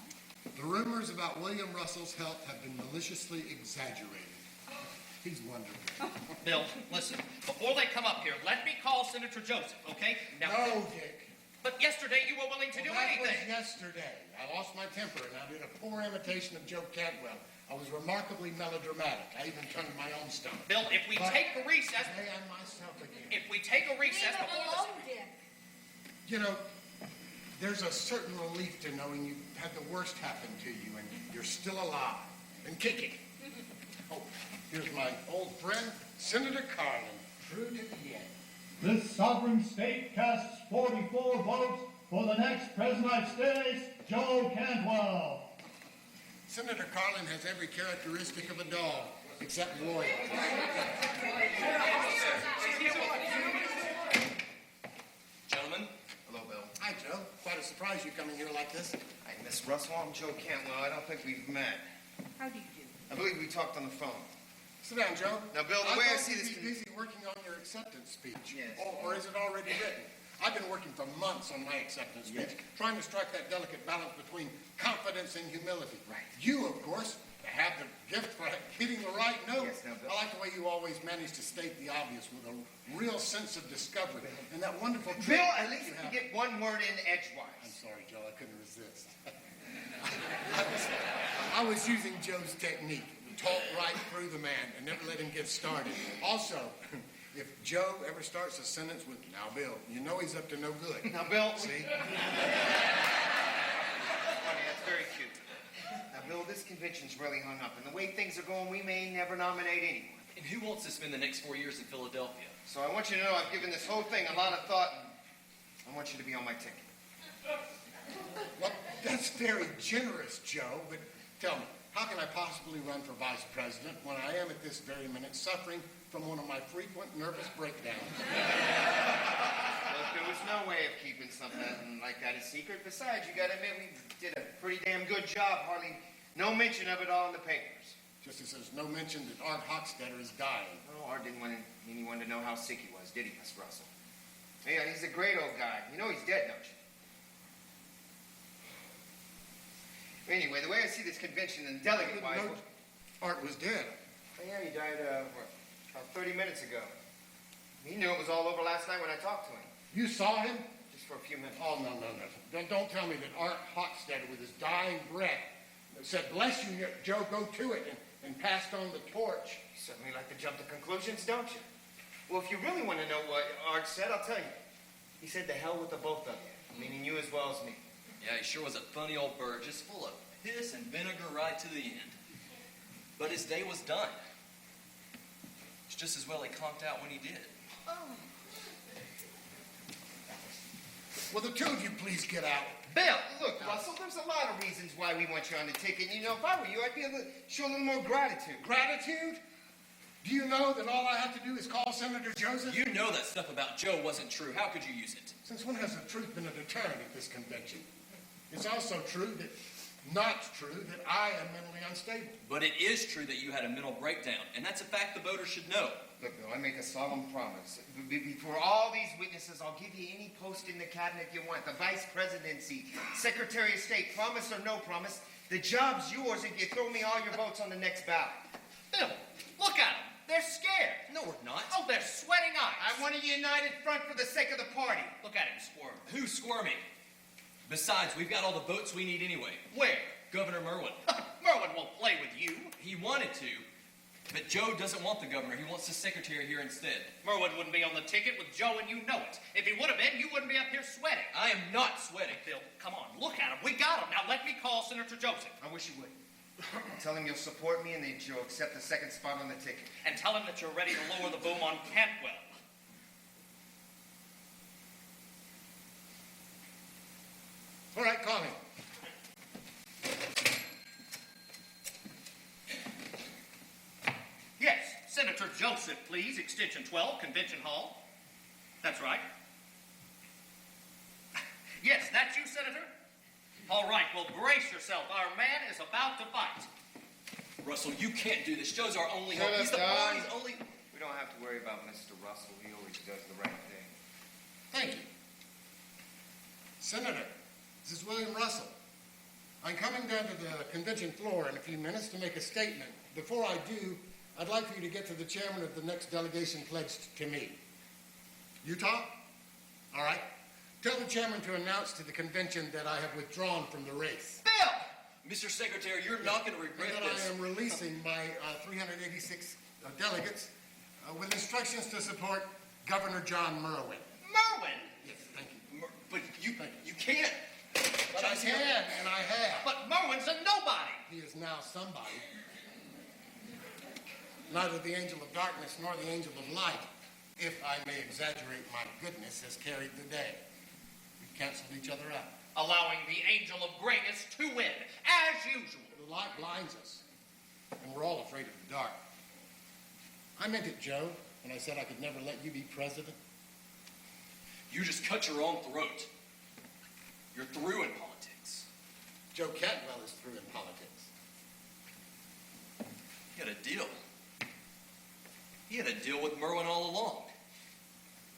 The rumors about William Russell's health have been maliciously exaggerated. He's wonderful. Bill, listen. Before they come up here, let me call Senator Joseph, okay? Now, No, Dick. But yesterday you were willing to do that anything. was yesterday. I lost my temper and I did a poor imitation of Joe Cantwell. I was remarkably melodramatic. I even turned my own stomach. Bill, if we But take a recess... Today I'm myself again. If we take a recess Leave him before alone, Dick. You know, there's a certain relief to knowing you had the worst happen to you and you're still alive and kicking. Oh, here's my old friend, Senator Carlin, true to the end. This sovereign state casts 44 votes for the next President of the United States, Joe Cantwell. Senator Carlin has every characteristic of a dog, except loyalty. Gentlemen. Hello, Bill. Hi, Joe. Quite a surprise you coming here like this. Hi, Miss Russell. I'm Joe Cantwell. I don't think we've met. How do you do? I believe we talked on the phone. Sit down, Joe. Now, Bill, the way I see this... You'd be busy working on your acceptance speech. Yes. Or is it already written? I've been working for months on my acceptance speech, trying to strike that delicate balance between confidence and humility. Right. You, of course, have the gift for hitting the right note. Yes, now, Bill. I like the way you always manage to state the obvious with a real sense of discovery and that wonderful trick. Bill, at least you get one word in edgewise. I'm sorry, Joe, I couldn't resist. I was using Joe's technique. Talk right through the man and never let him get started. Also, if Joe ever starts a sentence with, "Now, Bill," you know he's up to no good. Now, Bill. See? Funny, that's very cute. Now, Bill, this convention's really hung up, and the way things are going, we may never nominate anyone. And who wants to spend the next 4 years in Philadelphia? So I want you to know I've given this whole thing a lot of thought, and I want you to be on my ticket. Well, that's very generous, Joe, but tell me, how can I possibly run for vice president when I am at this very minute suffering from one of my frequent nervous breakdowns? Look, there was no way of keeping something like that a secret. Besides, you gotta admit, we did a pretty damn good job. Hardly no mention of it all in the papers. Just as there's no mention that Art Hochstetter is dying. No, Art didn't want anyone to know how sick he was, did he, Miss Russell? Yeah, he's a great old guy. You know he's dead, don't you? Anyway, the way I see this convention and delegate-wise... Art was dead. Oh, yeah, he died, about 30 minutes ago. He knew it was all over last night when I talked to him. You saw him? Just for a few minutes. Oh, no. Don't tell me that Art Hochstetter, with his dying breath, said, "Bless you, Joe, go to it," and passed on the torch. You certainly like to jump to conclusions, don't you? Well, if you really want to know what Art said, I'll tell you. He said, "To hell with the both of you," meaning you as well as me. Yeah, he sure was a funny old bird, just full of piss and vinegar right to the end. But his day was done. It's just as well he conked out when he did. Oh. Will the two of you please get out? Bill, look, Russell, there's a lot of reasons why we want you on the ticket. You know, if I were you, I'd be able to show a little more gratitude. Gratitude? Do you know that all I have to do is call Senator Joseph? You know that stuff about Joe wasn't true. How could you use it? Since when has the truth been a deterrent at this convention? It's also not true that I am mentally unstable. But it is true that you had a mental breakdown, and that's a fact the voters should know. Look, Bill, I make a solemn promise. Before all these witnesses, I'll give you any post in the cabinet you want. The vice presidency, secretary of state, promise or no promise. The job's yours if you throw me all your votes on the next ballot. Bill, look at them. They're scared. No, we're not. Oh, they're sweating eyes. I want a united front for the sake of the party. Look at him squirm. Who's squirming? Besides, we've got all the votes we need anyway. Where? Governor Merwin. Merwin won't play with you. He wanted to, but Joe doesn't want the governor. He wants the secretary here instead. Merwin wouldn't be on the ticket with Joe, and you know it. If he would have been, you wouldn't be up here sweating. I am not sweating. Bill, come on, look at him. We got him. Now let me call Senator Joseph. I wish you would. Tell him you'll support me and that you'll accept the second spot on the ticket. And tell him that you're ready to lower the boom on Cantwell. All right, call him. Yes, Senator Joseph, please. Extension 12, Convention Hall. That's right. Yes, that's you, Senator? All right, well, brace yourself. Our man is about to fight. Russell, you can't do this. Joe's our only Shut hope. up, He's the Don. party's only... We don't have to worry about Mr. Russell. He always does the right thing. Thank you. Senator, this is William Russell. I'm coming down to the convention floor in a few minutes to make a statement. Before I do, I'd like for you to get to the chairman of the next delegation pledged to me. Utah? All right. Tell the chairman to announce to the convention that I have withdrawn from the race. Bill! Mr. Secretary, you're not going to regret And that this. I am releasing my 386 delegates with instructions to support Governor John Merwin. Merwin? Yes, thank you. But you can't. But I can, and I have. But Merwin's a nobody. He is now somebody. Neither the angel of darkness nor the angel of light, if I may exaggerate my goodness, has carried the day. We've canceled each other out. Allowing the angel of greatness to win, as usual. The light blinds us, and we're all afraid of the dark. I meant it, Joe, when I said I could never let you be president. You just cut your own throat. You're through in politics. Joe Cantwell is through in politics. You got a deal. deal with Merwin all along.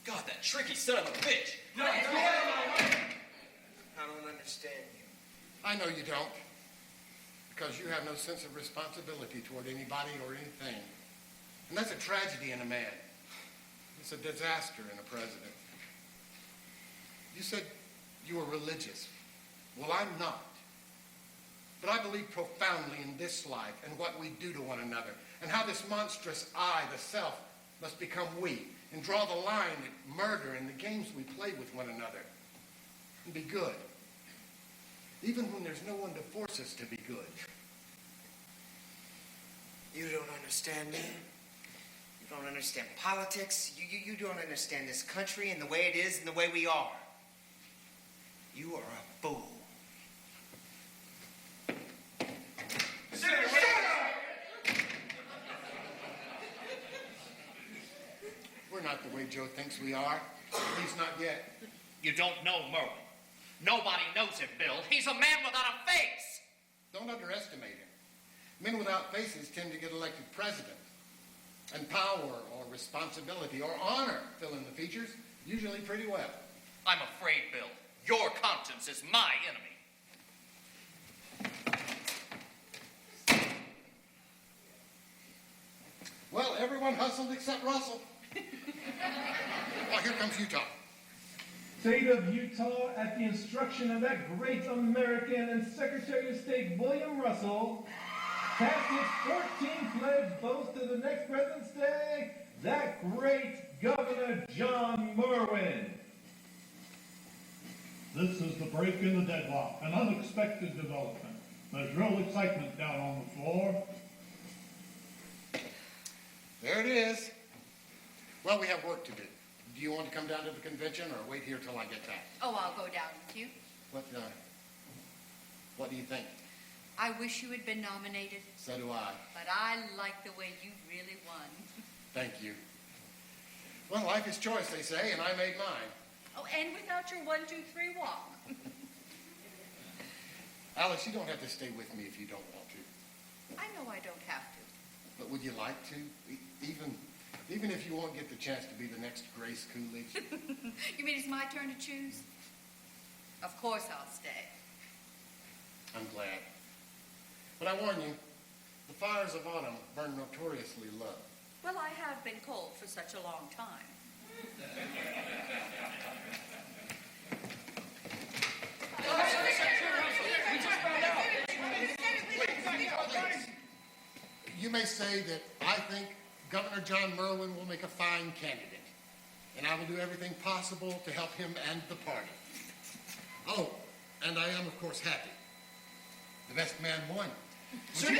God, that tricky son of a bitch. I don't understand you. I know you don't. Because you have no sense of responsibility toward anybody or anything. And that's a tragedy in a man. It's a disaster in a president. You said you were religious. Well, I'm not. But I believe profoundly in this life and what we do to one another, and how this monstrous I, the self, must become we, and draw the line at murder and the games we play with one another, and be good, even when there's no one to force us to be good. You don't understand me. You don't understand politics. You don't understand this country and the way it is and the way we are. You are a fool. We're not the way Joe thinks we are. At least not yet. You don't know Merwin. Nobody knows him, Bill. He's a man without a face. Don't underestimate him. Men without faces tend to get elected president. And power or responsibility or honor fill in the features usually pretty well. I'm afraid, Bill, your conscience is my enemy. Well, everyone hustled except Russell. Oh, here comes Utah. State of Utah, at the instruction of that great American and Secretary of State William Russell, cast its 14th pledge boast to the next President's Day, that great Governor John Merwin. This is the break in the deadlock, an unexpected development. There's real excitement down on the floor. There it is. Well, we have work to do. Do you want to come down to the convention or wait here till I get back? Oh, I'll go down with you. What do you think? I wish you had been nominated. So do I. But I like the way you really won. Thank you. Well, life is choice, they say, and I made mine. Oh, and without your 1, 2, 3 walk. Alice, you don't have to stay with me if you don't want to. I know I don't have to. But would you like to? Even if you won't get the chance to be the next Grace Coolidge? You mean it's my turn to choose? Of course I'll stay. I'm glad. But I warn you, the fires of autumn burn notoriously low. Well, I have been cold for such a long time. You may say that I think Governor John Merwin will make a fine candidate, and I will do everything possible to help him and the party. Oh, and I am, of course, happy. The best man won. Would you-